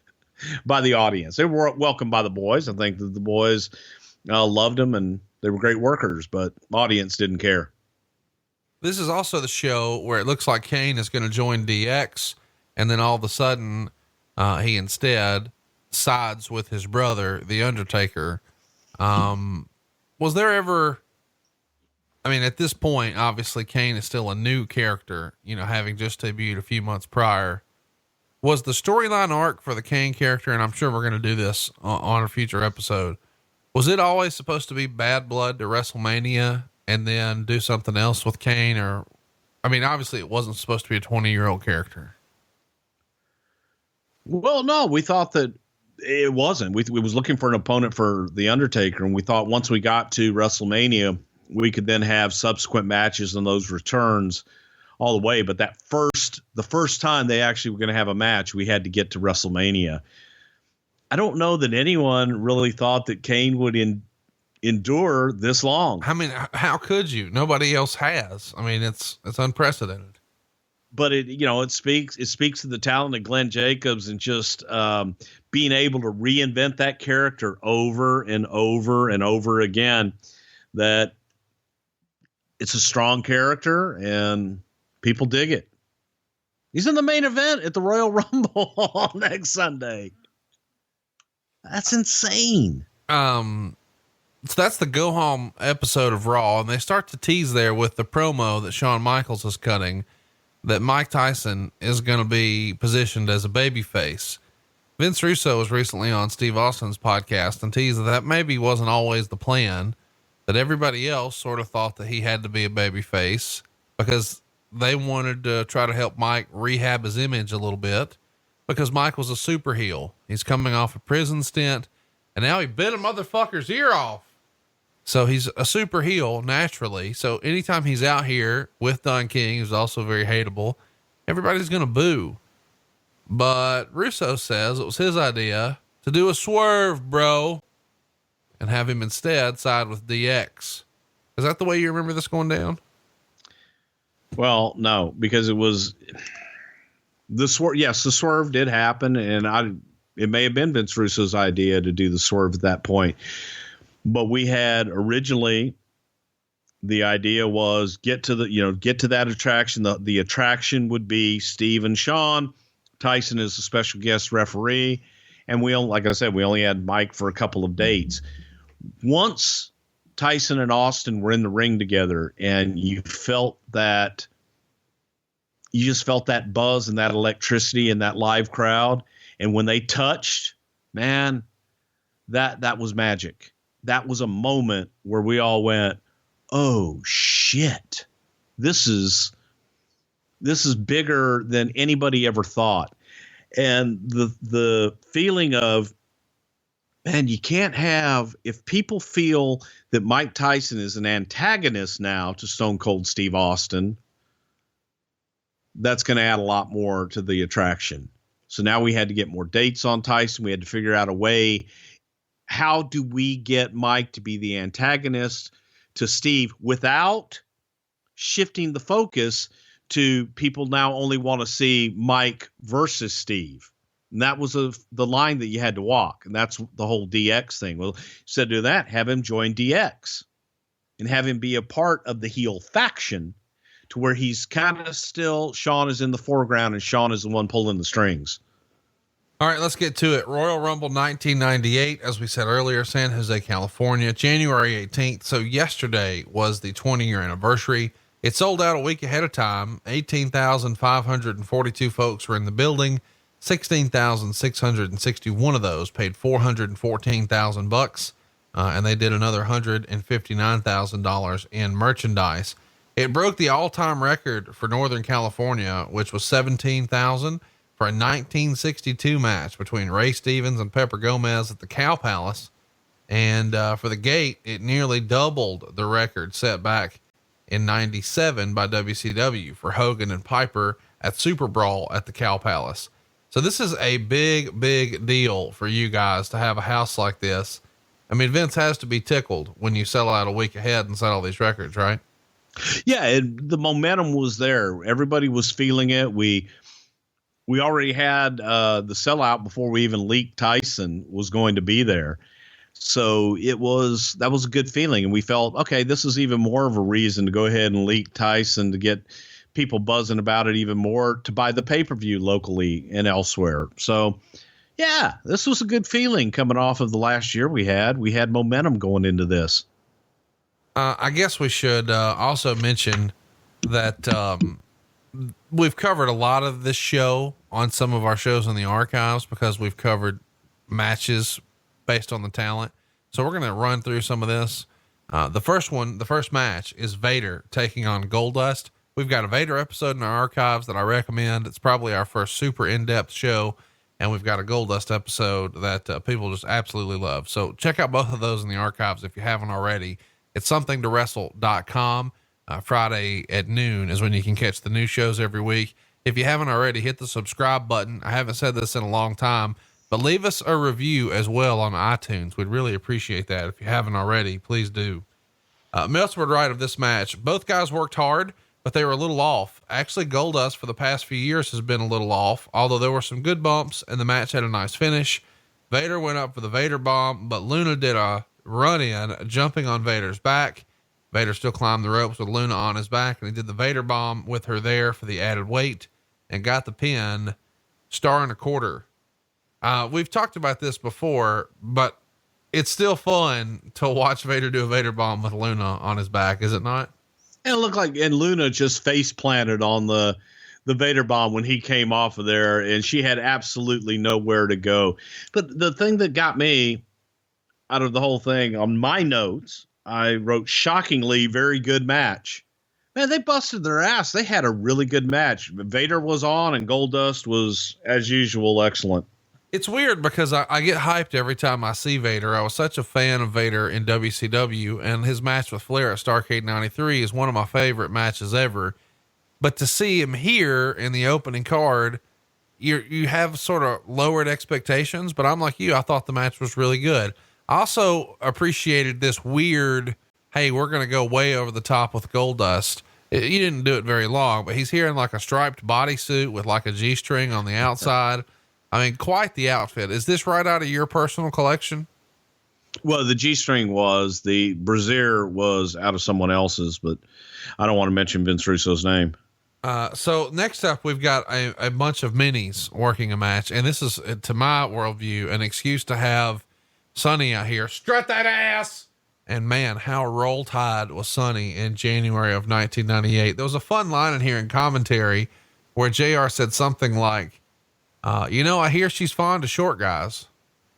by the audience. They were welcomed by the boys. I think that the boys loved them and they were great workers, but audience didn't care. This is also the show where it looks like Kane is going to join DX. And then all of a sudden, he instead sides with his brother, the Undertaker. Was there ever, I mean, at this point, obviously Kane is still a new character, you know, having just debuted a few months prior. Was the storyline arc for the Kane character, and I'm sure we're going to do this on a future episode, was it always supposed to be bad blood to WrestleMania and then do something else with Kane? Or, I mean, obviously it wasn't supposed to be a 20-year-old character. Well, no, we thought that it wasn't. We was looking for an opponent for the Undertaker, and we thought once we got to WrestleMania, we could then have subsequent matches and those returns all the way. But the first time they actually were going to have a match, we had to get to WrestleMania. I don't know that anyone really thought that Kane would endure this long. I mean, how could you? Nobody else has. I mean, it's unprecedented. But it speaks to the talent of Glenn Jacobs and just being able to reinvent that character over and over and over again, that it's a strong character and people dig it. He's in the main event at the Royal Rumble next Sunday. That's insane. So that's the go home episode of Raw. And they start to tease there with the promo that Shawn Michaels is cutting, that Mike Tyson is going to be positioned as a babyface. Vince Russo was recently on Steve Austin's podcast and teased that maybe wasn't always the plan, that everybody else sort of thought that he had to be a babyface because they wanted to try to help Mike rehab his image a little bit, because Mike was a super heel. He's coming off a prison stint and now he bit a motherfucker's ear off. So he's a super heel naturally. So anytime he's out here with Don King, who's also very hateable, everybody's going to boo. But Russo says it was his idea to do a swerve, bro, and have him instead side with DX. Is that the way you remember this going down? Well, no, because it was the swerve. Yes, the swerve did happen. And it may have been Vince Russo's idea to do the swerve at that point. But we had originally, the idea was get to that attraction. The attraction would be Steve and Shawn. Tyson is a special guest referee. And like I said, we only had Mike for a couple of dates. Once Tyson and Austin were in the ring together, and you just felt that buzz and that electricity and that live crowd. And when they touched, man, that was magic. That was a moment where we all went, oh shit, this is bigger than anybody ever thought. And the feeling of, man, you can't have, if people feel that Mike Tyson is an antagonist now to Stone Cold Steve Austin, that's going to add a lot more to the attraction. So now we had to get more dates on Tyson. We had to figure out a way. How do we get Mike to be the antagonist to Steve without shifting the focus to people now only want to see Mike versus Steve? And that was the line that you had to walk. And that's the whole DX thing. Well, instead of doing that, have him join DX and have him be a part of the heel faction, to where he's kind of still, Shawn is in the foreground and Shawn is the one pulling the strings. All right, let's get to it. Royal Rumble 1998, as we said earlier, San Jose, California, January 18th. So yesterday was the 20-year anniversary. It sold out a week ahead of time. 18,542 folks were in the building. 16,661 of those paid $414,000. And they did another $159,000 in merchandise. It broke the all-time record for Northern California, which was 17,000 for a 1962 match between Ray Stevens and Pepper Gomez at the Cow Palace. And, for the gate, it nearly doubled the record set back in 97 by WCW for Hogan and Piper at Super Brawl at the Cow Palace. So this is a big, big deal for you guys to have a house like this. I mean, Vince has to be tickled when you sell out a week ahead and set all these records, right? Yeah. The momentum was there. Everybody was feeling it. We already had, the sellout before we even leaked Tyson was going to be there. So that was a good feeling. And we felt, okay, this is even more of a reason to go ahead and leak Tyson, to get people buzzing about it even more, to buy the pay-per-view locally and elsewhere. So yeah, this was a good feeling coming off of the last year we had momentum going into this. I guess we should, also mention that, we've covered a lot of this show on some of our shows in the archives, because we've covered matches based on the talent. So we're going to run through some of this. The first match is Vader taking on Goldust. We've got a Vader episode in our archives that I recommend. It's probably our first super in-depth show. And we've got a Goldust episode that people just absolutely love. So check out both of those in the archives if you haven't already. It's somethingtowrestle.com. Friday at noon is when you can catch the new shows every week. If you haven't already, hit the subscribe button. I haven't said this in a long time, but leave us a review as well on iTunes. We'd really appreciate that. If you haven't already, please do. Meltzer would write of this match: both guys worked hard, but they were a little off. Actually, Goldust for the past few years has been a little off, although there were some good bumps and the match had a nice finish. Vader went up for the Vader bomb, but Luna did a run in, jumping on Vader's back. Vader still climbed the ropes with Luna on his back, and he did the Vader bomb with her there for the added weight and got the pin. Star and a quarter. We've talked about this before, but it's still fun to watch Vader do a Vader bomb with Luna on his back, is it not? And it looked like, and Luna just face planted on the Vader bomb when he came off of there, and she had absolutely nowhere to go. But the thing that got me out of the whole thing, on my notes, I wrote, shockingly very good match. Man, they busted their ass. They had a really good match. Vader was on, and Goldust was, as usual, excellent. It's weird because I get hyped every time I see Vader. I was such a fan of Vader in WCW, and his match with Flair at Starrcade 93 is one of my favorite matches ever. But to see him here in the opening card, you have sort of lowered expectations, but I'm like you. I thought the match was really good. I also appreciated this weird, hey, we're going to go way over the top with Goldust. You didn't do it very long, but he's here in like a striped bodysuit with like a G-string on the outside. I mean, quite the outfit. Is this right out of your personal collection? Well, the G-string was. The brassiere was out of someone else's, but I don't want to mention Vince Russo's name. So next up, we've got a bunch of minis working a match. And this is, to my worldview, an excuse to have Sonny out here. Strut that ass. And man, how Roll Tide was Sonny in January of 1998. There was a fun line in here in commentary where JR said something like, I hear she's fond of short guys,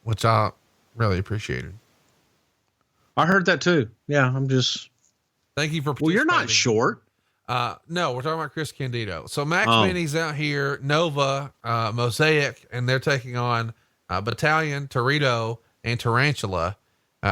which I really appreciated. I heard that too. Yeah. Thank you for, well, you're not short. No, we're talking about Chris Candido. So Max Mini's out here, Nova, Mosaic, and they're taking on, Battalion, Torito, and Tarantula.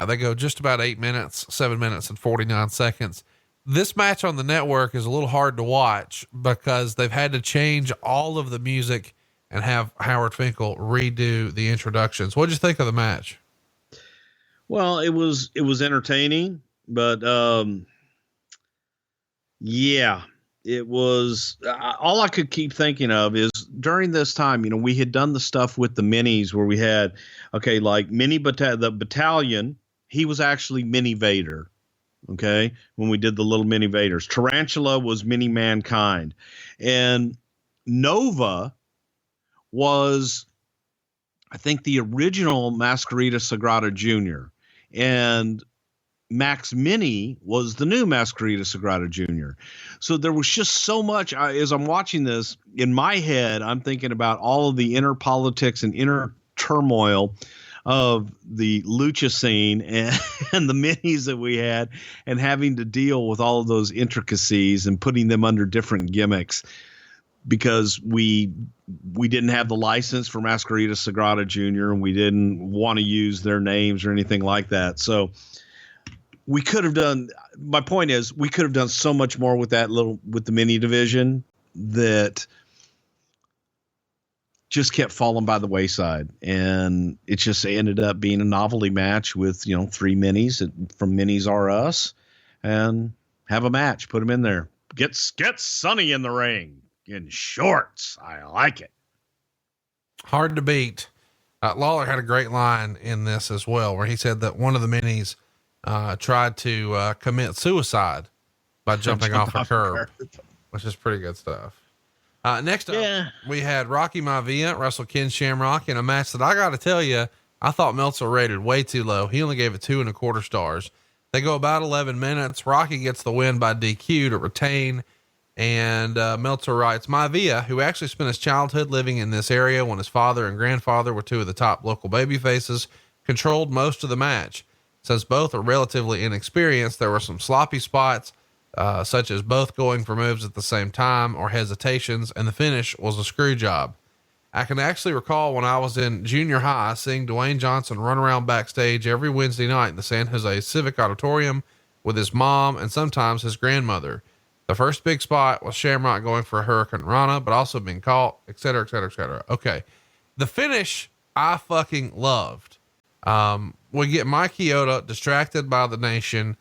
They go just about 8 minutes, 7 minutes and 49 seconds. This match on the network is a little hard to watch because they've had to change all of the music and have Howard Finkel redo the introductions. What'd you think of the match? Well, it was entertaining, but, yeah, it was, all I could keep thinking of is during this time, we had done the stuff with the minis where we had, like the Battalion, he was actually Mini Vader. Okay. When we did the little Mini Vaders, Tarantula was Mini Mankind, and Nova was, I think, the original Masquerita Sagrada Jr. and Max Mini was the new Masquerita Sagrada Jr. So there was just so much. As I'm watching this in my head, I'm thinking about all of the inner politics and inner turmoil of the lucha scene and the minis that we had, and having to deal with all of those intricacies and putting them under different gimmicks because we didn't have the license for Masquerita Sagrada Jr. and we didn't want to use their names or anything like that. So we could have done, my point is, we could have done so much more with with the mini division that just kept falling by the wayside. And it just ended up being a novelty match with, 3 minis from Minis R Us, and have a match, put them in there. Get Sonny in the ring in shorts. I like it. Hard to beat. Lawler had a great line in this as well, where he said that one of the minis tried to commit suicide by jumping off a curb, which is pretty good stuff. Next up, we had Rocky Maivia wrestle Ken Shamrock in a match that I got to tell you, I thought Meltzer rated way too low. He only gave it 2.25 stars. They go about 11 minutes. Rocky gets the win by DQ to retain. And Meltzer writes, Maivia, who actually spent his childhood living in this area when his father and grandfather were 2 of the top local baby faces, controlled most of the match. Since both are relatively inexperienced, there were some sloppy spots, such as both going for moves at the same time or hesitations, and the finish was a screw job. I can actually recall when I was in junior high seeing Dwayne Johnson run around backstage every Wednesday night in the San Jose Civic Auditorium with his mom and sometimes his grandmother. The first big spot was Shamrock going for a Hurricane Rana, but also being caught, et cetera, et cetera, et cetera. Okay. The finish I fucking loved. We get Mike Chioda distracted by the nation.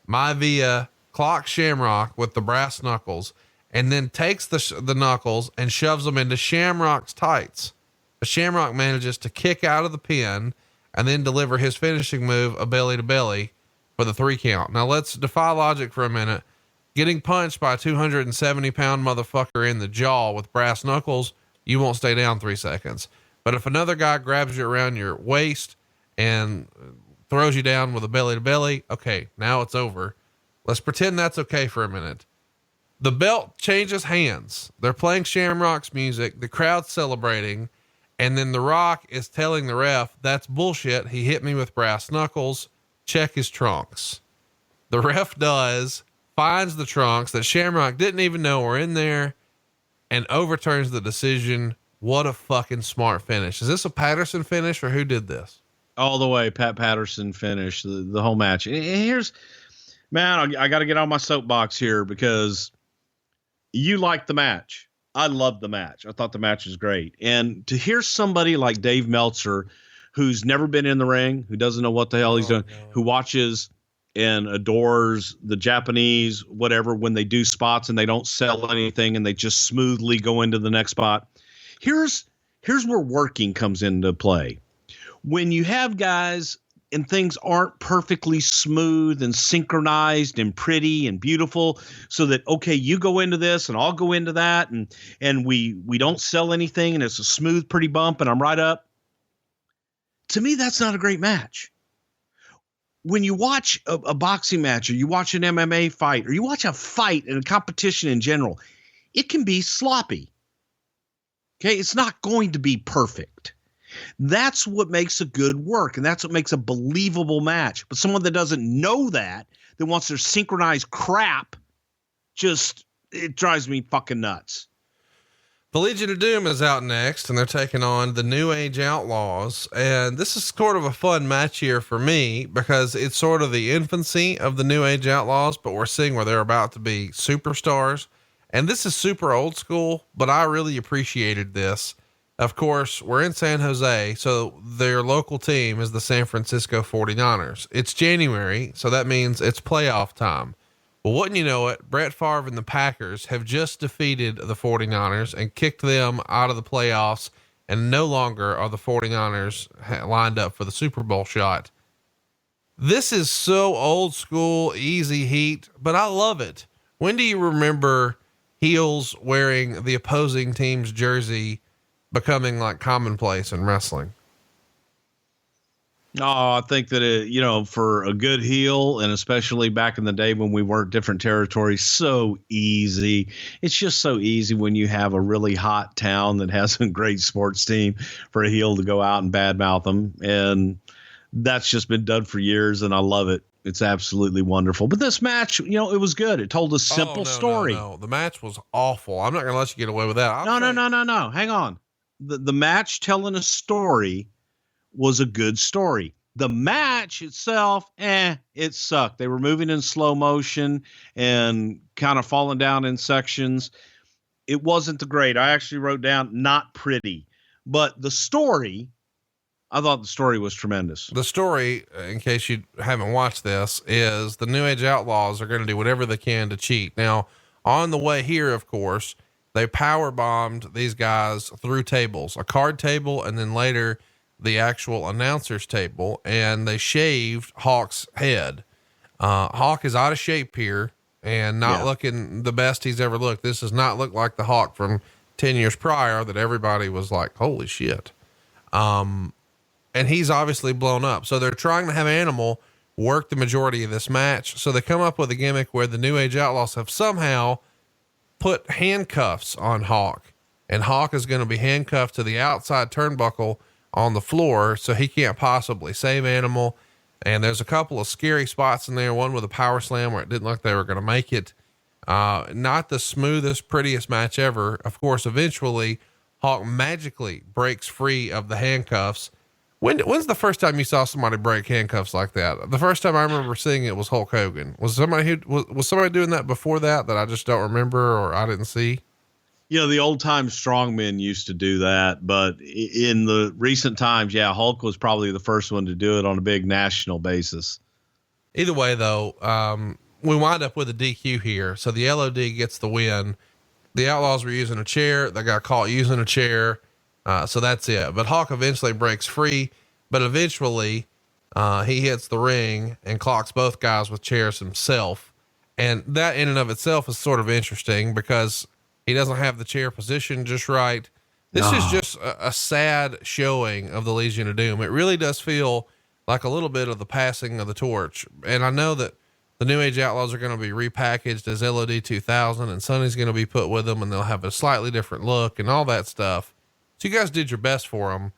Maivia clocks Shamrock with the brass knuckles and then takes the knuckles and shoves them into Shamrock's tights. But Shamrock manages to kick out of the pin and then deliver his finishing move, a belly to belly, for the 3 count. Now let's defy logic for a minute. Getting punched by a 270-pound motherfucker in the jaw with brass knuckles, you won't stay down 3 seconds. But if another guy grabs you around your waist and throws you down with a belly to belly, okay, now it's over. Let's pretend that's okay for a minute. The belt changes hands. They're playing Shamrock's music. The crowd's celebrating. And then The Rock is telling the ref, that's bullshit. He hit me with brass knuckles. Check his trunks. The ref does, finds the trunks that Shamrock didn't even know were in there, and overturns the decision. What a fucking smart finish. Is this a Patterson finish, or who did this? All the way. Pat Patterson finish the whole match. And here's, man, I got to get on my soapbox here because you liked the match. I loved the match. I thought the match was great. And to hear somebody like Dave Meltzer, who's never been in the ring, who doesn't know what the hell he's doing, who watches and adores the Japanese, whatever, when they do spots and they don't sell anything and they just smoothly go into the next spot. Here's here's where working comes into play. When you have guys and things aren't perfectly smooth and synchronized and pretty and beautiful, so that, okay, you go into this and I'll go into that, and we don't sell anything and it's a smooth, pretty bump and I'm right up. To me, that's not a great match. When you watch a boxing match, or you watch an MMA fight, or you watch a fight and a competition in general, it can be sloppy. Okay, it's not going to be perfect. That's what makes a good work, and that's what makes a believable match. But someone that doesn't know that wants their synchronized crap, it drives me fucking nuts. The Legion of Doom is out next, and they're taking on the New Age Outlaws. And this is sort of a fun match here for me, because it's sort of the infancy of the New Age Outlaws, but we're seeing where they're about to be superstars. And this is super old school, but I really appreciated this. Of course, we're in San Jose, so their local team is the San Francisco 49ers. It's January, so that means it's playoff time. Well, wouldn't you know it, Brett Favre and the Packers have just defeated the 49ers and kicked them out of the playoffs, and no longer are the 49ers lined up for the Super Bowl shot. This is so old school, easy heat, but I love it. When do you remember heels wearing the opposing team's jersey becoming like commonplace in wrestling? Oh, I think that, for a good heel, and especially back in the day when we weren't different territories, so easy. It's just so easy when you have a really hot town that has a great sports team for a heel to go out and badmouth them. And that's just been done for years, and I love it. It's absolutely wonderful. But this match, it was good. It told a simple story. No, the match was awful. I'm not going to let you get away with that. No. Hang on. The match telling a story was a good story. The match itself, it sucked. They were moving in slow motion and kind of falling down in sections. It wasn't the great. I actually wrote down not pretty, but the story, I thought the story was tremendous. The story, in case you haven't watched this, is the New Age Outlaws are going to do whatever they can to cheat. Now, on the way here, of course, they power bombed these guys through tables, a card table, and then later the actual announcer's table, and they shaved Hawk's head. Hawk is out of shape here and not looking the best he's ever looked. This does not look like the Hawk from 10 years prior that everybody was like, holy shit. And he's obviously blown up. So they're trying to have Animal work the majority of this match. So they come up with a gimmick where the New Age Outlaws have somehow put handcuffs on Hawk, and Hawk is going to be handcuffed to the outside turnbuckle on the floor, so he can't possibly save Animal. And there's a couple of scary spots in there, one with a power slam where it didn't look they were going to make it. Not the smoothest, prettiest match ever. Of course, eventually Hawk magically breaks free of the handcuffs. When's the first time you saw somebody break handcuffs like that? The first time I remember seeing it was Hulk Hogan. Was somebody doing that before that I just don't remember, or I didn't see? The old time strongmen used to do that, but in the recent times, Hulk was probably the first one to do it on a big national basis. Either way though, we wind up with a DQ here. So the LOD gets the win. The Outlaws were using a chair. They got caught using a chair. So that's it. But Hawk eventually breaks free, but eventually, he hits the ring and clocks both guys with chairs himself. And that in and of itself is sort of interesting because he doesn't have the chair position just right. This is just a sad showing of the Legion of Doom. It really does feel like a little bit of the passing of the torch. And I know that the New Age Outlaws are going to be repackaged as LOD 2000, and Sonny's going to be put with them, and they'll have a slightly different look and all that stuff. So you guys did your best for them.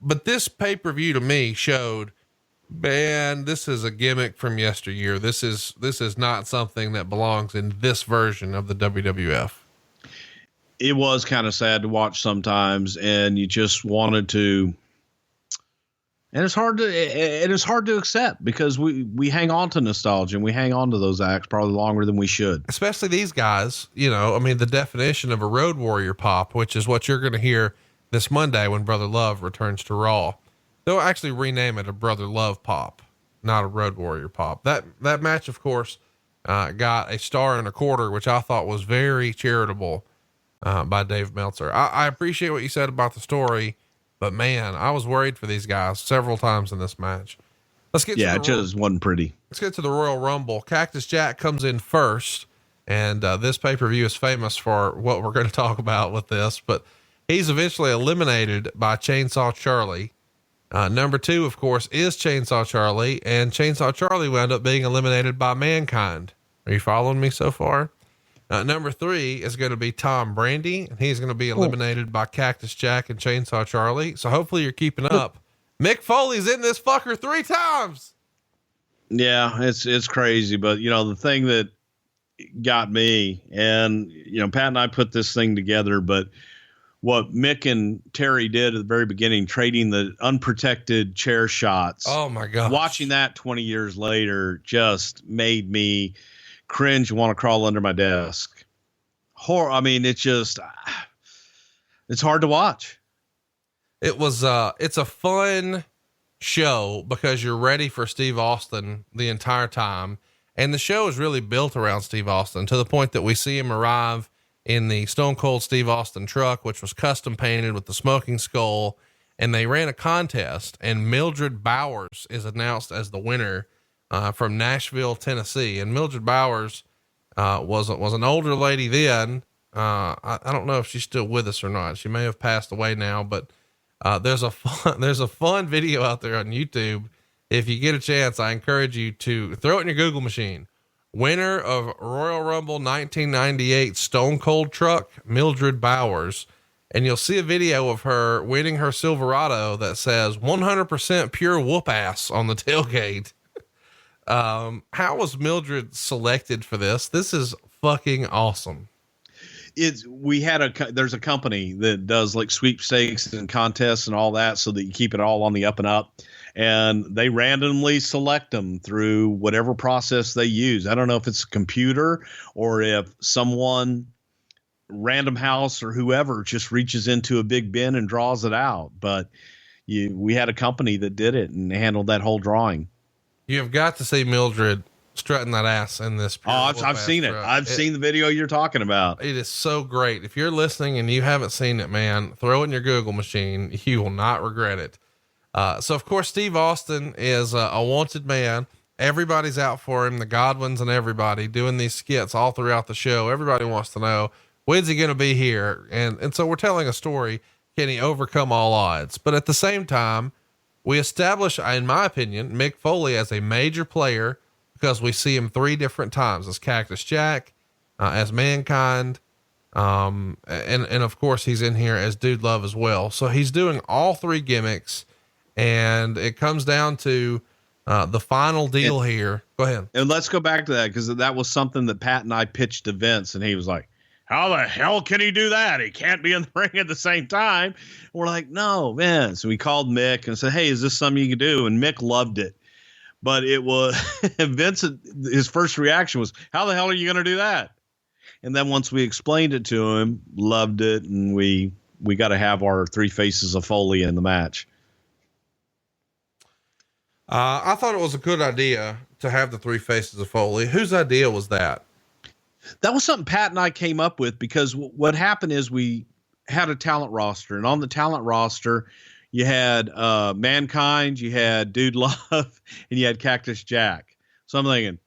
But this pay-per-view to me showed, man, this is a gimmick from yesteryear. This is not something that belongs in this version of the WWF. It was kind of sad to watch sometimes, and you just wanted to, and it's hard to accept because we hang on to nostalgia and we hang on to those acts probably longer than we should. Especially these guys, the definition of a Road Warrior pop, which is what you're going to hear this Monday when Brother Love returns to Raw. They'll actually rename it a Brother Love pop, not a Road Warrior pop. That match, of course, got a 1.25 stars, which I thought was very charitable. by Dave Meltzer. I appreciate what you said about the story, but man, I was worried for these guys several times in this match. Let's get it just wasn't pretty. Let's get to the Royal Rumble. Cactus Jack comes in first, and this pay-per-view is famous for what we're going to talk about with this, but he's eventually eliminated by Chainsaw Charlie. Number 2, of course, is Chainsaw Charlie, and Chainsaw Charlie wound up being eliminated by Mankind. Are you following me so far? Number 3 is going to be Tom Brandy, and he's going to be eliminated by Cactus Jack and Chainsaw Charlie. So hopefully you're keeping up. Mick Foley's in this fucker 3 times. Yeah, it's crazy. But, the thing that got me, and, Pat and I put this thing together, but what Mick and Terry did at the very beginning, trading the unprotected chair shots. Oh my God. Watching that 20 years later just made me cringe and want to crawl under my desk. It's hard to watch. It's a fun show because you're ready for Steve Austin the entire time. And the show is really built around Steve Austin to the point that we see him arrive in the Stone Cold Steve Austin truck, which was custom painted with the smoking skull. And they ran a contest, and Mildred Bowers is announced as the winner, from Nashville, Tennessee. And Mildred Bowers, was an older lady then. I don't know if she's still with us or not. She may have passed away now, but, there's a fun video out there on YouTube. If you get a chance, I encourage you to throw it in your Google machine. Winner of Royal Rumble 1998 Stone Cold Truck, Mildred Bowers. And you'll see a video of her winning her Silverado that says 100% pure whoop ass on the tailgate. How was Mildred selected for this? This is fucking awesome. There's a company that does like sweepstakes and contests and all that, so that you keep it all on the up and up. And they randomly select them through whatever process they use. I don't know if it's a computer or if someone, Random House or whoever, just reaches into a big bin and draws it out. But we had a company that did it and handled that whole drawing. You have got to see Mildred strutting that ass in this. I've seen it. I've seen the video you're talking about. It is so great. If you're listening and you haven't seen it, man, throw it in your Google machine. You will not regret it. So of course, Steve Austin is a wanted man. Everybody's out for him. The Godwins and everybody doing these skits all throughout the show. Everybody wants to know, when's he going to be here? And so we're telling a story. Can he overcome all odds? But at the same time, we establish, in my opinion, Mick Foley as a major player because we see him 3 different times as Cactus Jack, as Mankind. And of course he's in here as Dude Love as well. So he's doing all 3 gimmicks. And it comes down to the final deal here. Go ahead. And let's go back to that, because that was something that Pat and I pitched to Vince, and he was like, how the hell can he do that? He can't be in the ring at the same time. And we're like, no, Vince. So we called Mick and said, hey, is this something you can do? And Mick loved it. But it was Vince, his first reaction was, how the hell are you going to do that? And then once we explained it to him, loved it. And we got to have our 3 faces of Foley in the match. I thought it was a good idea to have the 3 faces of Foley. Whose idea was that? That was something Pat and I came up with, because what happened is we had a talent roster, and on the talent roster, you had Mankind, you had Dude Love, and you had Cactus Jack. So I'm thinking,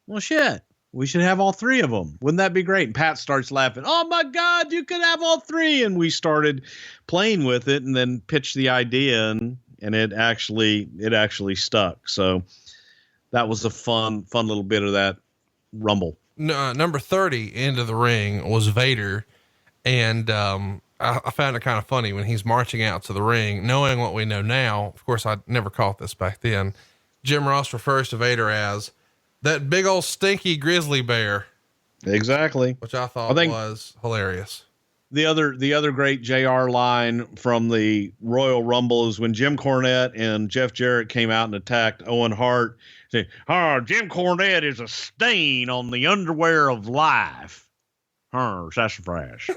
well, shit, we should have all 3 of them. Wouldn't that be great? And Pat starts laughing. Oh my God, you could have all 3. And we started playing with it, and then pitched the idea, and it actually stuck. So that was a fun little bit of that Rumble. Number 30 into the ring was Vader. And, I found it kind of funny when he's marching out to the ring, knowing what we know now. Of course, I never caught this back then. Jim Ross refers to Vader as that big old stinky grizzly bear. Exactly. Which I thought was hilarious. The other great JR line from the Royal Rumble is when Jim Cornette and Jeff Jarrett came out and attacked Owen Hart. Saying, Jim Cornette is a stain on the underwear of life. Sassafras.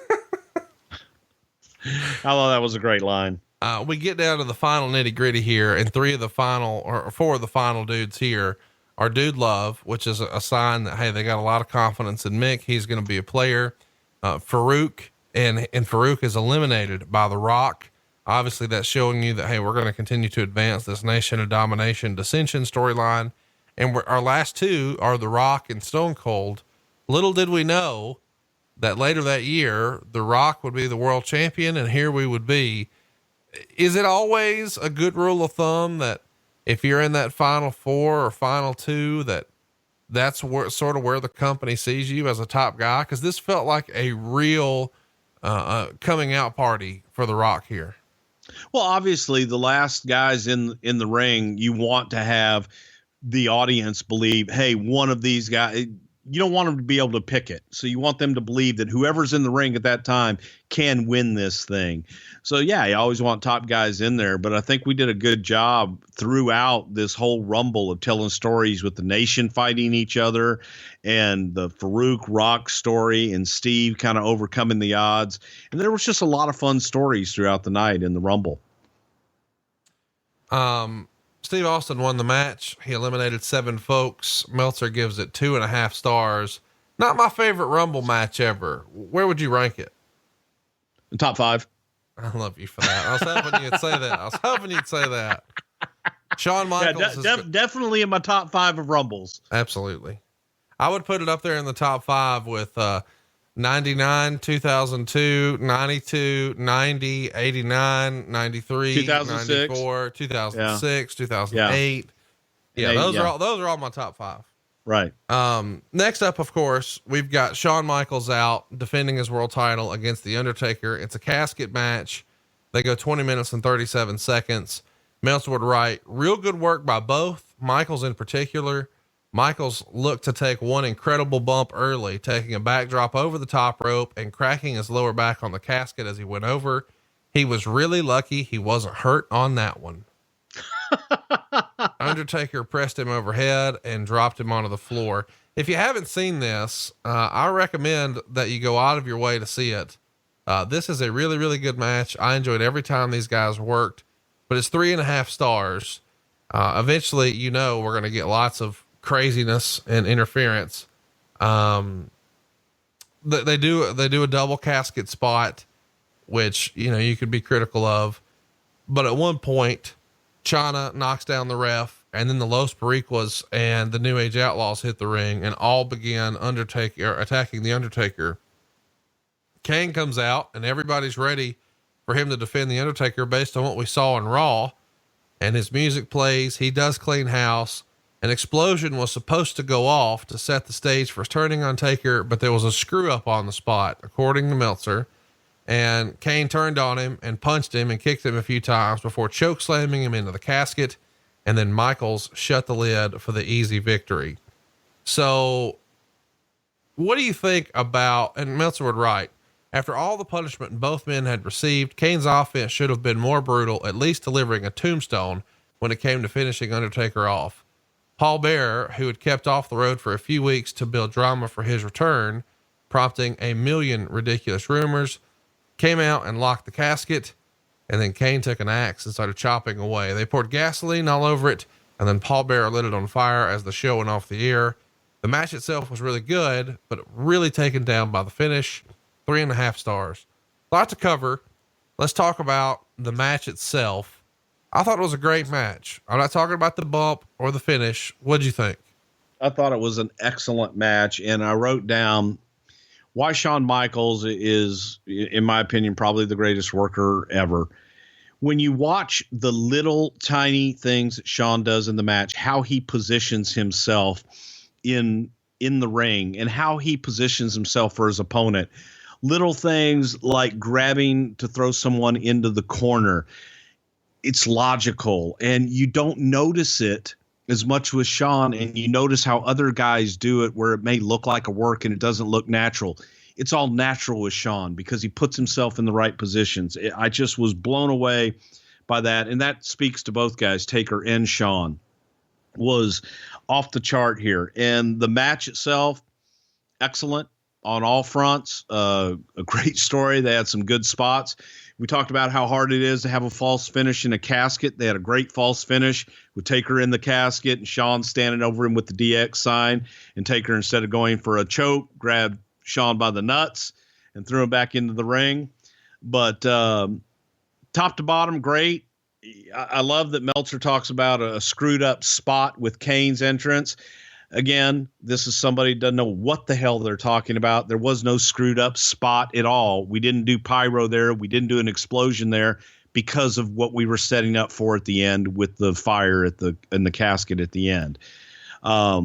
I thought that was a great line. We get down to the final nitty gritty here, and 4 of the final dudes here are Dude Love, which is a sign that, hey, they got a lot of confidence in Mick. He's going to be a player. Farouk and Farouk is eliminated by The Rock. Obviously that's showing you that, hey, we're going to continue to advance this Nation of Domination dissension storyline. And our last two are The Rock and Stone Cold. Little did we know that later that year, The Rock would be the world champion, and here we would be. Is it always a good rule of thumb that if you're in that final four or final two, that's sort of where the company sees you as a top guy? Cause this felt like a real, coming out party for The Rock here. Well, obviously the last guys in the ring, you want to have the audience believe, hey, one of these guys, you don't want them to be able to pick it. So you want them to believe that whoever's in the ring at that time can win this thing. So yeah, you always want top guys in there, but I think we did a good job throughout this whole Rumble of telling stories with the Nation fighting each other and the Farouk Rock story and Steve kind of overcoming the odds. And there was just a lot of fun stories throughout the night in the Rumble. Steve Austin won the match. He eliminated 7 folks. Meltzer gives it 2.5 stars. Not my favorite Rumble match ever. Where would you rank it? Top 5. I love you for that. I was hoping you'd say that. Shawn Michaels definitely in my top 5 of Rumbles. Absolutely. I would put it up there in the top 5 with, 99, 2002, 92, 90, 89, 93, 2006. 94, 2006, 2008. Yeah. Those are all my top 5. Right. Next up, of course, we've got Shawn Michaels out defending his world title against The Undertaker. It's a casket match. They go 20 minutes and 37 seconds. Meltzer would write, real good work by both, Michaels in particular. Michaels looked to take one incredible bump early, taking a backdrop over the top rope and cracking his lower back on the casket as he went over. He was really lucky he wasn't hurt on that one. Undertaker pressed him overhead and dropped him onto the floor. If you haven't seen this, I recommend that you go out of your way to see it. This is a really, really good match. I enjoyed every time these guys worked, but it's 3.5 stars. Eventually, we're going to get lots of craziness and interference. They do a double casket spot, which, you could be critical of, but at one point China knocks down the ref, and then the Los Boricuas and the New Age Outlaws hit the ring and all began attacking the Undertaker. Kane comes out and everybody's ready for him to defend the Undertaker based on what we saw in Raw, and his music plays. He does clean house. An explosion was supposed to go off to set the stage for turning on Taker, but there was a screw up on the spot, according to Meltzer. And Kane turned on him and punched him and kicked him a few times before choke slamming him into the casket. And then Michaels shut the lid for the easy victory. So what do you think about, and Meltzer would write, after all the punishment both men had received, Kane's offense should have been more brutal, at least delivering a tombstone when it came to finishing Undertaker off. Paul Bearer, who had kept off the road for a few weeks to build drama for his return, prompting a million ridiculous rumors, came out and locked the casket, and then Kane took an axe and started chopping away. They poured gasoline all over it, and then Paul Bearer lit it on fire as the show went off the air. The match itself was really good, but really taken down by the finish. 3.5 stars. A lot to cover. Let's talk about the match itself. I thought it was a great match. I'm not talking about the bump or the finish. What'd you think? I thought it was an excellent match, and I wrote down why Shawn Michaels is, in my opinion, probably the greatest worker ever. When you watch the little tiny things that Shawn does in the match, how he positions himself in the ring and how he positions himself for his opponent, little things like grabbing to throw someone into the corner, it's logical, and you don't notice it as much with Shawn, and you notice how other guys do it where it may look like a work and it doesn't look natural. It's all natural with Shawn because he puts himself in the right positions. I just was blown away by that, and that speaks to both guys, Taker and Shawn, was off the chart here. And the match itself, excellent on all fronts. A great story. They had some good spots. We talked about how hard it is to have a false finish in a casket. They had a great false finish with Taker in the casket and Shawn standing over him with the DX sign, and Taker, instead of going for a choke, grabbed Shawn by the nuts and threw him back into the ring. But top to bottom, great. I love that Meltzer talks about a screwed up spot with Kane's entrance. Again, this is somebody who doesn't know what the hell they're talking about. There was no screwed up spot at all. We didn't do pyro there. We didn't do an explosion there because of what we were setting up for at the end with the fire in the casket at the end. I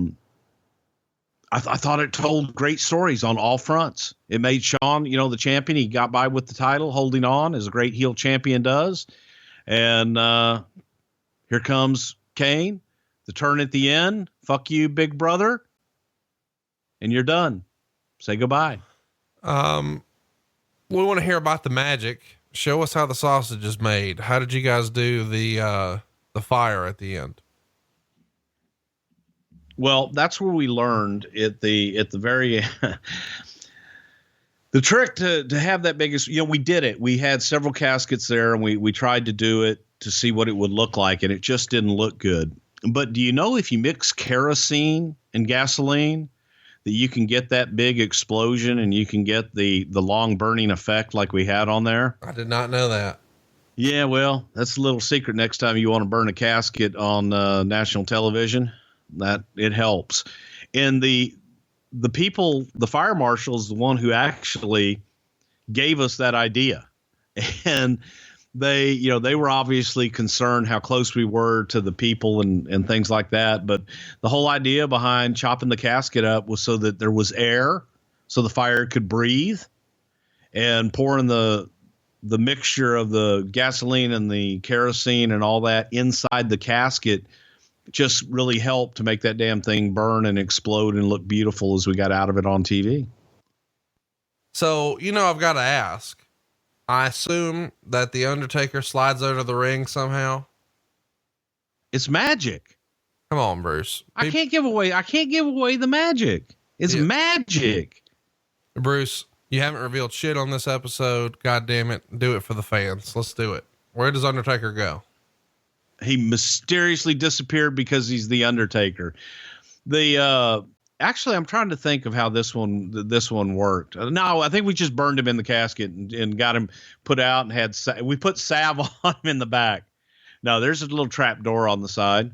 thought it told great stories on all fronts. It made Shawn, the champion. He got by with the title, holding on as a great heel champion does. And here comes Kane, the turn at the end. Fuck you, big brother. And you're done. Say goodbye. We want to hear about the magic. Show us how the sausage is made. How did you guys do the fire at the end? Well, that's where we learned at the very the trick to have that biggest, we did it. We had several caskets there, and we tried to do it to see what it would look like, and it just didn't look good. But do you know if you mix kerosene and gasoline that you can get that big explosion and you can get the long burning effect like we had on there? I did not know that. Yeah, well, that's a little secret next time you want to burn a casket on national television. That it helps. And the people, the fire marshal is the one who actually gave us that idea. And they were obviously concerned how close we were to the people and things like that. But the whole idea behind chopping the casket up was so that there was air, so the fire could breathe, and pouring the mixture of the gasoline and the kerosene and all that inside the casket just really helped to make that damn thing burn and explode and look beautiful as we got out of it on TV. So, I've got to ask, I assume that the Undertaker slides under the ring somehow. It's magic. Come on, Bruce. I can't give away the magic. It's magic. Bruce, you haven't revealed shit on this episode. God damn it. Do it for the fans. Let's do it. Where does Undertaker go? He mysteriously disappeared because he's the Undertaker. Actually, I'm trying to think of how this one worked. No, I think we just burned him in the casket and got him put out and we put salve on him in the back. No, there's a little trap door on the side.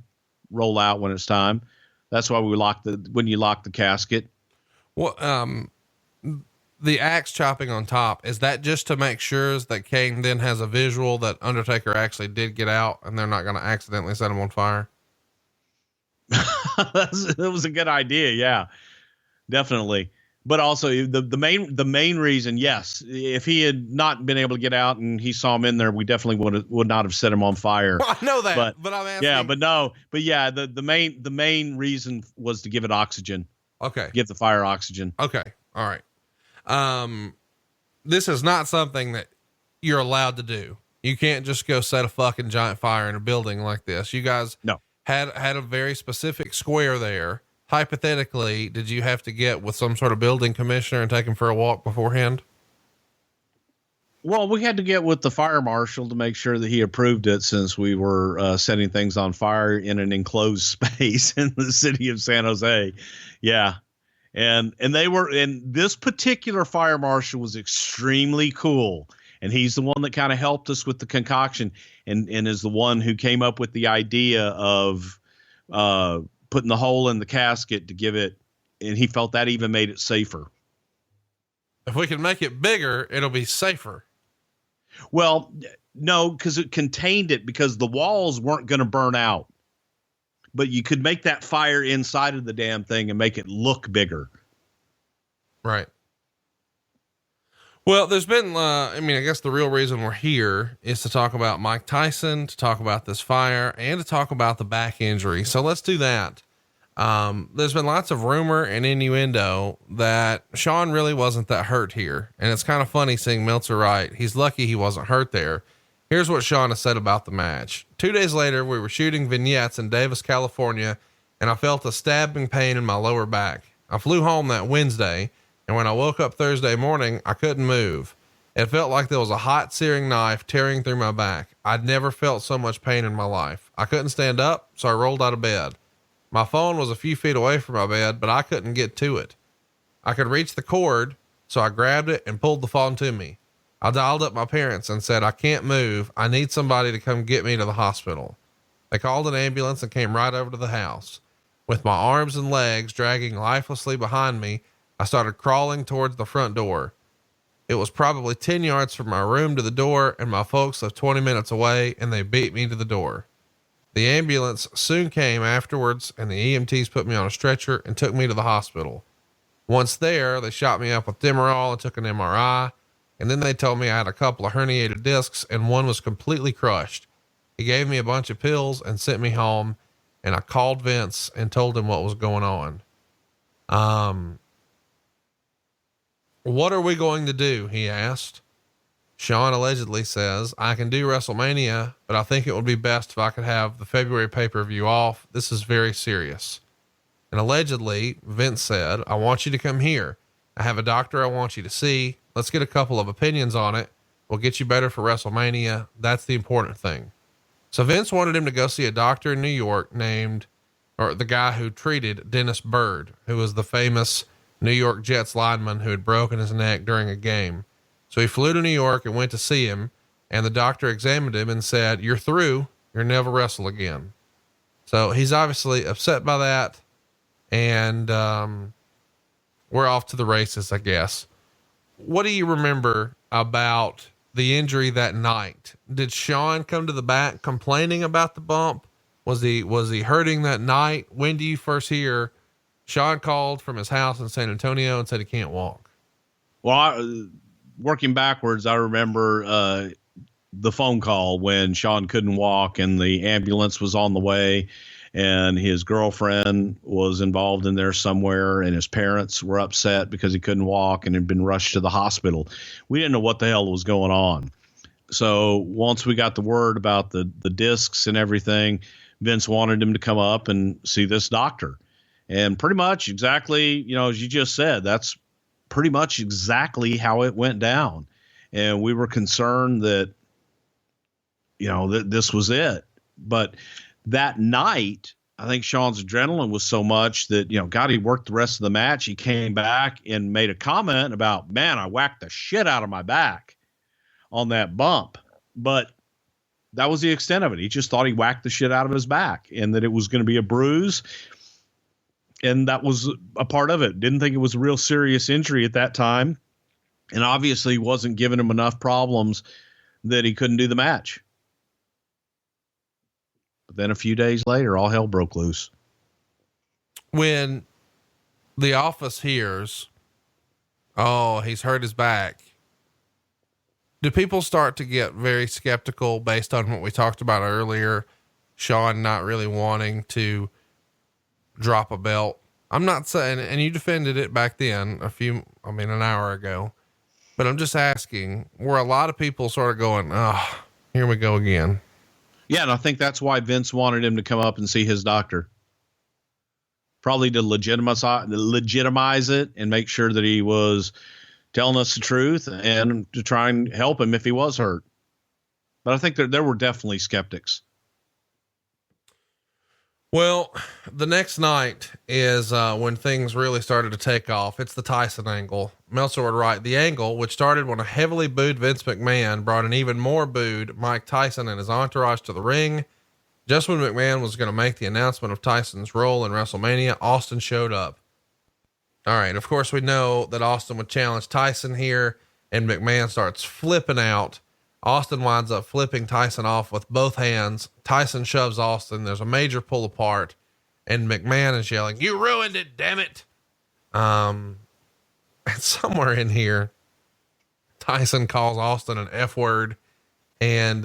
Roll out when it's time. That's why when you lock the casket. Well, the axe chopping on top, is that just to make sure that Kane then has a visual that Undertaker actually did get out and they're not going to accidentally set him on fire? That was a good idea. Yeah, definitely. But also the main reason, yes, if he had not been able to get out and he saw him in there, we definitely would not have set him on fire. Well, I know that, but I'm asking. Yeah, the main reason was to give it oxygen. Okay. Give the fire oxygen. Okay. All right. This is not something that you're allowed to do. You can't just go set a fucking giant fire in a building like this. You guys had a very specific square there. Hypothetically, did you have to get with some sort of building commissioner and take him for a walk beforehand? Well, we had to get with the fire marshal to make sure that he approved it, since we were setting things on fire in an enclosed space in the city of San Jose. Yeah. And this particular fire marshal was extremely cool. And he's the one that kind of helped us with the concoction and is the one who came up with the idea of putting the hole in the casket to give it. And he felt that even made it safer. If we can make it bigger, it'll be safer. Well, no, because it contained it, because the walls weren't going to burn out. But you could make that fire inside of the damn thing and make it look bigger. Right. Well, there's been, I guess the real reason we're here is to talk about Mike Tyson, to talk about this fire, and to talk about the back injury. So let's do that. There's been lots of rumor and innuendo that Shawn really wasn't that hurt here. And it's kind of funny seeing Meltzer write, he's lucky he wasn't hurt there. Here's what Shawn has said about the match. 2 days later, we were shooting vignettes in Davis, California, and I felt a stabbing pain in my lower back. I flew home that Wednesday, and when I woke up Thursday morning, I couldn't move. It felt like there was a hot, searing knife tearing through my back. I'd never felt so much pain in my life. I couldn't stand up, so I rolled out of bed. My phone was a few feet away from my bed, but I couldn't get to it. I could reach the cord, So I grabbed it and pulled the phone to me. I dialed up my parents and said, I can't move. I need somebody to come get me to the hospital. They called an ambulance and came right over to the house. With my arms and legs dragging lifelessly behind me, I started crawling towards the front door. It was probably 10 yards from my room to the door, and my folks lived 20 minutes away, and they beat me to the door. The ambulance soon came afterwards, and the EMTs put me on a stretcher and took me to the hospital. Once there, they shot me up with Demerol and took an MRI, and then they told me I had a couple of herniated discs and one was completely crushed. He gave me a bunch of pills and sent me home, and I called Vince and told him what was going on. What are we going to do? He asked. Shawn allegedly says, I can do WrestleMania, but I think it would be best if I could have the February pay-per-view off. This is very serious. And allegedly, Vince said, I want you to come here. I have a doctor I want you to see. Let's get a couple of opinions on it. We'll get you better for WrestleMania. That's the important thing. So Vince wanted him to go see a doctor in New York the guy who treated Dennis Byrd, who was the famous New York Jets lineman who had broken his neck during a game. So he flew to New York and went to see him, and the doctor examined him and said, you're through. You'll never wrestle again. So he's obviously upset by that. And, we're off to the races, I guess. What do you remember about the injury that night? Did Shawn come to the back complaining about the bump? Was he hurting that night? When do you first hear Shawn called from his house in San Antonio and said he can't walk? Well, working backwards, I remember, the phone call when Shawn couldn't walk and the ambulance was on the way and his girlfriend was involved in there somewhere and his parents were upset because he couldn't walk and had been rushed to the hospital. We didn't know what the hell was going on. So once we got the word about the discs and everything, Vince wanted him to come up and see this doctor. And pretty much exactly, as you just said, that's pretty much exactly how it went down. And we were concerned that, that this was it. But that night, I think Shawn's adrenaline was so much that, God, he worked the rest of the match. He came back and made a comment about, man, I whacked the shit out of my back on that bump. But that was the extent of it. He just thought he whacked the shit out of his back and that it was going to be a bruise. And that was a part of it. Didn't think it was a real serious injury at that time. And obviously wasn't giving him enough problems that he couldn't do the match. But then a few days later, all hell broke loose. When the office hears, oh, he's hurt his back, do people start to get very skeptical based on what we talked about earlier? Shawn not really wanting to drop a belt. I'm not saying, and you defended it back then an hour ago, but I'm just asking, were a lot of people sort of going, oh, here we go again. Yeah. And I think that's why Vince wanted him to come up and see his doctor, probably to legitimize it and make sure that he was telling us the truth and to try and help him if he was hurt. But I think there were definitely skeptics. Well, the next night is when things really started to take off. It's the Tyson angle. Meltzer would write, the angle, which started when a heavily booed Vince McMahon brought an even more booed Mike Tyson and his entourage to the ring. Just when McMahon was going to make the announcement of Tyson's role in WrestleMania, Austin showed up. All right. Of course, we know that Austin would challenge Tyson here, and McMahon starts flipping out. Austin winds up flipping Tyson off with both hands. Tyson shoves Austin. There's a major pull apart, and McMahon is yelling, "You ruined it, damn it." And somewhere in here, Tyson calls Austin an F word, and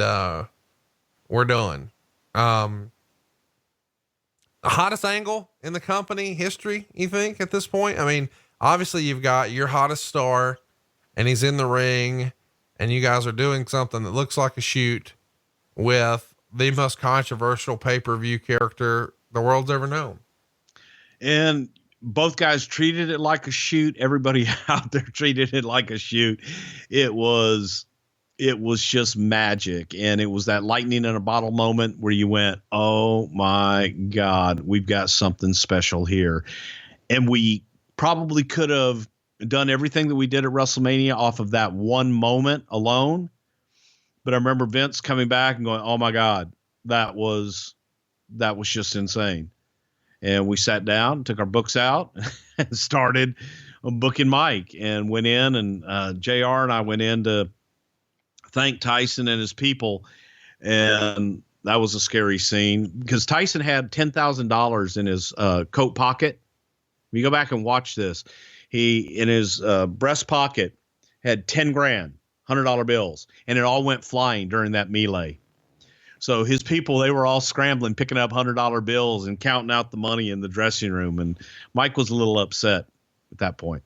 we're done. The hottest angle in the company history, you think, at this point? I mean, obviously you've got your hottest star and he's in the ring and you guys are doing something that looks like a shoot with the most controversial pay-per-view character the world's ever known. And both guys treated it like a shoot. Everybody out there treated it like a shoot. It was just magic. And it was that lightning in a bottle moment where you went, oh my God, we've got something special here. And we probably could have done everything that we did at WrestleMania off of that one moment alone. But I remember Vince coming back and going, "Oh my God, that was just insane." And we sat down, took our books out, and started booking Mike, and went in, and JR and I went in to thank Tyson and his people. And that was a scary scene because Tyson had $10,000 in his coat pocket. If you go back and watch this, he in his breast pocket had 10 grand, $100 bills, and it all went flying during that melee. So his people, they were all scrambling, picking up $100 bills and counting out the money in the dressing room. And Mike was a little upset at that point.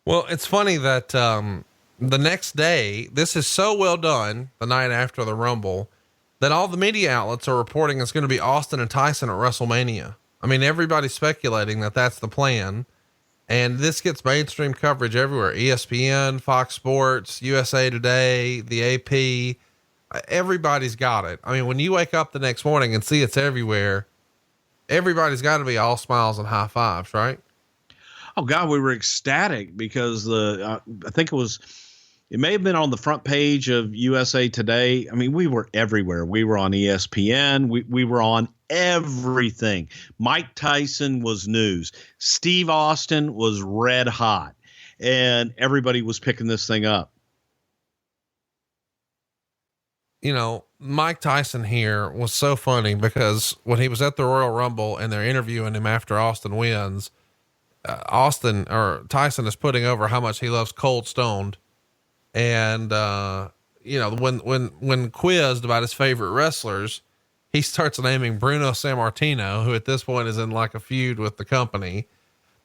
Well, it's funny that the next day, this is so well done, the night after the Rumble, that all the media outlets are reporting it's going to be Austin and Tyson at WrestleMania. I mean, everybody's speculating that that's the plan. And this gets mainstream coverage everywhere. ESPN, Fox Sports, USA Today, the AP. Everybody's got it. I mean, when you wake up the next morning and see it's everywhere, everybody's got to be all smiles and high fives, right? Oh God, we were ecstatic because I think it may have been on the front page of USA Today. I mean, we were everywhere. We were on ESPN. We were on everything. Mike Tyson was news. Steve Austin was red hot, and everybody was picking this thing up. You know, Mike Tyson here was so funny because when he was at the Royal Rumble and they're interviewing him after Austin wins, Tyson is putting over how much he loves Cold Stoned. And, you know, when quizzed about his favorite wrestlers, he starts naming Bruno Sammartino, who at this point is in like a feud with the company.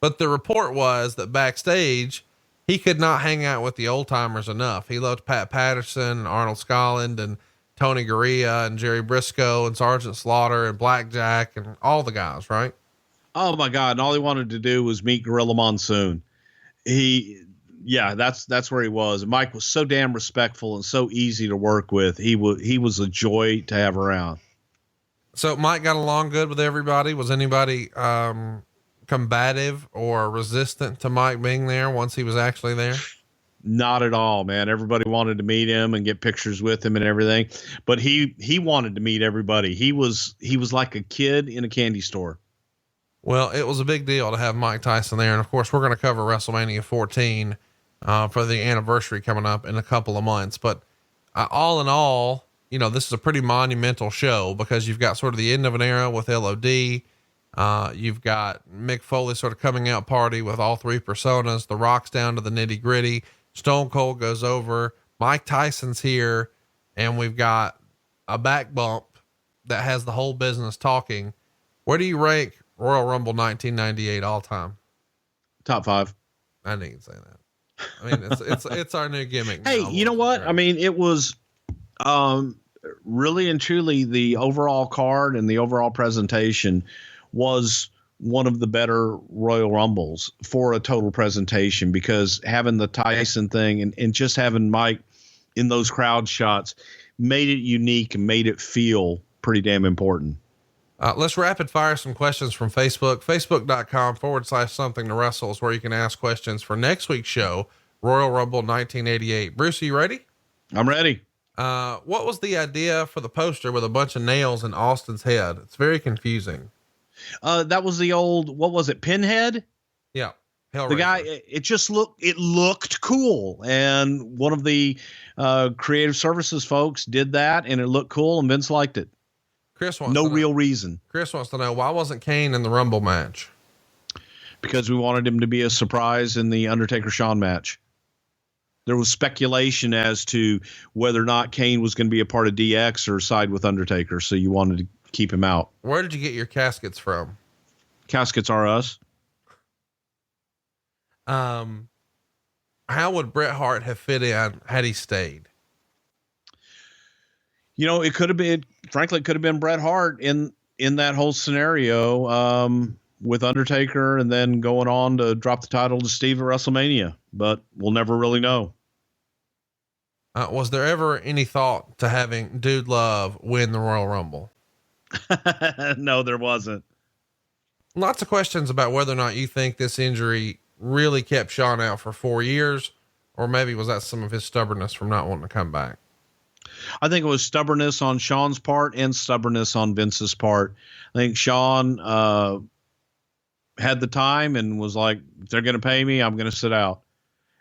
But the report was that backstage, he could not hang out with the old timers enough. He loved Pat Patterson and Arnold Scotland and Tony Garea and Jerry Briscoe and Sergeant Slaughter and Blackjack and all the guys, right? Oh my God. And all he wanted to do was meet Gorilla Monsoon. That's where he was. And Mike was so damn respectful and so easy to work with. He was a joy to have around. So Mike got along good with everybody. Was anybody, combative or resistant to Mike being there once he was actually there? Not at all, man. Everybody wanted to meet him and get pictures with him and everything, but he wanted to meet everybody. He was like a kid in a candy store. Well, it was a big deal to have Mike Tyson there. And of course we're going to cover WrestleMania 14, for the anniversary coming up in a couple of months. But, all in all, you know, this is a pretty monumental show because you've got sort of the end of an era with LOD. You've got Mick Foley sort of coming out party with all three personas. The Rock's down to the nitty gritty. Stone Cold goes over. Mike Tyson's here, and we've got a back bump that has the whole business talking. Where do you rank Royal Rumble 1998 all time? Top 5. I didn't say that. I mean, it's our new gimmick. Hey, you know what? I mean, it was, really and truly the overall card and the overall presentation was one of the better Royal Rumbles for a total presentation, because having the Tyson thing and just having Mike in those crowd shots made it unique and made it feel pretty damn important. Let's rapid fire some questions from Facebook. Facebook.com/something to wrestle is where you can ask questions for next week's show, Royal Rumble 1988. Bruce, are you ready? I'm ready. What was the idea for the poster with a bunch of nails in Austin's head? It's very confusing. That was the old, what was it? Pinhead? Yeah. The guy, it looked cool. And one of the, creative services folks did that and it looked cool and Vince liked it. Chris wants no real reason. Chris wants to know, why wasn't Kane in the Rumble match? Because we wanted him to be a surprise in the Undertaker Shawn match. There was speculation as to whether or not Kane was going to be a part of DX or side with Undertaker. So you wanted to keep him out. Where did you get your caskets from? Caskets are us. How would Bret Hart have fit in had he stayed? You know, it could have been Bret Hart in that whole scenario, with Undertaker and then going on to drop the title to Steve at WrestleMania, but we'll never really know. Was there ever any thought to having Dude Love win the Royal Rumble? No, there wasn't. Lots of questions about whether or not you think this injury really kept Shawn out for 4 years, or maybe was that some of his stubbornness from not wanting to come back? I think it was stubbornness on Shawn's part and stubbornness on Vince's part. I think Shawn had the time and was like, if they're going to pay me, I'm going to sit out.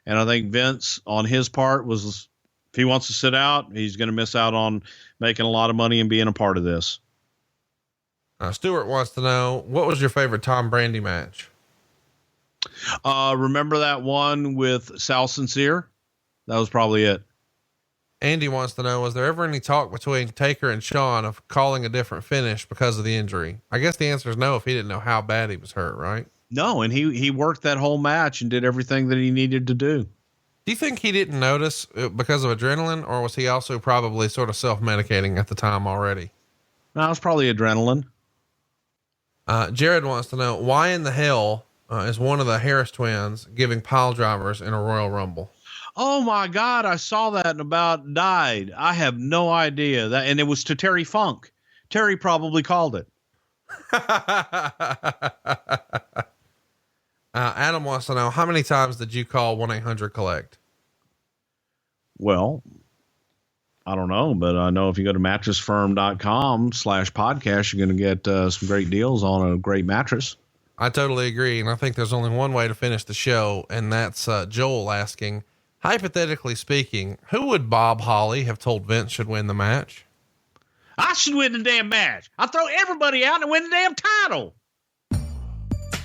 And I think Vince on his part was, if he wants to sit out, he's going to miss out on making a lot of money and being a part of this. Stuart wants to know, what was your favorite Tom Brandi match? Remember that one with Sal Sincere? That was probably it. Andy wants to know, was there ever any talk between Taker and Shawn of calling a different finish because of the injury? I guess the answer is no, if he didn't know how bad he was hurt, right? No. And he worked that whole match and did everything that he needed to do. Do you think he didn't notice because of adrenaline, or was he also probably sort of self-medicating at the time already? No, it was probably adrenaline. Jared wants to know, why in the hell is one of the Harris twins giving pile drivers in a Royal Rumble? Oh my God. I saw that and about died. I have no idea that. And it was to Terry Funk. Terry probably called it. Adam wants to know, how many times did you call 1-800-COLLECT? Well, I don't know, but I know if you go to mattressfirm.com/podcast, you're going to get some great deals on a great mattress. I totally agree. And I think there's only one way to finish the show. And that's Joel asking, hypothetically speaking, who would Bob Holly have told Vince should win the match? I should win the damn match. I'll throw everybody out and win the damn title.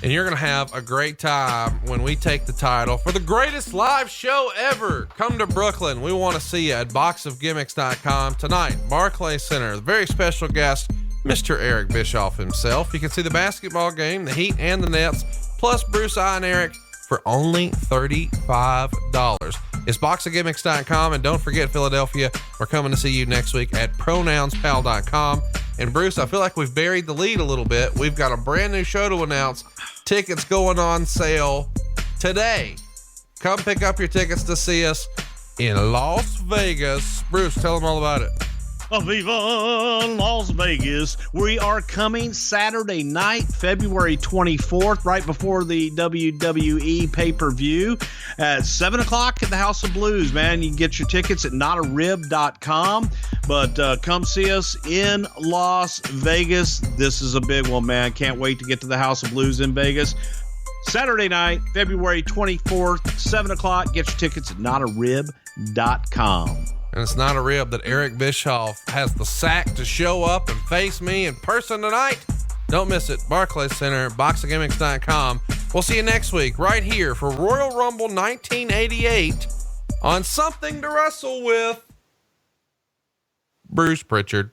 And you're going to have a great time when we take the title for the greatest live show ever. Come to Brooklyn. We want to see you at boxofgimmicks.com tonight. Barclays Center, the very special guest, Mr. Eric Bischoff himself. You can see the basketball game, the Heat and the Nets, plus Bruce, I, and Eric for only $35. It's boxofgimmicks.com. And don't forget, Philadelphia, we're coming to see you next week at pronounspal.com. And Bruce, I feel like we've buried the lead a little bit. We've got a brand new show to announce. Tickets going on sale today. Come pick up your tickets to see us in Las Vegas. Bruce, tell them all about it. Viva Las Vegas. We are coming Saturday night, February 24th, right before the WWE pay-per-view at 7:00 at the House of Blues, man. You can get your tickets at notarib.com, but come see us in Las Vegas. This is a big one, man. Can't wait to get to the House of Blues in Vegas. Saturday night, February 24th, 7:00. Get your tickets at notarib.com. And it's not a rib that Eric Bischoff has the sack to show up and face me in person tonight. Don't miss it. Barclays Center, boxofgimmicks.com. We'll see you next week right here for Royal Rumble 1988 on Something to Wrestle with Bruce Prichard.